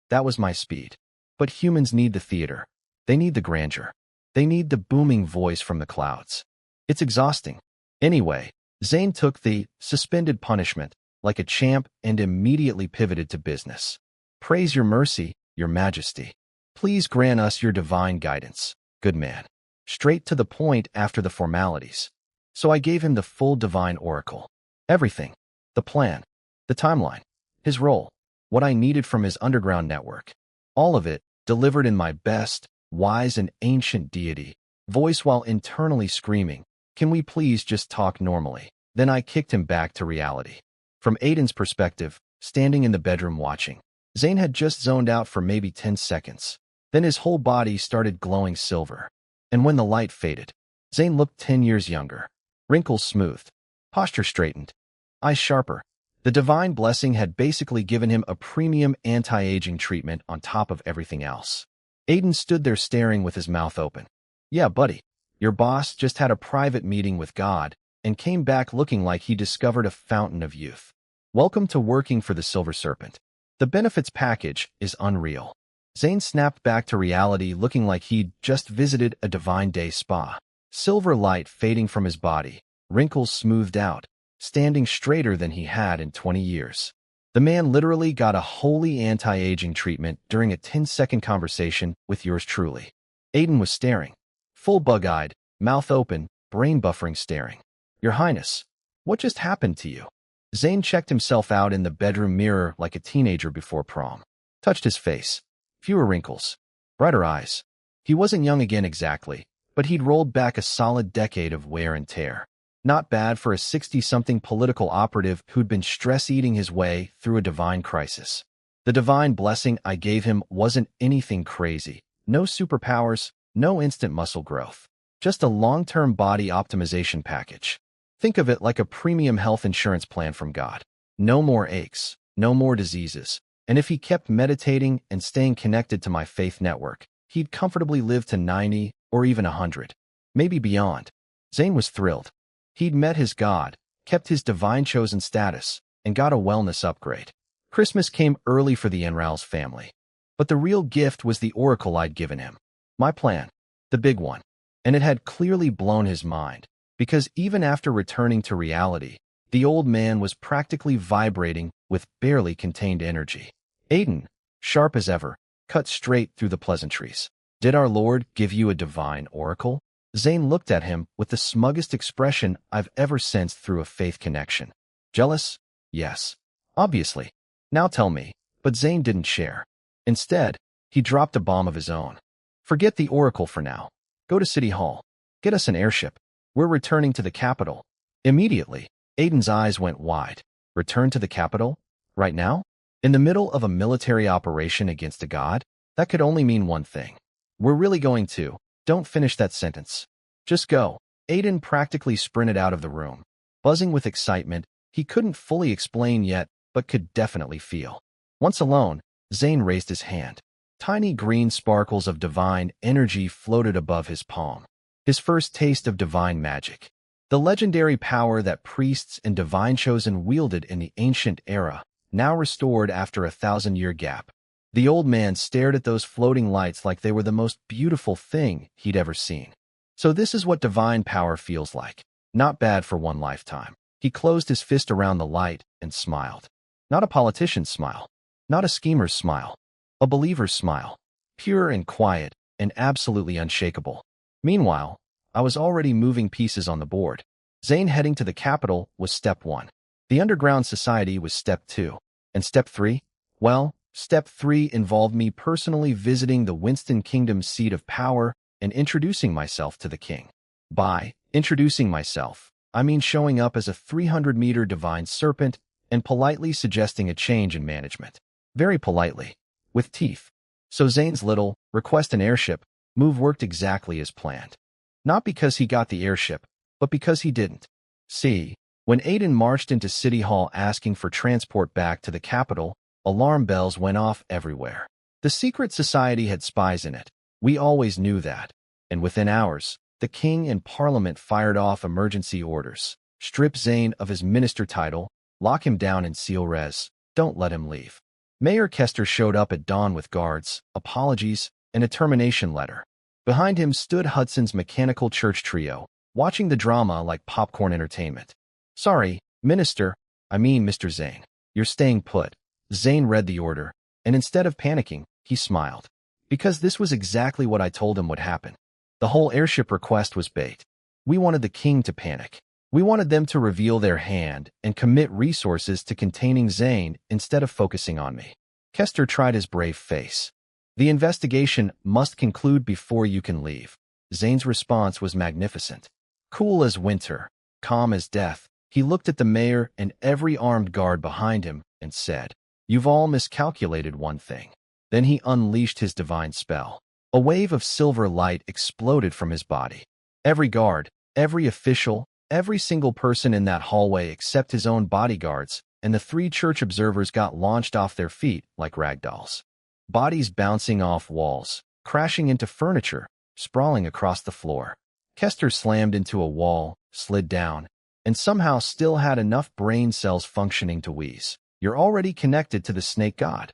That was my speed. But humans need the theater. They need the grandeur. They need the booming voice from the clouds. It's exhausting. Anyway, Zane took the suspended punishment like a champ and immediately pivoted to business. Praise your mercy, your majesty. Please grant us your divine guidance. Good man. Straight to the point after the formalities. So I gave him the full divine oracle. Everything. The plan. The timeline. His role. What I needed from his underground network. All of it, delivered in my best, wise and ancient deity, voice while internally screaming, "Can we please just talk normally?" Then I kicked him back to reality. From Aiden's perspective, standing in the bedroom watching, Zane had just zoned out for maybe 10 seconds. Then his whole body started glowing silver. And when the light faded, Zane looked 10 years younger. Wrinkles smoothed. Posture straightened. Eyes sharper. The divine blessing had basically given him a premium anti-aging treatment on top of everything else. Aiden stood there staring with his mouth open. Yeah, buddy. Your boss just had a private meeting with God and came back looking like he discovered a fountain of youth. Welcome to working for the Silver Serpent. The benefits package is unreal. Zane snapped back to reality looking like he'd just visited a divine day spa. Silver light fading from his body, wrinkles smoothed out, standing straighter than he had in 20 years. The man literally got a wholly anti-aging treatment during a 10-second conversation with yours truly. Aiden was staring, full bug-eyed, mouth open, brain buffering staring. Your Highness, what just happened to you? Zane checked himself out in the bedroom mirror like a teenager before prom. Touched his face. Fewer wrinkles. Brighter eyes. He wasn't young again exactly, but he'd rolled back a solid decade of wear and tear. Not bad for a 60-something political operative who'd been stress-eating his way through a divine crisis. The divine blessing I gave him wasn't anything crazy. No superpowers, no instant muscle growth. Just a long-term body optimization package. Think of it like a premium health insurance plan from God. No more aches, no more diseases. And if he kept meditating and staying connected to my faith network, he'd comfortably live to 90 or even 100. Maybe beyond. Zane was thrilled. He'd met his God, kept his divine chosen status, and got a wellness upgrade. Christmas came early for the Enrals family. But the real gift was the oracle I'd given him. My plan. The big one. And it had clearly blown his mind, because even after returning to reality, the old man was practically vibrating with barely contained energy. Aiden, sharp as ever, cut straight through the pleasantries. Did our Lord give you a divine oracle? Zane looked at him with the smuggest expression I've ever sensed through a faith connection. Jealous? Yes. Obviously. Now tell me. But Zane didn't share. Instead, he dropped a bomb of his own. Forget the oracle for now. Go to City Hall. Get us an airship. We're returning to the capital. Immediately, Aiden's eyes went wide. Return to the capital? Right now? In the middle of a military operation against a god? That could only mean one thing. We're really going to. Don't finish that sentence. Just go. Aiden practically sprinted out of the room. Buzzing with excitement, he couldn't fully explain yet, but could definitely feel. Once alone, Zane raised his hand. Tiny green sparkles of divine energy floated above his palm. His first taste of divine magic. The legendary power that priests and divine chosen wielded in the ancient era, now restored after a 1,000-year gap. The old man stared at those floating lights like they were the most beautiful thing he'd ever seen. So this is what divine power feels like. Not bad for one lifetime. He closed his fist around the light and smiled. Not a politician's smile. Not a schemer's smile. A believer's smile. Pure and quiet and absolutely unshakable. Meanwhile, I was already moving pieces on the board. Zane heading to the capital was step 1. The underground society was step 2. And step 3? Well, step 3 involved me personally visiting the Winston Kingdom's seat of power and introducing myself to the king. By introducing myself, I mean showing up as a 300-meter divine serpent and politely suggesting a change in management. Very politely. With teeth. So Zane's little, request an airship, move worked exactly as planned. Not because he got the airship, but because he didn't. See, when Aiden marched into City Hall asking for transport back to the capital, alarm bells went off everywhere. The secret society had spies in it. We always knew that. And within hours, the king and parliament fired off emergency orders. Strip Zane of his minister title, lock him down and seal res. Don't let him leave. Mayor Kester showed up at dawn with guards, apologies, and a termination letter. Behind him stood Hudson's mechanical church trio, watching the drama like popcorn entertainment. Sorry, Minister, I mean Mr. Zane. You're staying put. Zane read the order, and instead of panicking, he smiled. Because this was exactly what I told him would happen. The whole airship request was bait. We wanted the king to panic. We wanted them to reveal their hand and commit resources to containing Zane instead of focusing on me. Kester tried his brave face. The investigation must conclude before you can leave. Zane's response was magnificent. Cool as winter, calm as death, he looked at the mayor and every armed guard behind him and said, "You've all miscalculated one thing." Then he unleashed his divine spell. A wave of silver light exploded from his body. Every guard, every official, every single person in that hallway except his own bodyguards and the 3 church observers got launched off their feet like ragdolls. Bodies bouncing off walls, crashing into furniture, sprawling across the floor. Kester slammed into a wall, slid down, and somehow still had enough brain cells functioning to wheeze. You're already connected to the snake god.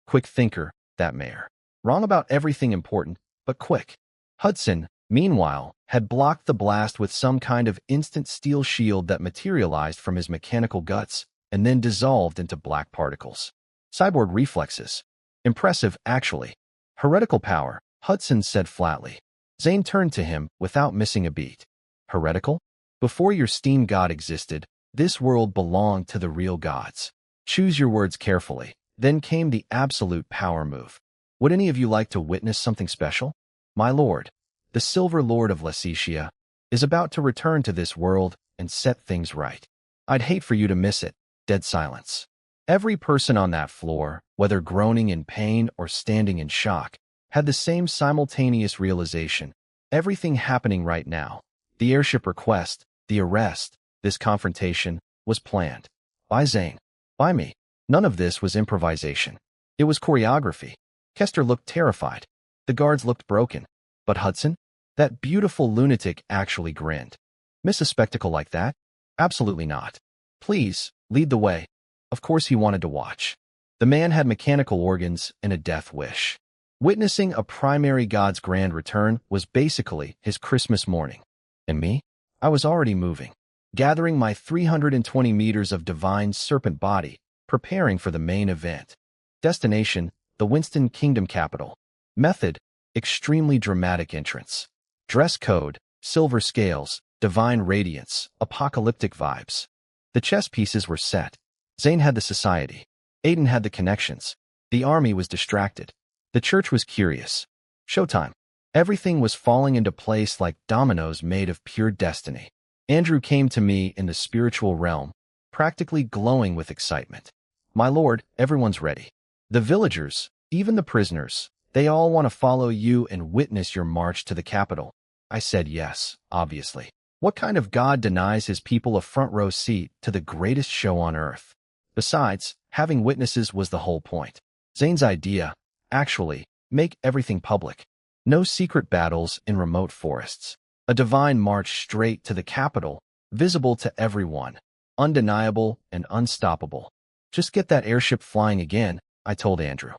Quick thinker, that mayor. Wrong about everything important, but quick. Hudson, meanwhile, had blocked the blast with some kind of instant steel shield that materialized from his mechanical guts and then dissolved into black particles. Cyborg reflexes. Impressive, actually. Heretical power, Hudson said flatly. Zane turned to him without missing a beat. Heretical? Before your steam god existed, this world belonged to the real gods. Choose your words carefully. Then came the absolute power move. Would any of you like to witness something special? My lord, the Silver Lord of Lysetia, is about to return to this world and set things right. I'd hate for you to miss it. Dead silence. Every person on that floor, whether groaning in pain or standing in shock, had the same simultaneous realization. Everything happening right now, the airship request, the arrest, this confrontation, was planned. By Zane. By me. None of this was improvisation. It was choreography. Kester looked terrified. The guards looked broken. But Hudson? That beautiful lunatic actually grinned. Miss a spectacle like that? Absolutely not. Please, lead the way. Of course he wanted to watch. The man had mechanical organs and a death wish. Witnessing a primary god's grand return was basically his Christmas morning. And me? I was already moving, gathering my 320 meters of divine serpent body, preparing for the main event. Destination, the Winston Kingdom capital. Method, extremely dramatic entrance. Dress code, silver scales, divine radiance, apocalyptic vibes. The chess pieces were set. Zane had the society. Aiden had the connections. The army was distracted. The church was curious. Showtime. Everything was falling into place like dominoes made of pure destiny. Andrew came to me in the spiritual realm, practically glowing with excitement. My lord, everyone's ready. The villagers, even the prisoners, they all want to follow you and witness your march to the capital. I said yes, obviously. What kind of god denies his people a front row seat to the greatest show on earth? Besides, having witnesses was the whole point. Zane's idea, actually, make everything public. No secret battles in remote forests. A divine march straight to the capital, visible to everyone, undeniable and unstoppable. Just get that airship flying again, I told Andrew.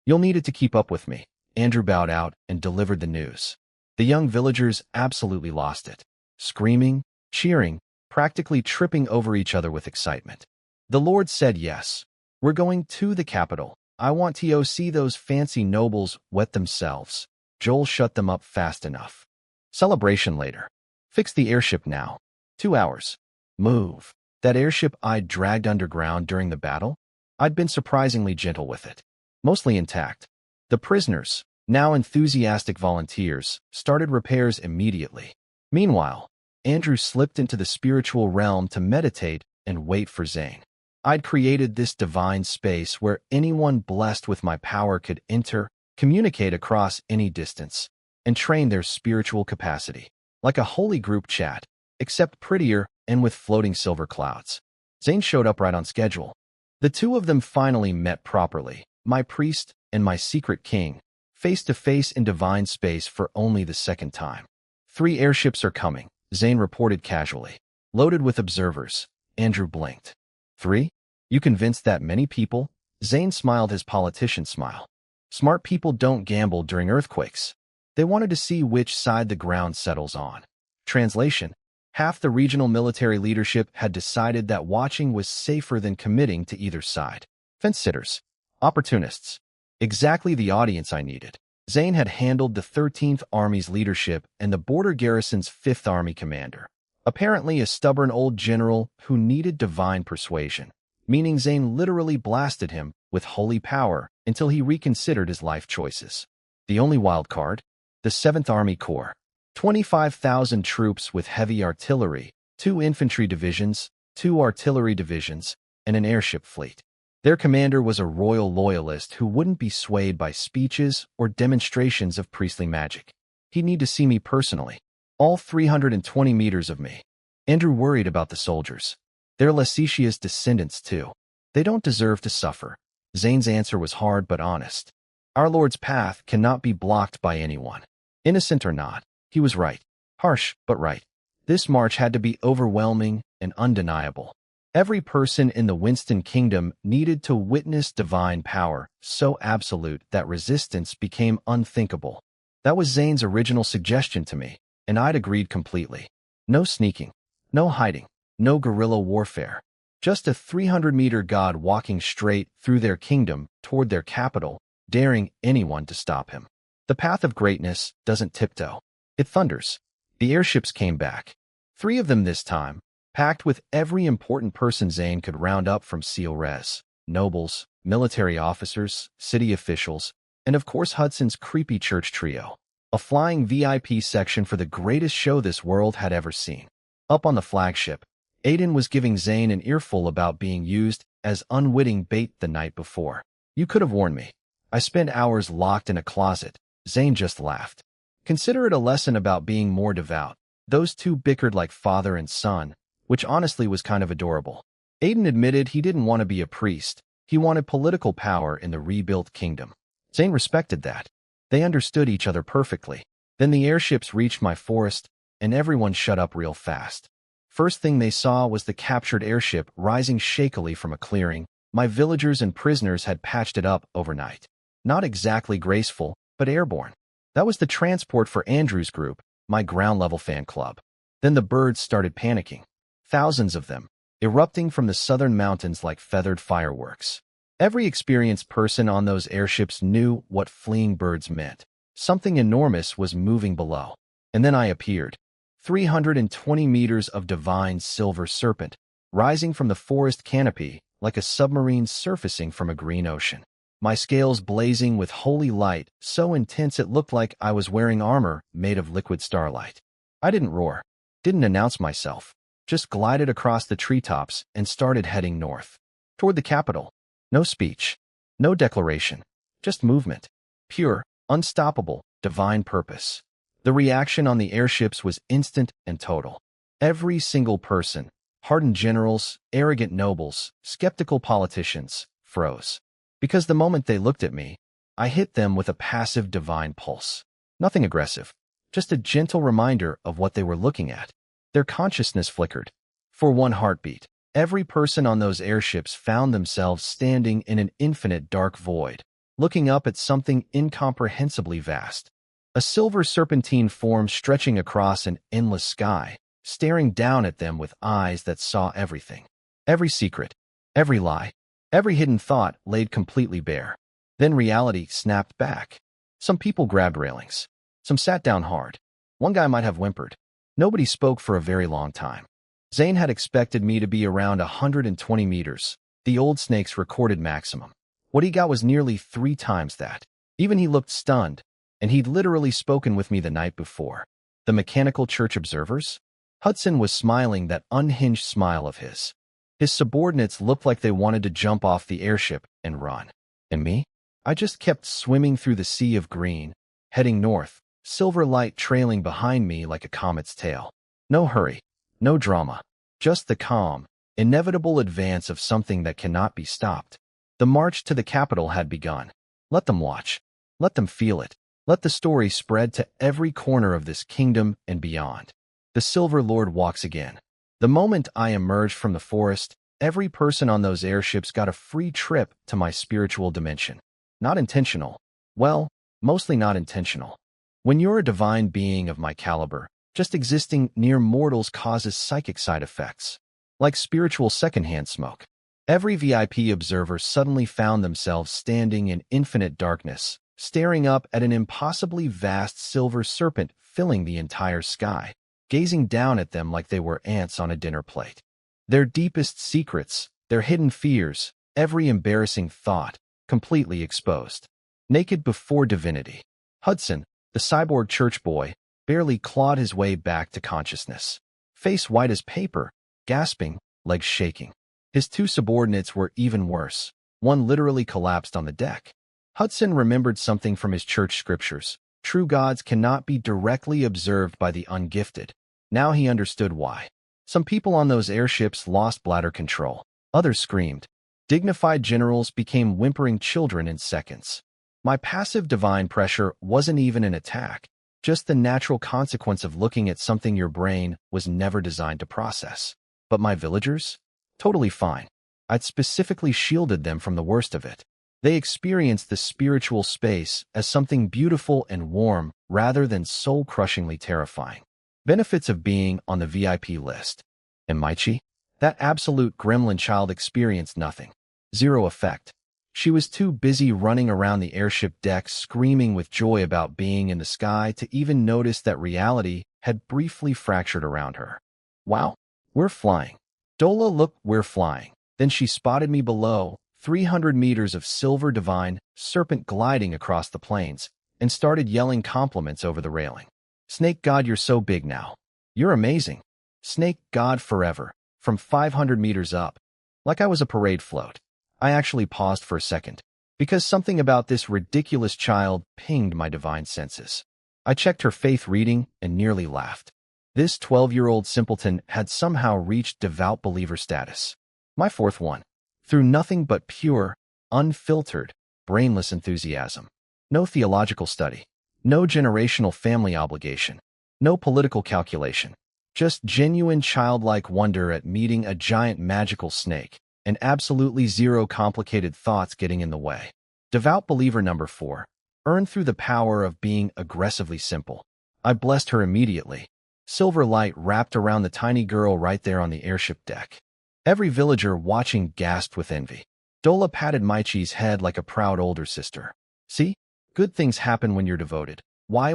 You'll need it to keep up with me. Andrew bowed out and delivered the news. The young villagers absolutely lost it. Screaming, cheering, practically tripping over each other with excitement. The Lord said yes. We're going to the capital. I want to see those fancy nobles wet themselves. Joel shut them up fast enough. Celebration later. Fix the airship now. 2 hours. Move. That airship I'd dragged underground during the battle? I'd been surprisingly gentle with it. Mostly intact. The prisoners, now enthusiastic volunteers, started repairs immediately. Meanwhile, Andrew slipped into the spiritual realm to meditate and wait for Zane. I'd created this divine space where anyone blessed with my power could enter, communicate across any distance, and train their spiritual capacity. Like a holy group chat, except prettier and with floating silver clouds. Zane showed up right on schedule. The two of them finally met properly, my priest and my secret king, face to face in divine space for only the second time. 3 airships are coming, Zane reported casually. Loaded with observers. Andrew blinked. 3? You convinced that many people? Zane smiled his politician smile. Smart people don't gamble during earthquakes. They wanted to see which side the ground settles on. Translation: half the regional military leadership had decided that watching was safer than committing to either side. Fence-sitters. Opportunists. Exactly the audience I needed. Zane had handled the 13th Army's leadership and the border garrison's 5th Army commander. Apparently a stubborn old general who needed divine persuasion, meaning Zane literally blasted him with holy power until he reconsidered his life choices. The only wild card? The 7th Army Corps. 25,000 troops with heavy artillery, 2 infantry divisions, 2 artillery divisions, and an airship fleet. Their commander was a royal loyalist who wouldn't be swayed by speeches or demonstrations of priestly magic. He'd need to see me personally. All 320 meters of me. Andrew worried about the soldiers. They're Lysetia's descendants too. They don't deserve to suffer. Zane's answer was hard but honest. Our Lord's path cannot be blocked by anyone. Innocent or not, he was right. Harsh, but right. This march had to be overwhelming and undeniable. Every person in the Winston Kingdom needed to witness divine power, so absolute that resistance became unthinkable. That was Zane's original suggestion to me, and I'd agreed completely. No sneaking, no hiding, no guerrilla warfare. Just a 300-meter god walking straight through their kingdom toward their capital, daring anyone to stop him. The path of greatness doesn't tiptoe. It thunders. The airships came back. 3 of them this time, packed with every important person Zane could round up from Seal Res, nobles, military officers, city officials, and of course Hudson's creepy church trio. A flying VIP section for the greatest show this world had ever seen. Up on the flagship, Aiden was giving Zane an earful about being used as unwitting bait the night before. You could have warned me. I spent hours locked in a closet. Zane just laughed. Consider it a lesson about being more devout. Those 2 bickered like father and son, which honestly was kind of adorable. Aiden admitted he didn't want to be a priest. He wanted political power in the rebuilt kingdom. Zane respected that. They understood each other perfectly. Then the airships reached my forest, and everyone shut up real fast. First thing they saw was the captured airship rising shakily from a clearing. My villagers and prisoners had patched it up overnight. Not exactly graceful, but airborne. That was the transport for Andrew's group, my ground-level fan club. Then the birds started panicking. Thousands of them, erupting from the southern mountains like feathered fireworks. Every experienced person on those airships knew what fleeing birds meant. Something enormous was moving below. And then I appeared. 320 meters of divine silver serpent, rising from the forest canopy like a submarine surfacing from a green ocean. My scales blazing with holy light, so intense it looked like I was wearing armor made of liquid starlight. I didn't roar, didn't announce myself, just glided across the treetops and started heading north. Toward the capital. No speech, no declaration, just movement. Pure, unstoppable, divine purpose. The reaction on the airships was instant and total. Every single person, hardened generals, arrogant nobles, skeptical politicians, froze. Because the moment they looked at me, I hit them with a passive divine pulse. Nothing aggressive, just a gentle reminder of what they were looking at. Their consciousness flickered. For one heartbeat, every person on those airships found themselves standing in an infinite dark void, looking up at something incomprehensibly vast. A silver serpentine form stretching across an endless sky, staring down at them with eyes that saw everything. Every secret, every lie, every hidden thought laid completely bare. Then reality snapped back. Some people grabbed railings. Some sat down hard. One guy might have whimpered. Nobody spoke for a very long time. Zane had expected me to be around 120 meters, the old snake's recorded maximum. What he got was nearly 3 times that. Even he looked stunned, and he'd literally spoken with me the night before. The mechanical church observers? Hudson was smiling that unhinged smile of his. His subordinates looked like they wanted to jump off the airship and run. And me? I just kept swimming through the sea of green, heading north, silver light trailing behind me like a comet's tail. No hurry, no drama, just the calm, inevitable advance of something that cannot be stopped. The march to the capital had begun. Let them watch. Let them feel it. Let the story spread to every corner of this kingdom and beyond. The Silver Lord walks again. The moment I emerged from the forest, every person on those airships got a free trip to my spiritual dimension. Not intentional. Well, mostly not intentional. When you're a divine being of my caliber, just existing near mortals causes psychic side effects, like spiritual secondhand smoke. Every VIP observer suddenly found themselves standing in infinite darkness, staring up at an impossibly vast silver serpent filling the entire sky, gazing down at them like they were ants on a dinner plate. Their deepest secrets, their hidden fears, every embarrassing thought, completely exposed. Naked before divinity. Hudson, the cyborg church boy, barely clawed his way back to consciousness. Face white as paper, gasping, legs shaking. His 2 subordinates were even worse. One literally collapsed on the deck. Hudson remembered something from his church scriptures. True gods cannot be directly observed by the ungifted. Now he understood why. Some people on those airships lost bladder control. Others screamed. Dignified generals became whimpering children in seconds. My passive divine pressure wasn't even an attack, just the natural consequence of looking at something your brain was never designed to process. But my villagers? Totally fine. I'd specifically shielded them from the worst of it. They experienced the spiritual space as something beautiful and warm rather than soul-crushingly terrifying. Benefits of being on the VIP list. And Maichi? That absolute gremlin child experienced nothing. Zero effect. She was too busy running around the airship deck screaming with joy about being in the sky to even notice that reality had briefly fractured around her. Wow, we're flying. Dola, look, we're flying. Then she spotted me below, 300 meters of silver divine serpent gliding across the plains, and started yelling compliments over the railing. Snake God, you're so big now. You're amazing. Snake God forever, from 500 meters up. Like I was a parade float. I actually paused for a second, because something about this ridiculous child pinged my divine senses. I checked her faith reading and nearly laughed. This 12-year-old simpleton had somehow reached devout believer status. My fourth one. Through nothing but pure, unfiltered, brainless enthusiasm. No theological study. No generational family obligation. No political calculation. Just genuine childlike wonder at meeting a giant magical snake, and absolutely zero complicated thoughts getting in the way. Devout believer number 4. Earned through the power of being aggressively simple. I blessed her immediately. Silver light wrapped around the tiny girl right there on the airship deck. Every villager watching gasped with envy. Dola patted Maichi's head like a proud older sister. See? Good things happen when you're devoted. Why?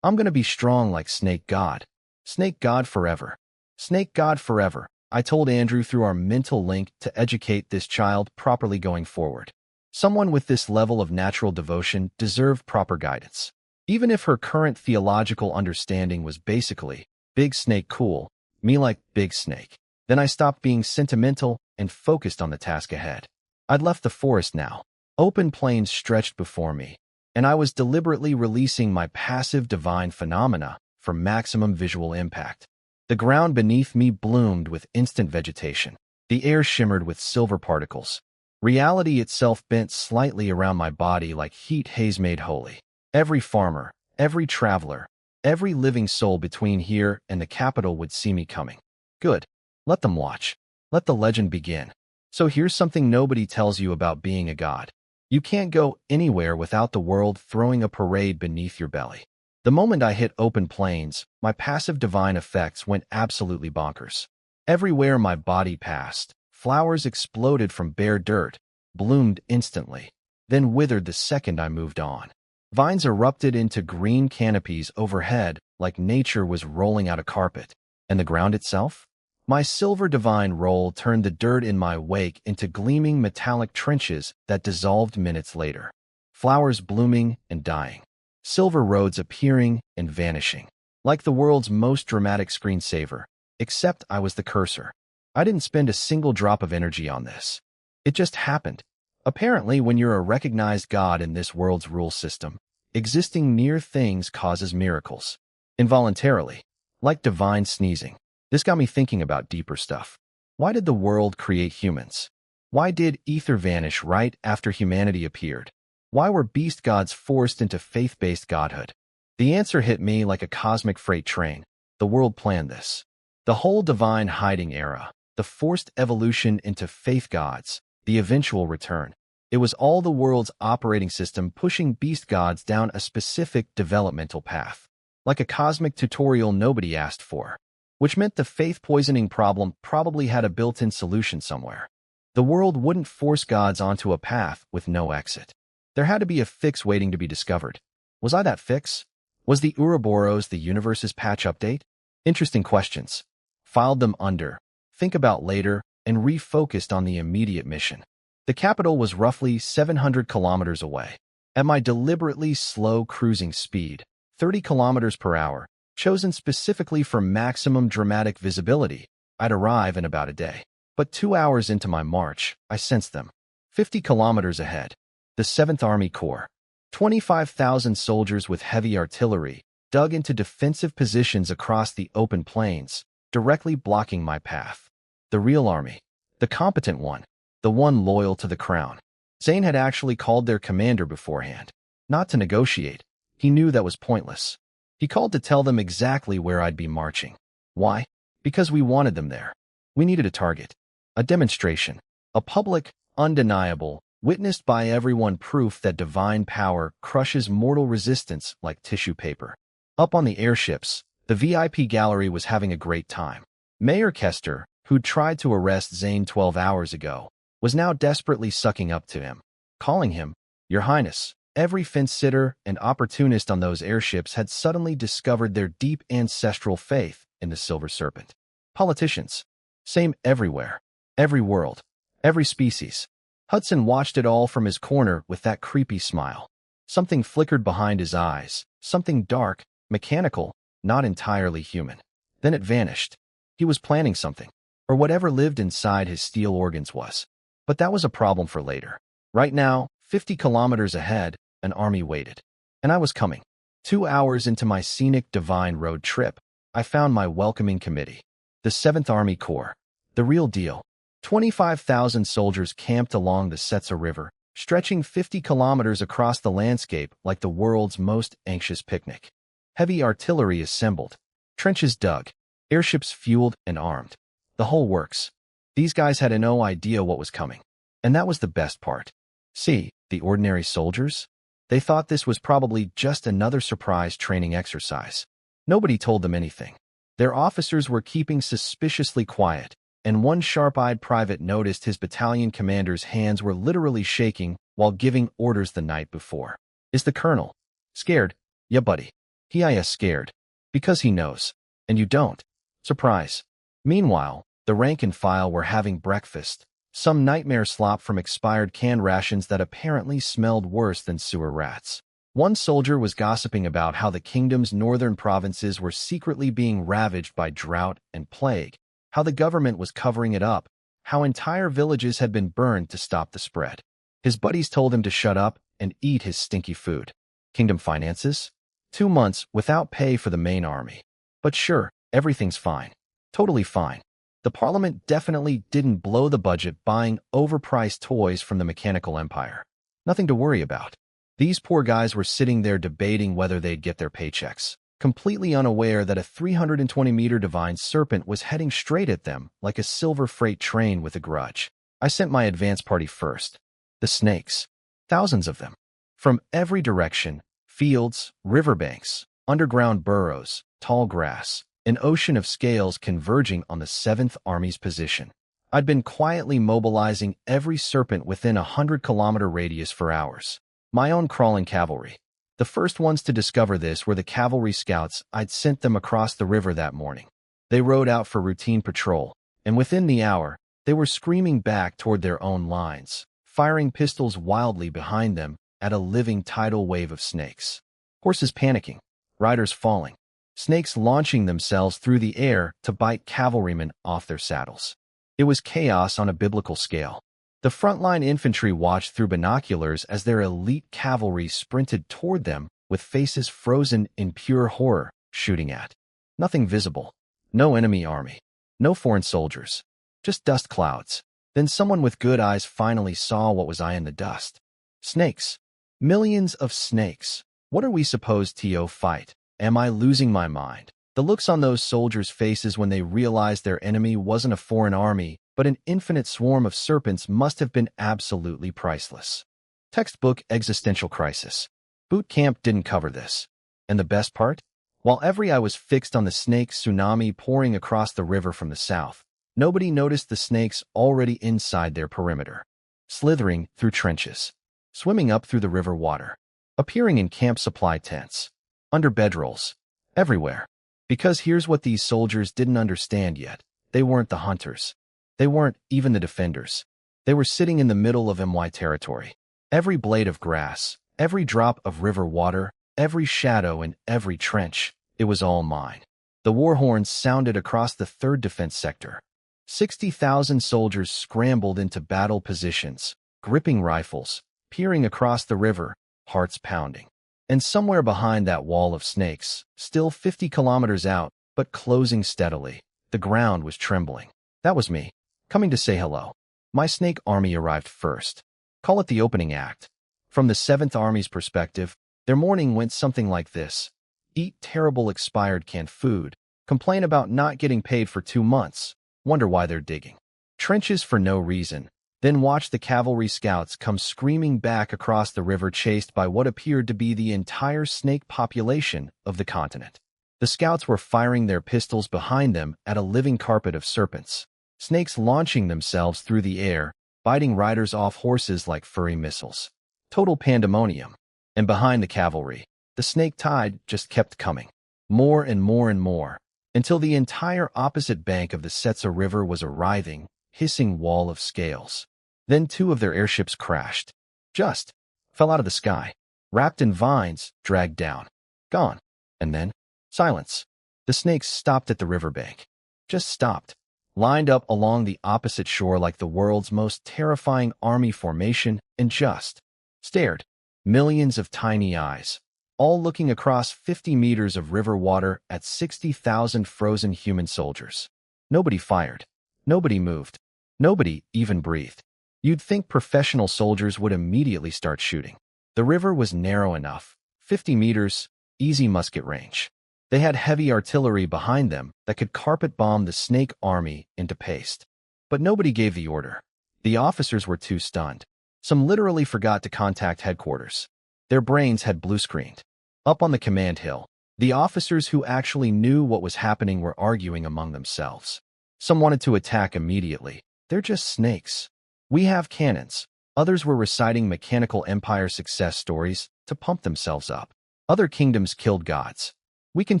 I'm gonna be strong like Snake God. Snake God forever. Snake God forever. I told Andrew through our mental link to educate this child properly going forward. Someone with this level of natural devotion deserved proper guidance. Even if her current theological understanding was basically, Big Snake cool, me like Big Snake. Then I stopped being sentimental and focused on the task ahead. I'd left the forest now. Open plains stretched before me, and I was deliberately releasing my passive divine phenomena for maximum visual impact. The ground beneath me bloomed with instant vegetation. The air shimmered with silver particles. Reality itself bent slightly around my body like heat haze made holy. Every farmer, every traveler, every living soul between here and the capital would see me coming. Good. Let them watch. Let the legend begin. So here's something nobody tells you about being a god. You can't go anywhere without the world throwing a parade beneath your belly. The moment I hit open plains, my passive divine effects went absolutely bonkers. Everywhere my body passed, flowers exploded from bare dirt, bloomed instantly, then withered the second I moved on. Vines erupted into green canopies overhead like nature was rolling out a carpet. And the ground itself? My silver divine roll turned the dirt in my wake into gleaming metallic trenches that dissolved minutes later. Flowers blooming and dying. Silver roads appearing and vanishing. Like the world's most dramatic screensaver, except I was the cursor. I didn't spend a single drop of energy on this. It just happened. Apparently, when you're a recognized god in this world's rule system, existing near things causes miracles. Involuntarily. Like divine sneezing. This got me thinking about deeper stuff. Why did the world create humans? Why did ether vanish right after humanity appeared? Why were beast gods forced into faith-based godhood? The answer hit me like a cosmic freight train. The world planned this. The whole divine hiding era, the forced evolution into faith gods, the eventual return. It was all the world's operating system pushing beast gods down a specific developmental path. Like a cosmic tutorial nobody asked for. Which meant the faith poisoning problem probably had a built-in solution somewhere. The world wouldn't force gods onto a path with no exit. There had to be a fix waiting to be discovered. Was I that fix? Was the Ouroboros the universe's patch update? Interesting questions. Filed them under, think about later, and refocused on the immediate mission. The capital was roughly 700 kilometers away. At my deliberately slow cruising speed, 30 kilometers per hour, chosen specifically for maximum dramatic visibility, I'd arrive in about a day. But 2 hours into my march, I sensed them. 50 kilometers ahead. The 7th Army Corps. 25,000 soldiers with heavy artillery, dug into defensive positions across the open plains, directly blocking my path. The real army. The competent one. The one loyal to the crown. Zane had actually called their commander beforehand. Not to negotiate. He knew that was pointless. He called to tell them exactly where I'd be marching. Why? Because we wanted them there. We needed a target. A demonstration. A public, undeniable, witnessed by everyone proof that divine power crushes mortal resistance like tissue paper. Up on the airships, the VIP gallery was having a great time. Mayor Kester, who'd tried to arrest Zane 12 hours ago, was now desperately sucking up to him, calling him, Your Highness. Every fence-sitter and opportunist on those airships had suddenly discovered their deep ancestral faith in the Silver Serpent. Politicians. Same everywhere. Every world. Every species. Hudson watched it all from his corner with that creepy smile. Something flickered behind his eyes, something dark, mechanical, not entirely human. Then it vanished. He was planning something, or whatever lived inside his steel organs was. But that was a problem for later. Right now, 50 kilometers ahead, an army waited. And I was coming. 2 hours into my scenic divine road trip, I found my welcoming committee. The 7th Army Corps. The real deal. 25,000 soldiers camped along the Setsa River, stretching 50 kilometers across the landscape like the world's most anxious picnic. Heavy artillery assembled. Trenches dug. Airships fueled and armed. The whole works. These guys had no idea what was coming. And that was the best part. See, the ordinary soldiers? They thought this was probably just another surprise training exercise. Nobody told them anything. Their officers were keeping suspiciously quiet, and one sharp-eyed private noticed his battalion commander's hands were literally shaking while giving orders the night before. Is the colonel scared? Yeah, buddy. He is scared. Because he knows. And you don't. Surprise. Meanwhile, the rank and file were having breakfast, some nightmare slop from expired canned rations that apparently smelled worse than sewer rats. One soldier was gossiping about how the kingdom's northern provinces were secretly being ravaged by drought and plague, how the government was covering it up, how entire villages had been burned to stop the spread. His buddies told him to shut up and eat his stinky food. Kingdom finances? 2 months without pay for the main army. But sure, everything's fine. Totally fine. The parliament definitely didn't blow the budget buying overpriced toys from the mechanical empire. Nothing to worry about. These poor guys were sitting there debating whether they'd get their paychecks, completely unaware that a 320-meter divine serpent was heading straight at them like a silver freight train with a grudge. I sent my advance party first. The snakes. Thousands of them. From every direction, fields, riverbanks, underground burrows, tall grass, an ocean of scales converging on the 7th Army's position. I'd been quietly mobilizing every serpent within a 100-kilometer radius for hours. My own crawling cavalry. The first ones to discover this were the cavalry scouts I'd sent them across the river that morning. They rode out for routine patrol, and within the hour, they were screaming back toward their own lines, firing pistols wildly behind them at a living tidal wave of snakes. Horses panicking, riders falling, snakes launching themselves through the air to bite cavalrymen off their saddles. It was chaos on a biblical scale. The frontline infantry watched through binoculars as their elite cavalry sprinted toward them with faces frozen in pure horror, shooting at. Nothing visible. No enemy army. No foreign soldiers. Just dust clouds. Then someone with good eyes finally saw what was in the dust. Snakes. Millions of snakes. What are we supposed to fight? Am I losing my mind? The looks on those soldiers' faces when they realized their enemy wasn't a foreign army, but an infinite swarm of serpents must have been absolutely priceless. Textbook existential crisis. Boot camp didn't cover this. And the best part? While every eye was fixed on the snake tsunami pouring across the river from the south, nobody noticed the snakes already inside their perimeter, slithering through trenches, swimming up through the river water, appearing in camp supply tents, under bedrolls, everywhere. Because here's what these soldiers didn't understand yet. They weren't the hunters. They weren't even the defenders. They were sitting in the middle of my territory. Every blade of grass, every drop of river water, every shadow and every trench, it was all mine. The war horns sounded across the 3rd Defense Sector. 60,000 soldiers scrambled into battle positions, gripping rifles, peering across the river, hearts pounding. And somewhere behind that wall of snakes, still 50 kilometers out, but closing steadily, the ground was trembling. That was me, coming to say hello. My snake army arrived first. Call it the opening act. From the Seventh Army's perspective, their morning went something like this. Eat terrible expired canned food, complain about not getting paid for 2 months, wonder why they're digging trenches for no reason, then watch the cavalry scouts come screaming back across the river chased by what appeared to be the entire snake population of the continent. The scouts were firing their pistols behind them at a living carpet of serpents, snakes launching themselves through the air, biting riders off horses like furry missiles. Total pandemonium. And behind the cavalry, the snake tide just kept coming. More and more and more, until the entire opposite bank of the Setsa River was a writhing, hissing wall of scales. Then 2 of their airships crashed. Just fell out of the sky, wrapped in vines, dragged down. Gone. And then, silence. The snakes stopped at the riverbank. Just stopped. Lined up along the opposite shore like the world's most terrifying army formation and just stared. Millions of tiny eyes, all looking across 50 meters of river water at 60,000 frozen human soldiers. Nobody fired. Nobody moved. Nobody even breathed. You'd think professional soldiers would immediately start shooting. The river was narrow enough, 50 meters, easy musket range. They had heavy artillery behind them that could carpet bomb the snake army into paste. But nobody gave the order. The officers were too stunned. Some literally forgot to contact headquarters. Their brains had blue-screened. Up on the command hill, the officers who actually knew what was happening were arguing among themselves. Some wanted to attack immediately. They're just snakes. We have cannons. Others were reciting mechanical empire success stories to pump themselves up. Other kingdoms killed gods. We can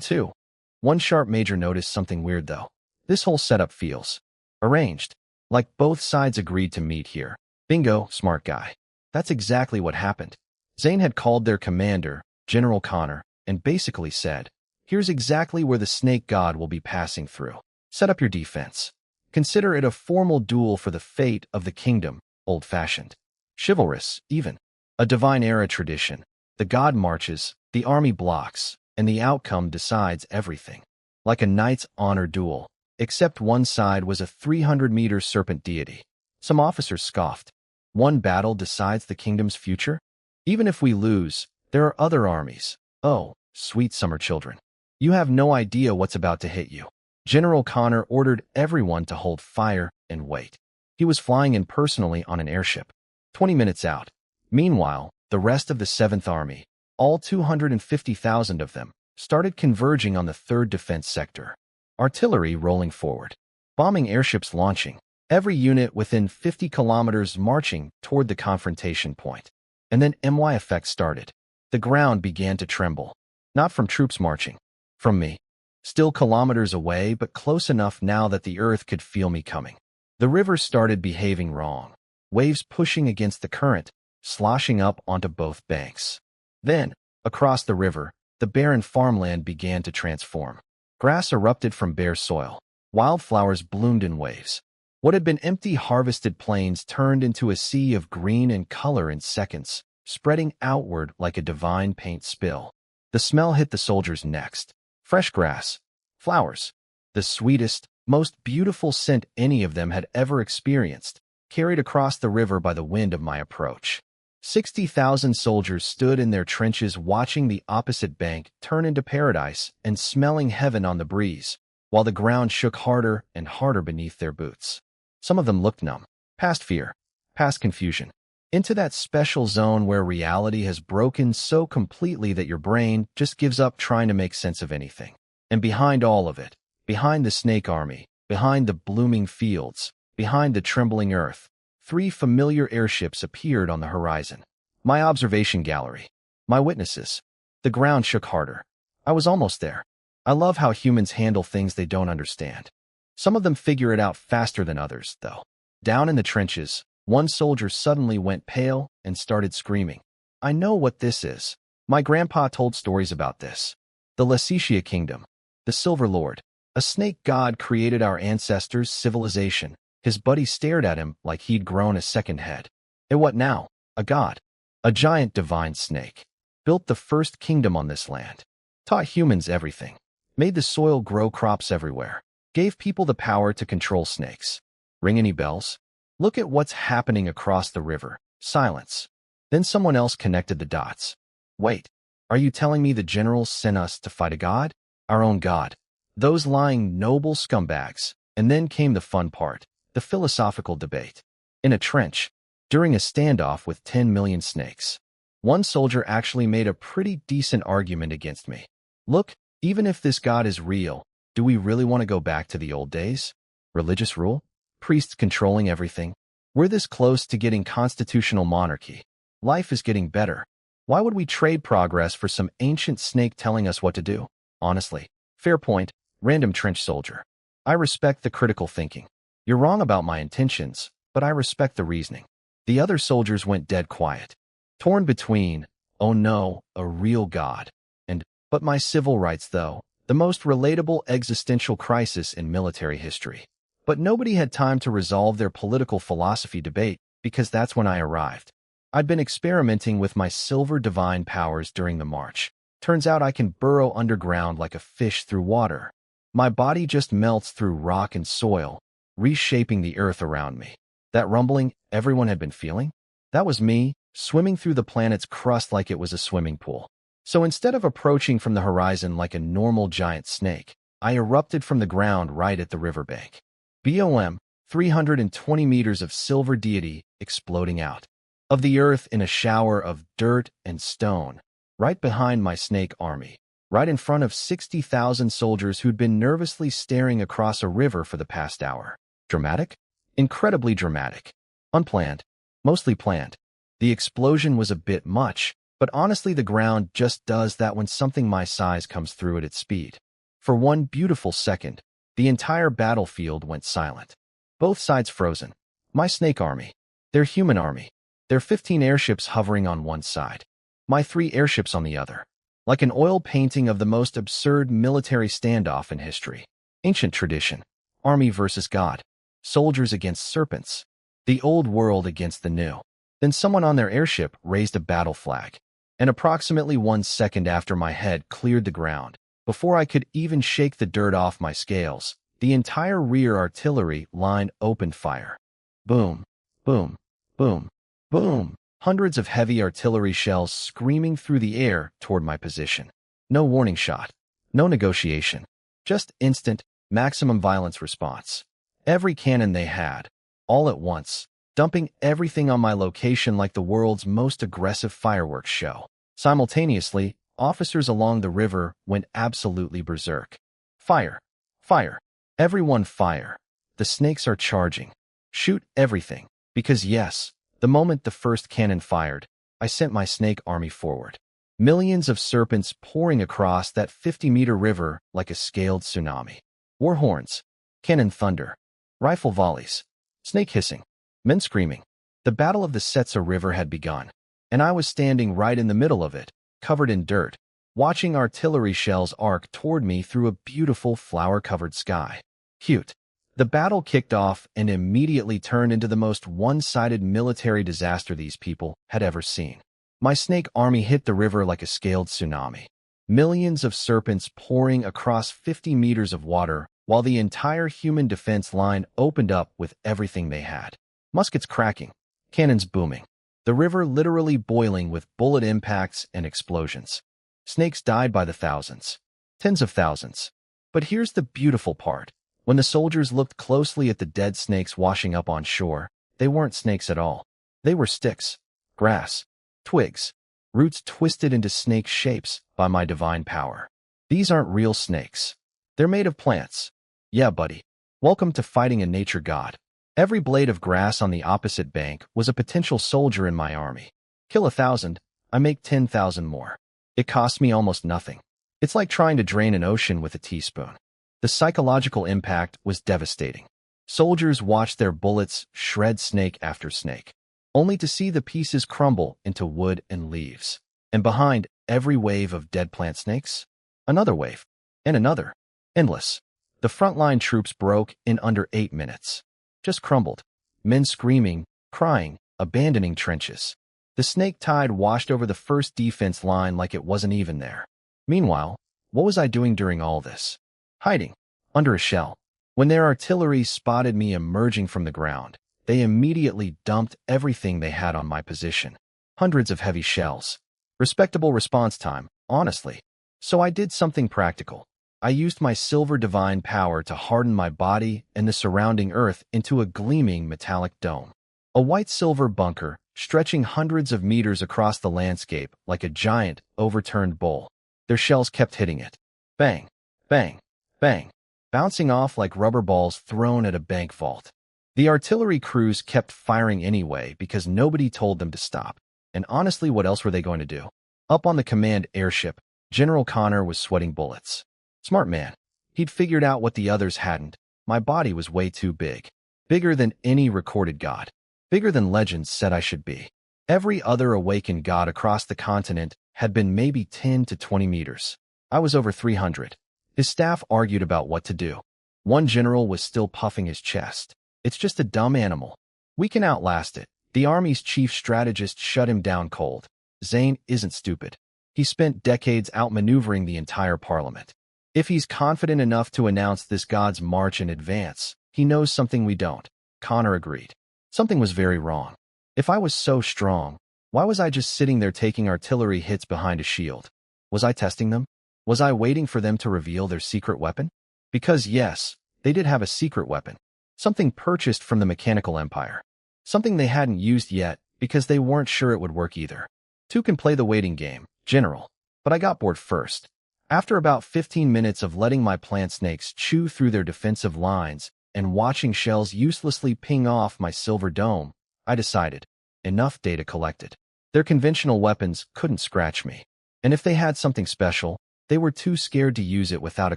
too. One sharp major noticed something weird though. This whole setup feels arranged, like both sides agreed to meet here. Bingo, smart guy. That's exactly what happened. Zane had called their commander, General Connor, and basically said, here's exactly where the snake god will be passing through. Set up your defense. Consider it a formal duel for the fate of the kingdom, old-fashioned. Chivalrous, even. A divine-era tradition. The god marches, the army blocks, and the outcome decides everything. Like a knight's honor duel, except one side was a 300-meter serpent deity. Some officers scoffed. One battle decides the kingdom's future? Even if we lose, there are other armies. Oh, sweet summer children. You have no idea what's about to hit you. General Connor ordered everyone to hold fire and wait. He was flying in personally on an airship. 20 minutes out. Meanwhile, the rest of the 7th Army, all 250,000 of them, started converging on the 3rd Defense Sector. Artillery rolling forward. Bombing airships launching. Every unit within 50 kilometers marching toward the confrontation point. And then MY effect started. The ground began to tremble. Not from troops marching. From me. Still kilometers away, but close enough now that the earth could feel me coming. The river started behaving wrong. Waves pushing against the current, sloshing up onto both banks. Then, across the river, the barren farmland began to transform. Grass erupted from bare soil. Wildflowers bloomed in waves. What had been empty harvested plains turned into a sea of green and color in seconds, spreading outward like a divine paint spill. The smell hit the soldiers next. Fresh grass, flowers, the sweetest, most beautiful scent any of them had ever experienced, carried across the river by the wind of my approach. 60,000 soldiers stood in their trenches watching the opposite bank turn into paradise and smelling heaven on the breeze, while the ground shook harder and harder beneath their boots. Some of them looked numb, past fear, past confusion, into that special zone where reality has broken so completely that your brain just gives up trying to make sense of anything. And behind all of it, behind the snake army, behind the blooming fields, behind the trembling earth, 3 familiar airships appeared on the horizon. My observation gallery. My witnesses. The ground shook harder. I was almost there. I love how humans handle things they don't understand. Some of them figure it out faster than others, though. Down in the trenches, one soldier suddenly went pale and started screaming. I know what this is. My grandpa told stories about this. The Lysetia kingdom. The Silver Lord. A snake god created our ancestors' civilization. His buddy stared at him like he'd grown a second head. And what now? A god. A giant divine snake. Built the first kingdom on this land. Taught humans everything. Made the soil grow crops everywhere. Gave people the power to control snakes. Ring any bells? Look at what's happening across the river. Silence. Then someone else connected the dots. Wait, are you telling me the generals sent us to fight a god? Our own god. Those lying noble scumbags. And then came the fun part, the philosophical debate. In a trench, during a standoff with 10 million snakes. One soldier actually made a pretty decent argument against me. Look, even if this god is real, do we really want to go back to the old days? Religious rule? Priests controlling everything? We're this close to getting constitutional monarchy. Life is getting better. Why would we trade progress for some ancient snake telling us what to do? Honestly. Fair point, random trench soldier. I respect the critical thinking. You're wrong about my intentions, but I respect the reasoning. The other soldiers went dead quiet. Torn between, oh no, a real god, and, but my civil rights though, the most relatable existential crisis in military history. But nobody had time to resolve their political philosophy debate because that's when I arrived. I'd been experimenting with my silver divine powers during the march. Turns out I can burrow underground like a fish through water. My body just melts through rock and soil, reshaping the earth around me. That rumbling everyone had been feeling? That was me, swimming through the planet's crust like it was a swimming pool. So instead of approaching from the horizon like a normal giant snake, I erupted from the ground right at the riverbank. BOM, 320 meters of silver deity exploding out of the earth in a shower of dirt and stone, right behind my snake army, right in front of 60,000 soldiers who'd been nervously staring across a river for the past hour. Dramatic? Incredibly dramatic. Unplanned. Mostly planned. The explosion was a bit much, but honestly the ground just does that when something my size comes through at its speed. For one beautiful second, the entire battlefield went silent. Both sides frozen. My snake army. Their human army. Their 15 airships hovering on one side. My 3 airships on the other. Like an oil painting of the most absurd military standoff in history. Ancient tradition. Army versus God. Soldiers against serpents. The old world against the new. Then someone on their airship raised a battle flag. And approximately 1 second after my head cleared the ground, before I could even shake the dirt off my scales, the entire rear artillery line opened fire. Boom, boom, boom, boom. Hundreds of heavy artillery shells screaming through the air toward my position. No warning shot. No negotiation. Just instant, maximum violence response. Every cannon they had, all at once, dumping everything on my location like the world's most aggressive fireworks show. Simultaneously, officers along the river went absolutely berserk. Fire! Fire! Everyone fire! The snakes are charging. Shoot everything. Because yes, the moment the first cannon fired, I sent my snake army forward. Millions of serpents pouring across that 50-meter river like a scaled tsunami. War horns, cannon thunder, rifle volleys, snake hissing, men screaming. The Battle of the Setsa River had begun, and I was standing right in the middle of it, covered in dirt, watching artillery shells arc toward me through a beautiful flower-covered sky. Cute. The battle kicked off and immediately turned into the most one-sided military disaster these people had ever seen. My snake army hit the river like a scaled tsunami. Millions of serpents pouring across 50 meters of water, while the entire human defense line opened up with everything they had. Muskets cracking, cannons booming. The river literally boiling with bullet impacts and explosions. Snakes died by the thousands. Tens of thousands. But here's the beautiful part. When the soldiers looked closely at the dead snakes washing up on shore, they weren't snakes at all. They were sticks, grass, twigs, roots twisted into snake shapes by my divine power. These aren't real snakes. They're made of plants. Yeah, buddy. Welcome to fighting a nature god. Every blade of grass on the opposite bank was a potential soldier in my army. Kill 1,000, I make 10,000 more. It costs me almost nothing. It's like trying to drain an ocean with a teaspoon. The psychological impact was devastating. Soldiers watched their bullets shred snake after snake, only to see the pieces crumble into wood and leaves. And behind every wave of dead plant snakes, another wave, and another. Endless. The frontline troops broke in under 8 minutes. Just crumbled. Men screaming, crying, abandoning trenches. The snake tide washed over the first defense line like it wasn't even there. Meanwhile, what was I doing during all this? Hiding. Under a shell. When their artillery spotted me emerging from the ground, They immediately dumped everything they had on my position. Hundreds of heavy shells. Respectable response time, honestly. So I did something practical. I used my silver divine power to harden my body and the surrounding earth into a gleaming metallic dome. A white-silver bunker, stretching hundreds of meters across the landscape like a giant, overturned bowl. Their shells kept hitting it. Bang, bang, bang, bouncing off like rubber balls thrown at a bank vault. The artillery crews kept firing anyway because nobody told them to stop. And honestly, what else were they going to do? Up on the command airship, General Connor was sweating bullets. Smart man. He'd figured out what the others hadn't. My body was way too big. Bigger than any recorded god. Bigger than legends said I should be. Every other awakened god across the continent had been maybe 10 to 20 meters. I was over 300. His staff argued about what to do. One general was still puffing his chest. It's just a dumb animal. We can outlast it. The army's chief strategist shut him down cold. Zane isn't stupid. He spent decades outmaneuvering the entire parliament. If he's confident enough to announce this god's march in advance, he knows something we don't. Connor agreed. Something was very wrong. If I was so strong, why was I just sitting there taking artillery hits behind a shield? Was I testing them? Was I waiting for them to reveal their secret weapon? Because yes, they did have a secret weapon. Something purchased from the Mechanical Empire. Something they hadn't used yet because they weren't sure it would work either. Two can play the waiting game, General. But I got bored first. After about 15 minutes of letting my plant snakes chew through their defensive lines and watching shells uselessly ping off my silver dome, I decided, enough data collected. Their conventional weapons couldn't scratch me. And if they had something special, they were too scared to use it without a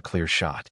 clear shot.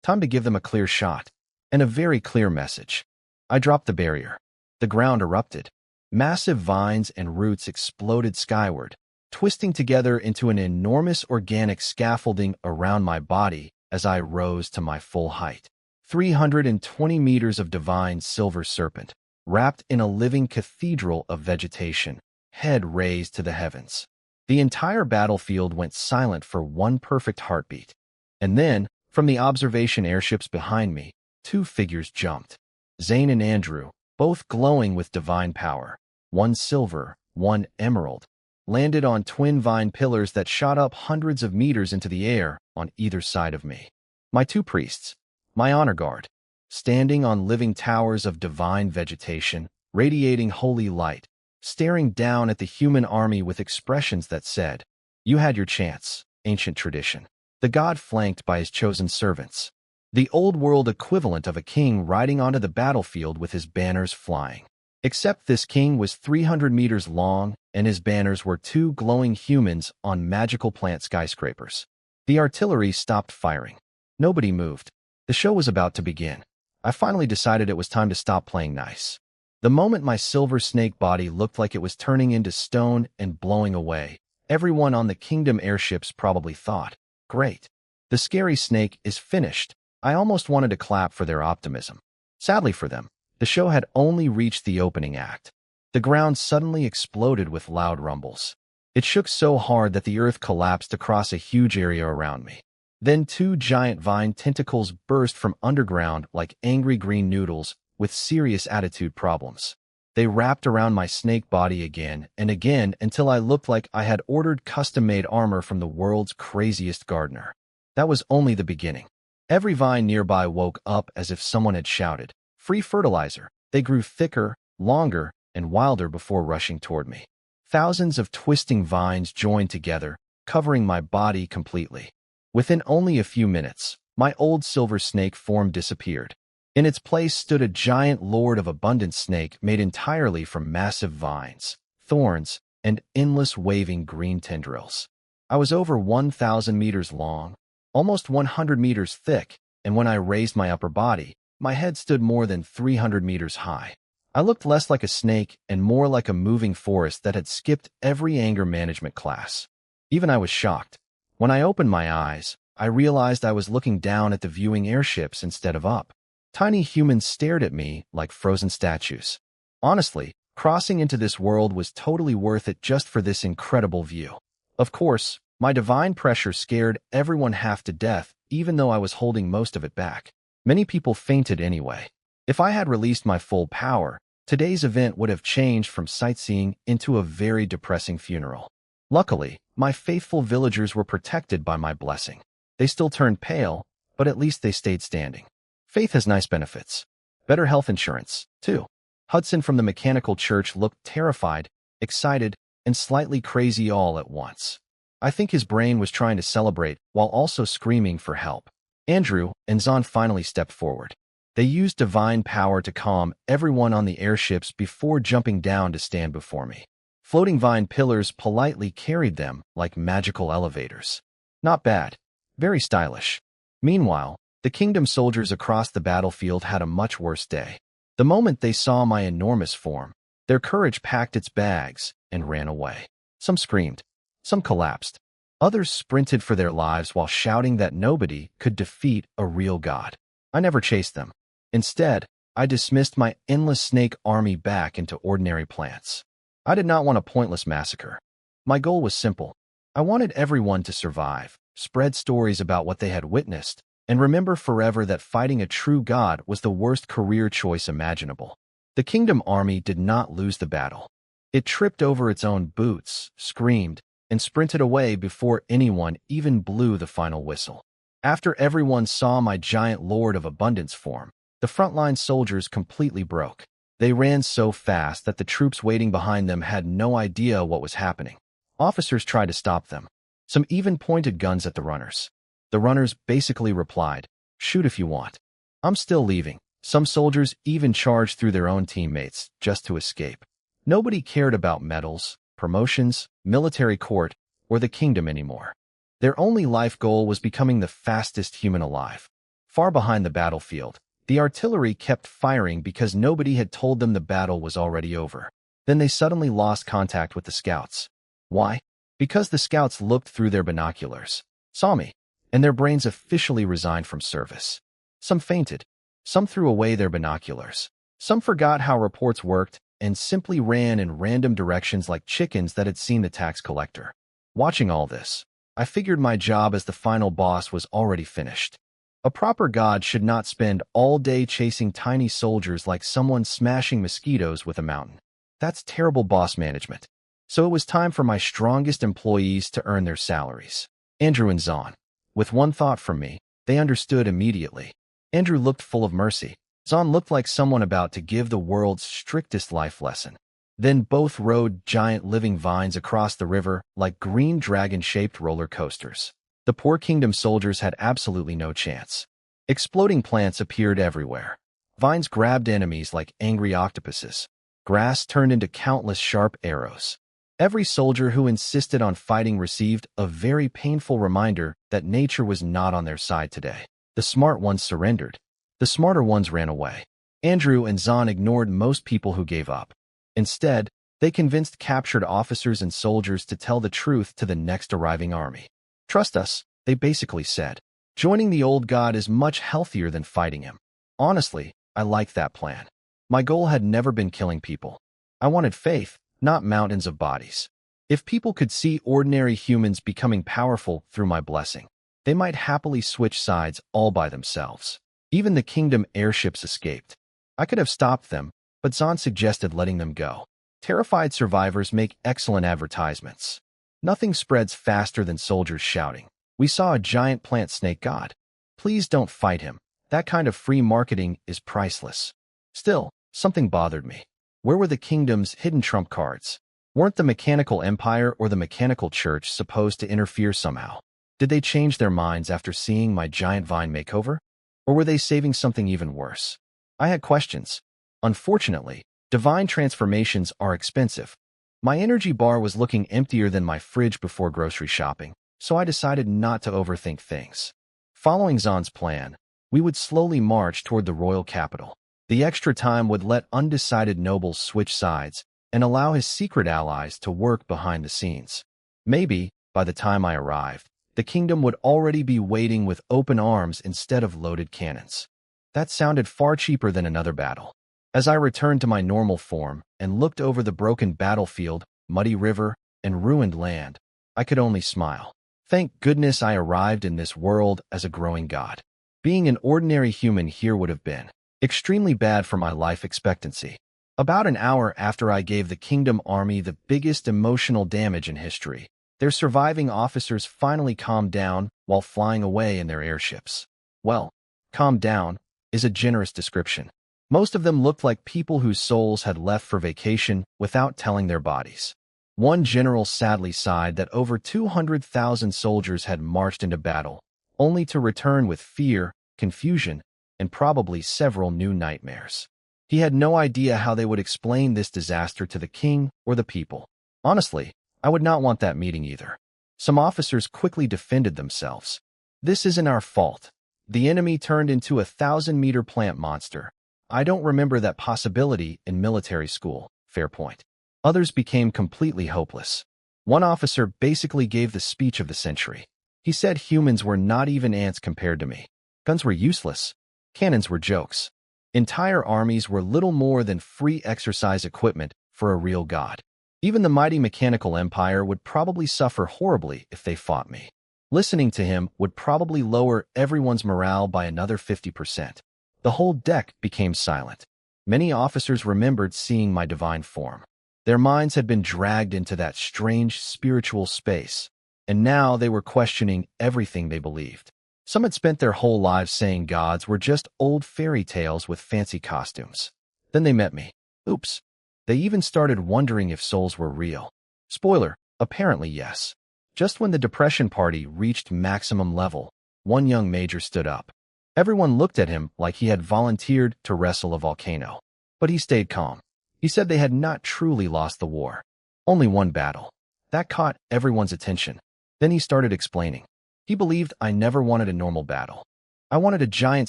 Time to give them a clear shot. And a very clear message. I dropped the barrier. The ground erupted. Massive vines and roots exploded skyward, twisting together into an enormous organic scaffolding around my body as I rose to my full height. 320 meters of divine silver serpent, wrapped in a living cathedral of vegetation, head raised to the heavens. The entire battlefield went silent for one perfect heartbeat. And then, from the observation airships behind me, two figures jumped. Zane and Andrew, both glowing with divine power, one silver, one emerald, landed on twin vine pillars that shot up hundreds of meters into the air on either side of me. My two priests, my honor guard, standing on living towers of divine vegetation, radiating holy light, staring down at the human army with expressions that said, "You had your chance, ancient tradition." The god flanked by his chosen servants. The old-world equivalent of a king riding onto the battlefield with his banners flying. Except this king was 300 meters long, and his banners were two glowing humans on magical plant skyscrapers. The artillery stopped firing. Nobody moved. The show was about to begin. I finally decided it was time to stop playing nice. The moment my silver snake body looked like it was turning into stone and blowing away, everyone on the kingdom airships probably thought, "Great. The scary snake is finished." I almost wanted to clap for their optimism. Sadly for them, the show had only reached the opening act. The ground suddenly exploded with loud rumbles. It shook so hard that the earth collapsed across a huge area around me. Then two giant vine tentacles burst from underground like angry green noodles with serious attitude problems. They wrapped around my snake body again and again until I looked like I had ordered custom-made armor from the world's craziest gardener. That was only the beginning. Every vine nearby woke up as if someone had shouted, "Free fertilizer!" They grew thicker, longer, and wilder before rushing toward me. Thousands of twisting vines joined together, covering my body completely. Within only a few minutes, my old silver snake form disappeared. In its place stood a giant lord of abundance snake made entirely from massive vines, thorns, and endless waving green tendrils. I was over 1,000 meters long, almost 100 meters thick, and when I raised my upper body, my head stood more than 300 meters high. I looked less like a snake and more like a moving forest that had skipped every anger management class. Even I was shocked. When I opened my eyes, I realized I was looking down at the viewing airships instead of up. Tiny humans stared at me like frozen statues. Honestly, crossing into this world was totally worth it just for this incredible view. Of course, my divine pressure scared everyone half to death, even though I was holding most of it back. Many people fainted anyway. If I had released my full power, Today's event would have changed from sightseeing into a very depressing funeral. Luckily, my faithful villagers were protected by my blessing. They still turned pale, but at least they stayed standing. Faith has nice benefits. Better health insurance, too. Hudson from the mechanical church looked terrified, excited, and slightly crazy all at once. I think his brain was trying to celebrate while also screaming for help. Andrew and Zahn finally stepped forward. They used divine power to calm everyone on the airships before jumping down to stand before me. Floating vine pillars politely carried them like magical elevators. Not bad. Very stylish. Meanwhile, the kingdom soldiers across the battlefield had a much worse day. The moment they saw my enormous form, their courage packed its bags and ran away. Some screamed. Some collapsed. Others sprinted for their lives while shouting that nobody could defeat a real god. I never chased them. Instead, I dismissed my endless snake army back into ordinary plants. I did not want a pointless massacre. My goal was simple. I wanted everyone to survive, spread stories about what they had witnessed, and remember forever that fighting a true god was the worst career choice imaginable. The kingdom army did not lose the battle. It tripped over its own boots, screamed, and sprinted away before anyone even blew the final whistle. After everyone saw my giant Lord of Abundance form, the frontline soldiers completely broke. They ran so fast that the troops waiting behind them had no idea what was happening. Officers tried to stop them. Some even pointed guns at the runners. The runners basically replied, "Shoot if you want. I'm still leaving." Some soldiers even charged through their own teammates just to escape. Nobody cared about medals, promotions, military court, or the kingdom anymore. Their only life goal was becoming the fastest human alive. Far behind the battlefield, the artillery kept firing because nobody had told them the battle was already over. Then they suddenly lost contact with the scouts. Why? Because the scouts looked through their binoculars, saw me, and their brains officially resigned from service. Some fainted. Some threw away their binoculars. Some forgot how reports worked and simply ran in random directions like chickens that had seen the tax collector. Watching all this, I figured my job as the final boss was already finished. A proper god should not spend all day chasing tiny soldiers like someone smashing mosquitoes with a mountain. That's terrible boss management. So it was time for my strongest employees to earn their salaries. Andrew and Zahn. With one thought from me, they understood immediately. Andrew looked full of mercy. Zahn looked like someone about to give the world's strictest life lesson. Then both rode giant living vines across the river like green dragon-shaped roller coasters. The poor kingdom soldiers had absolutely no chance. Exploding plants appeared everywhere. Vines grabbed enemies like angry octopuses. Grass turned into countless sharp arrows. Every soldier who insisted on fighting received a very painful reminder that nature was not on their side today. The smart ones surrendered. The smarter ones ran away. Andrew and Zahn ignored most people who gave up. Instead, they convinced captured officers and soldiers to tell the truth to the next arriving army. "Trust us," they basically said. Joining the old god is much healthier than fighting him. Honestly, I liked that plan. My goal had never been killing people. I wanted faith, not mountains of bodies. If people could see ordinary humans becoming powerful through my blessing, they might happily switch sides all by themselves. Even the kingdom airships escaped. I could have stopped them, but Zahn suggested letting them go. Terrified survivors make excellent advertisements. Nothing spreads faster than soldiers shouting, "We saw a giant plant snake god. Please don't fight him." That kind of free marketing is priceless. Still, something bothered me. Where were the kingdom's hidden trump cards? Weren't the mechanical empire or the mechanical church supposed to interfere somehow? Did they change their minds after seeing my giant vine makeover? Or were they saving something even worse? I had questions. Unfortunately, divine transformations are expensive. My energy bar was looking emptier than my fridge before grocery shopping, so I decided not to overthink things. Following Zahn's plan, we would slowly march toward the royal capital. The extra time would let undecided nobles switch sides and allow his secret allies to work behind the scenes. Maybe, by the time I arrived, the kingdom would already be waiting with open arms instead of loaded cannons. That sounded far cheaper than another battle. As I returned to my normal form and looked over the broken battlefield, muddy river, and ruined land, I could only smile. Thank goodness I arrived in this world as a growing god. Being an ordinary human here would have been extremely bad for my life expectancy. About an hour after I gave the Kingdom Army the biggest emotional damage in history, their surviving officers finally calmed down while flying away in their airships. Well, calmed down is a generous description. Most of them looked like people whose souls had left for vacation without telling their bodies. One general sadly sighed that over 200,000 soldiers had marched into battle, only to return with fear, confusion, and probably several new nightmares. He had no idea how they would explain this disaster to the king or the people. Honestly, I would not want that meeting either. Some officers quickly defended themselves. This isn't our fault. The enemy turned into a 1,000-meter plant monster. I don't remember that possibility in military school. Fair point. Others became completely hopeless. One officer basically gave the speech of the century. He said humans were not even ants compared to me. Guns were useless. Cannons were jokes. Entire armies were little more than free exercise equipment for a real god. Even the mighty mechanical empire would probably suffer horribly if they fought me. Listening to him would probably lower everyone's morale by another 50%. The whole deck became silent. Many officers remembered seeing my divine form. Their minds had been dragged into that strange spiritual space, and now they were questioning everything they believed. Some had spent their whole lives saying gods were just old fairy tales with fancy costumes. Then they met me. Oops. They even started wondering if souls were real. Spoiler, apparently yes. Just when the depression party reached maximum level, one young major stood up. Everyone looked at him like he had volunteered to wrestle a volcano. But he stayed calm. He said they had not truly lost the war. Only one battle. That caught everyone's attention. Then he started explaining. He believed I never wanted a normal battle. I wanted a giant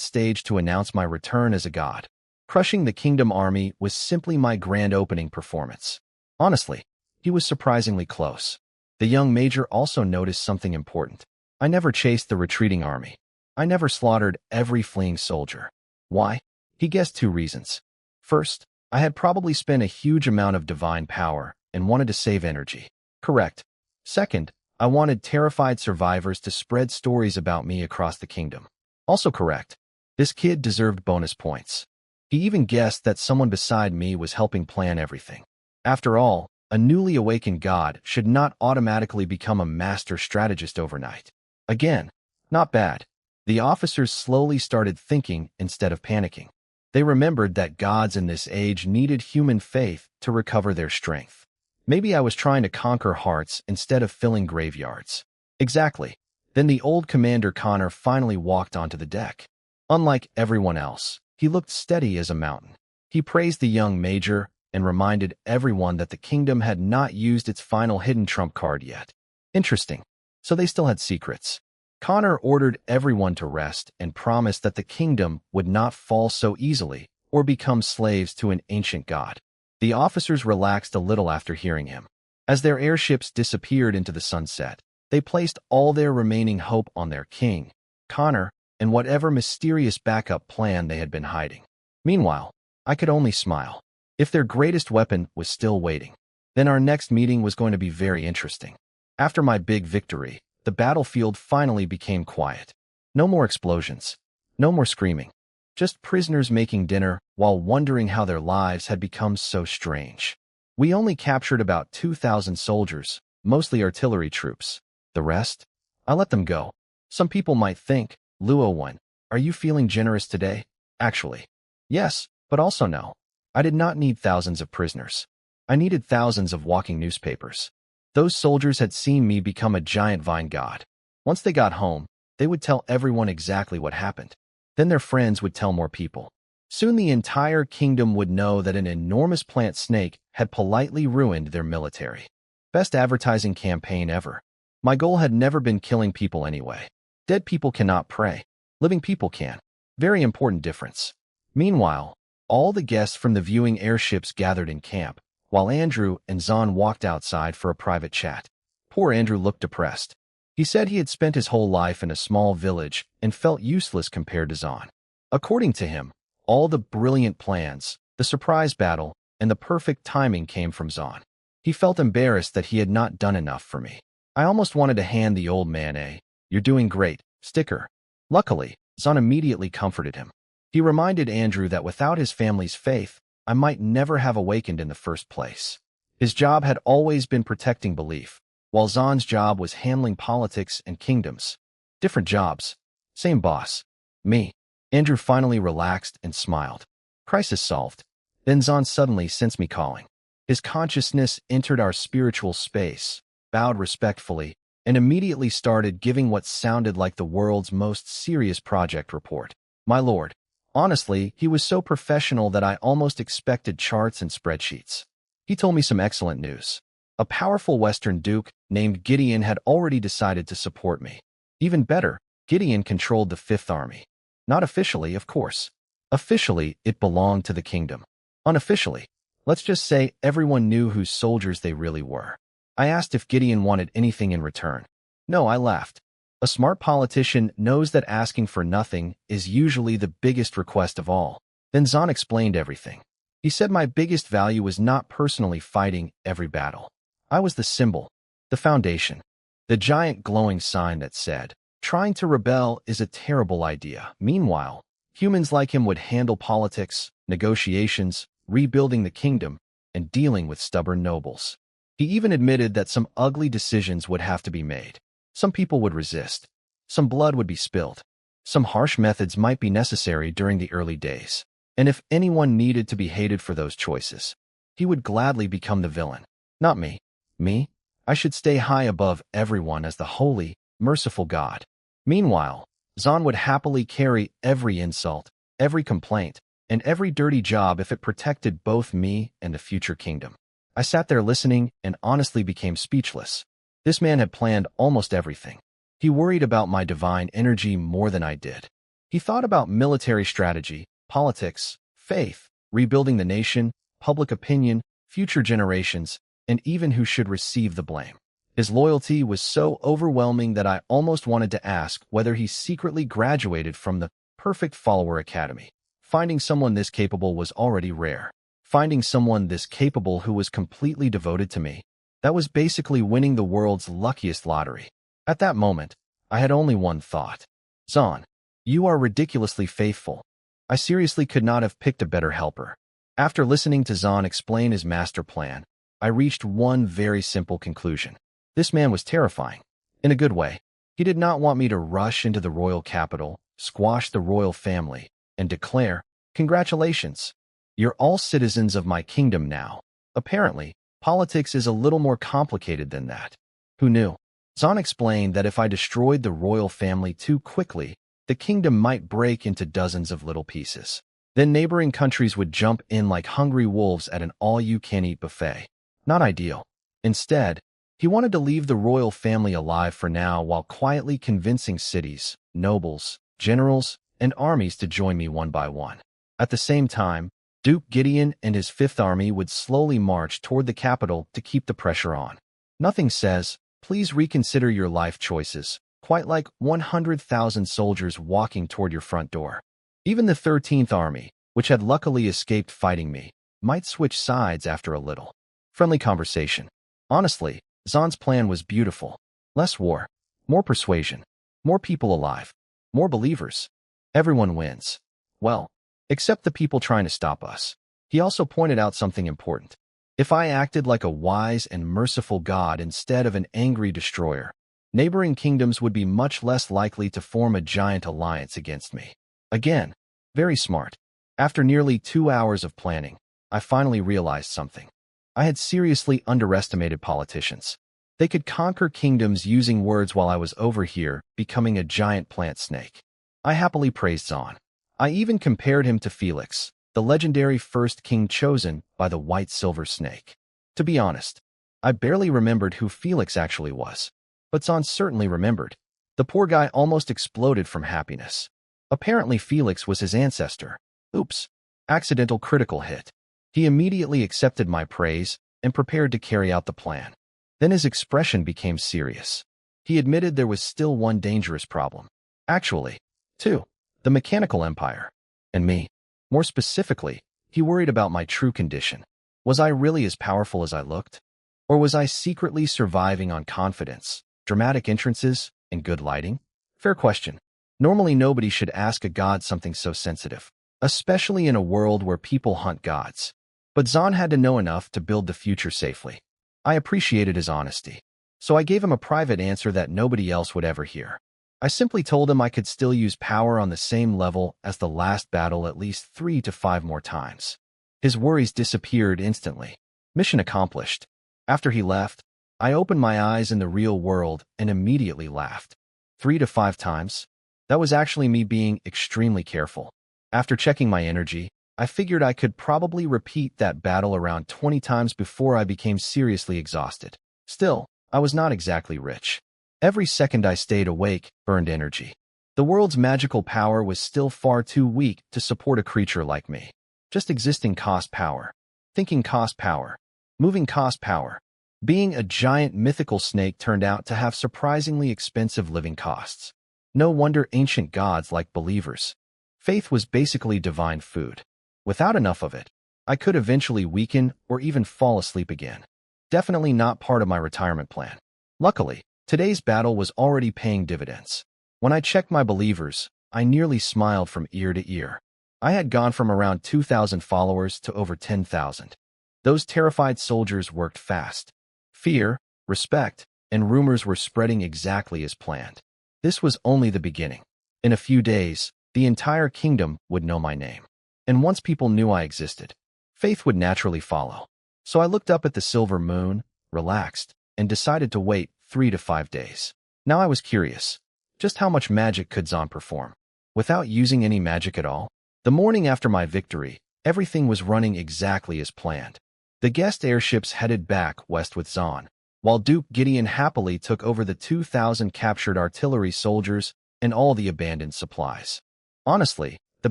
stage to announce my return as a god. Crushing the Kingdom Army was simply my grand opening performance. Honestly, he was surprisingly close. The young major also noticed something important. I never chased the retreating army. I never slaughtered every fleeing soldier. Why? He guessed 2 reasons. First, I had probably spent a huge amount of divine power and wanted to save energy. Correct. Second, I wanted terrified survivors to spread stories about me across the kingdom. Also correct. This kid deserved bonus points. He even guessed that someone beside me was helping plan everything. After all, a newly awakened god should not automatically become a master strategist overnight. Again, not bad. The officers slowly started thinking instead of panicking. They remembered that gods in this age needed human faith to recover their strength. Maybe I was trying to conquer hearts instead of filling graveyards. Exactly. Then the old Commander Connor finally walked onto the deck. Unlike everyone else, he looked steady as a mountain. He praised the young major and reminded everyone that the kingdom had not used its final hidden trump card yet. Interesting. So they still had secrets. Connor ordered everyone to rest and promised that the kingdom would not fall so easily or become slaves to an ancient god. The officers relaxed a little after hearing him. As their airships disappeared into the sunset, they placed all their remaining hope on their king, Connor, and whatever mysterious backup plan they had been hiding. Meanwhile, I could only smile. If their greatest weapon was still waiting, then our next meeting was going to be very interesting. After my big victory, the battlefield finally became quiet. No more explosions. No more screaming. Just prisoners making dinner while wondering how their lives had become so strange. We only captured about 2,000 soldiers, mostly artillery troops. The rest? I let them go. Some people might think, Luo1, are you feeling generous today? Actually, yes, but also no. I did not need thousands of prisoners. I needed thousands of walking newspapers. Those soldiers had seen me become a giant vine god. Once they got home, they would tell everyone exactly what happened. Then their friends would tell more people. Soon the entire kingdom would know that an enormous plant snake had politely ruined their military. Best advertising campaign ever. My goal had never been killing people anyway. Dead people cannot pray. Living people can. Very important difference. Meanwhile, all the guests from the viewing airships gathered in camp, while Andrew and Zahn walked outside for a private chat. Poor Andrew looked depressed. He said he had spent his whole life in a small village and felt useless compared to Zahn. According to him, all the brilliant plans, the surprise battle, and the perfect timing came from Zahn. He felt embarrassed that he had not done enough for me. I almost wanted to hand the old man a "You're doing great" sticker. Luckily, Zahn immediately comforted him. He reminded Andrew that without his family's faith, I might never have awakened in the first place. His job had always been protecting belief, while Zahn's job was handling politics and kingdoms. Different jobs. Same boss. Me. Andrew finally relaxed and smiled. Crisis solved. Then Zahn suddenly sensed me calling. His consciousness entered our spiritual space, bowed respectfully, and immediately started giving what sounded like the world's most serious project report. My lord. Honestly, he was so professional that I almost expected charts and spreadsheets. He told me some excellent news. A powerful Western duke named Gideon had already decided to support me. Even better, Gideon controlled the Fifth Army. Not officially, of course. Officially, it belonged to the kingdom. Unofficially, let's just say everyone knew whose soldiers they really were. I asked if Gideon wanted anything in return. No, I laughed. A smart politician knows that asking for nothing is usually the biggest request of all. Then Zahn explained everything. He said my biggest value was not personally fighting every battle. I was the symbol, the foundation, the giant glowing sign that said, trying to rebel is a terrible idea. Meanwhile, humans like him would handle politics, negotiations, rebuilding the kingdom, and dealing with stubborn nobles. He even admitted that some ugly decisions would have to be made. Some people would resist. Some blood would be spilled. Some harsh methods might be necessary during the early days. And if anyone needed to be hated for those choices, he would gladly become the villain. Not me. Me? I should stay high above everyone as the holy, merciful God. Meanwhile, Zahn would happily carry every insult, every complaint, and every dirty job if it protected both me and the future kingdom. I sat there listening and honestly became speechless. This man had planned almost everything. He worried about my divine energy more than I did. He thought about military strategy, politics, faith, rebuilding the nation, public opinion, future generations, and even who should receive the blame. His loyalty was so overwhelming that I almost wanted to ask whether he secretly graduated from the Perfect Follower Academy. Finding someone this capable was already rare. Finding someone this capable who was completely devoted to me, that was basically winning the world's luckiest lottery. At that moment, I had only one thought. Zahn, you are ridiculously faithful. I seriously could not have picked a better helper. After listening to Zahn explain his master plan, I reached one very simple conclusion. This man was terrifying. In a good way. He did not want me to rush into the royal capital, squash the royal family, and declare, "Congratulations. You're all citizens of my kingdom now." Apparently, politics is a little more complicated than that. Who knew? Zahn explained that if I destroyed the royal family too quickly, the kingdom might break into dozens of little pieces. Then neighboring countries would jump in like hungry wolves at an all-you-can-eat buffet. Not ideal. Instead, he wanted to leave the royal family alive for now while quietly convincing cities, nobles, generals, and armies to join me one by one. At the same time, Duke Gideon and his Fifth Army would slowly march toward the capital to keep the pressure on. Nothing says, "Please reconsider your life choices," quite like 100,000 soldiers walking toward your front door. Even the 13th Army, which had luckily escaped fighting me, might switch sides after a little. Friendly conversation. Honestly, Zahn's plan was beautiful. Less war, more persuasion, more people alive, more believers. Everyone wins. Well, except the people trying to stop us. He also pointed out something important. If I acted like a wise and merciful God instead of an angry destroyer, neighboring kingdoms would be much less likely to form a giant alliance against me. Again, very smart. After nearly 2 hours of planning, I finally realized something. I had seriously underestimated politicians. They could conquer kingdoms using words while I was over here, becoming a giant plant snake. I happily praised Zahn. I even compared him to Felix, the legendary first king chosen by the white silver snake. To be honest, I barely remembered who Felix actually was. But Zahn certainly remembered. The poor guy almost exploded from happiness. Apparently Felix was his ancestor. Oops. Accidental critical hit. He immediately accepted my praise and prepared to carry out the plan. Then his expression became serious. He admitted there was still one dangerous problem. Actually, two. The mechanical empire. And me. More specifically, he worried about my true condition. Was I really as powerful as I looked? Or was I secretly surviving on confidence, dramatic entrances, and good lighting? Fair question. Normally nobody should ask a god something so sensitive. especially in a world where people hunt gods. But Zahn had to know enough to build the future safely. I appreciated his honesty, so I gave him a private answer that nobody else would ever hear. I simply told him I could still use power on the same level as the last battle at least 3 to 5 more times. His worries disappeared instantly. Mission accomplished. After he left, I opened my eyes in the real world and immediately laughed. 3 to 5 times? That was actually me being extremely careful. After checking my energy, I figured I could probably repeat that battle around 20 times before I became seriously exhausted. Still, I was not exactly rich. Every second I stayed awake burned energy. The world's magical power was still far too weak to support a creature like me. Just existing cost power. Thinking cost power. Moving cost power. Being a giant mythical snake turned out to have surprisingly expensive living costs. No wonder ancient gods like believers. Faith was basically divine food. Without enough of it, I could eventually weaken or even fall asleep again. Definitely not part of my retirement plan. Luckily, today's battle was already paying dividends. When I checked my believers, I nearly smiled from ear to ear. I had gone from around 2,000 followers to over 10,000. Those terrified soldiers worked fast. Fear, respect, and rumors were spreading exactly as planned. This was only the beginning. In a few days, the entire kingdom would know my name. And once people knew I existed, faith would naturally follow. So I looked up at the silver moon, relaxed, and decided to wait 3 to 5 days. Now I was curious. Just how much magic could Zahn perform? Without using any magic at all? The morning after my victory, everything was running exactly as planned. The guest airships headed back west with Zahn, while Duke Gideon happily took over the 2,000 captured artillery soldiers and all the abandoned supplies. Honestly, the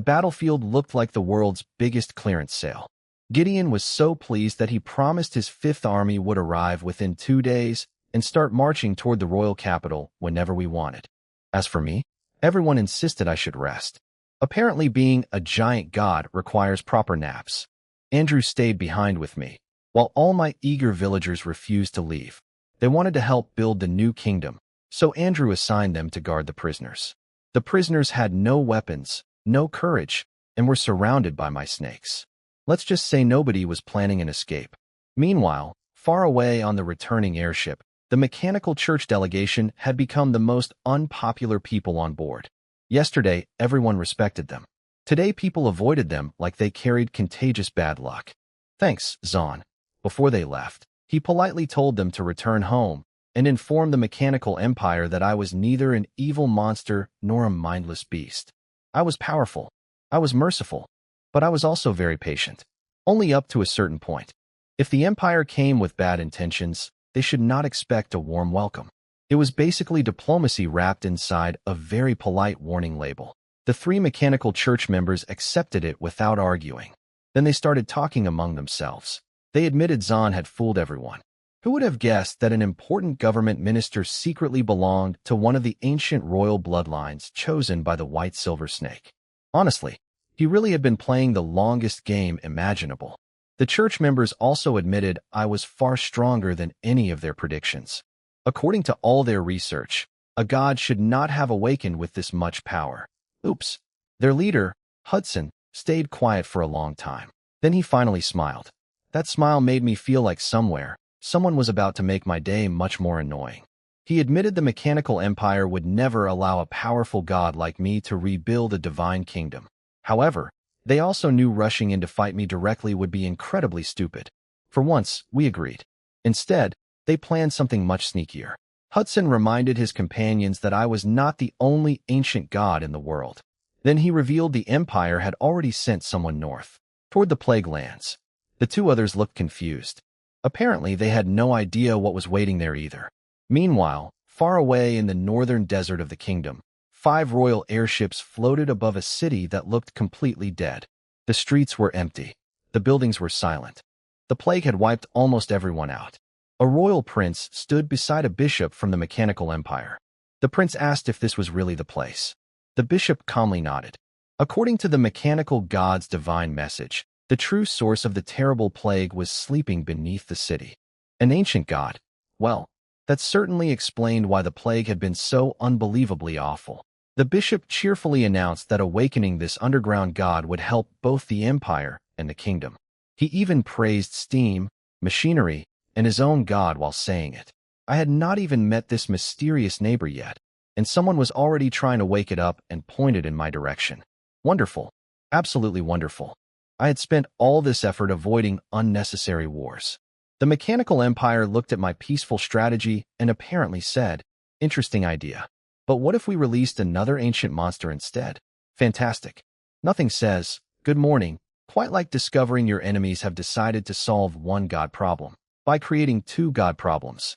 battlefield looked like the world's biggest clearance sale. Gideon was so pleased that he promised his 5th Army would arrive within 2 days and start marching toward the royal capital whenever we wanted. As for me, everyone insisted I should rest. Apparently being a giant god requires proper naps. Andrew stayed behind with me, while all my eager villagers refused to leave. They wanted to help build the new kingdom, so Andrew assigned them to guard the prisoners. The prisoners had no weapons, no courage, and were surrounded by my snakes. Let's just say nobody was planning an escape. Meanwhile, far away on the returning airship, the mechanical church delegation had become the most unpopular people on board. Yesterday, everyone respected them. Today, people avoided them like they carried contagious bad luck. Thanks, Zahn. Before they left, he politely told them to return home and informed the mechanical empire that I was neither an evil monster nor a mindless beast. I was powerful. I was merciful. But I was also very patient. Only up to a certain point. If the empire came with bad intentions, they should not expect a warm welcome. It was basically diplomacy wrapped inside a very polite warning label. The 3 mechanical church members accepted it without arguing. Then they started talking among themselves. They admitted Zahn had fooled everyone. Who would have guessed that an important government minister secretly belonged to one of the ancient royal bloodlines chosen by the white silver snake? Honestly, he really had been playing the longest game imaginable. The church members also admitted I was far stronger than any of their predictions. According to all their research, a god should not have awakened with this much power. Oops. Their leader, Hudson, stayed quiet for a long time. Then he finally smiled. That smile made me feel like someone was about to make my day much more annoying. He admitted the mechanical empire would never allow a powerful god like me to rebuild a divine kingdom. However, they also knew rushing in to fight me directly would be incredibly stupid. For once, we agreed. Instead, they planned something much sneakier. Hudson reminded his companions that I was not the only ancient god in the world. Then he revealed the empire had already sent someone north, toward the Plague Lands. The 2 others looked confused. Apparently, they had no idea what was waiting there either. Meanwhile, far away in the northern desert of the kingdom, 5 royal airships floated above a city that looked completely dead. The streets were empty. The buildings were silent. The plague had wiped almost everyone out. A royal prince stood beside a bishop from the mechanical empire. The prince asked if this was really the place. The bishop calmly nodded. According to the mechanical god's divine message, the true source of the terrible plague was sleeping beneath the city. An ancient god. Well, that certainly explained why the plague had been so unbelievably awful. The bishop cheerfully announced that awakening this underground god would help both the empire and the kingdom. He even praised steam, machinery, and his own god while saying it. I had not even met this mysterious neighbor yet, and someone was already trying to wake it up and pointed in my direction. Wonderful. Absolutely wonderful. I had spent all this effort avoiding unnecessary wars. The mechanical empire looked at my peaceful strategy and apparently said, "Interesting idea. But what if we released another ancient monster instead?" Fantastic. Nothing says, "Good morning," quite like discovering your enemies have decided to solve one god problem by creating two god problems.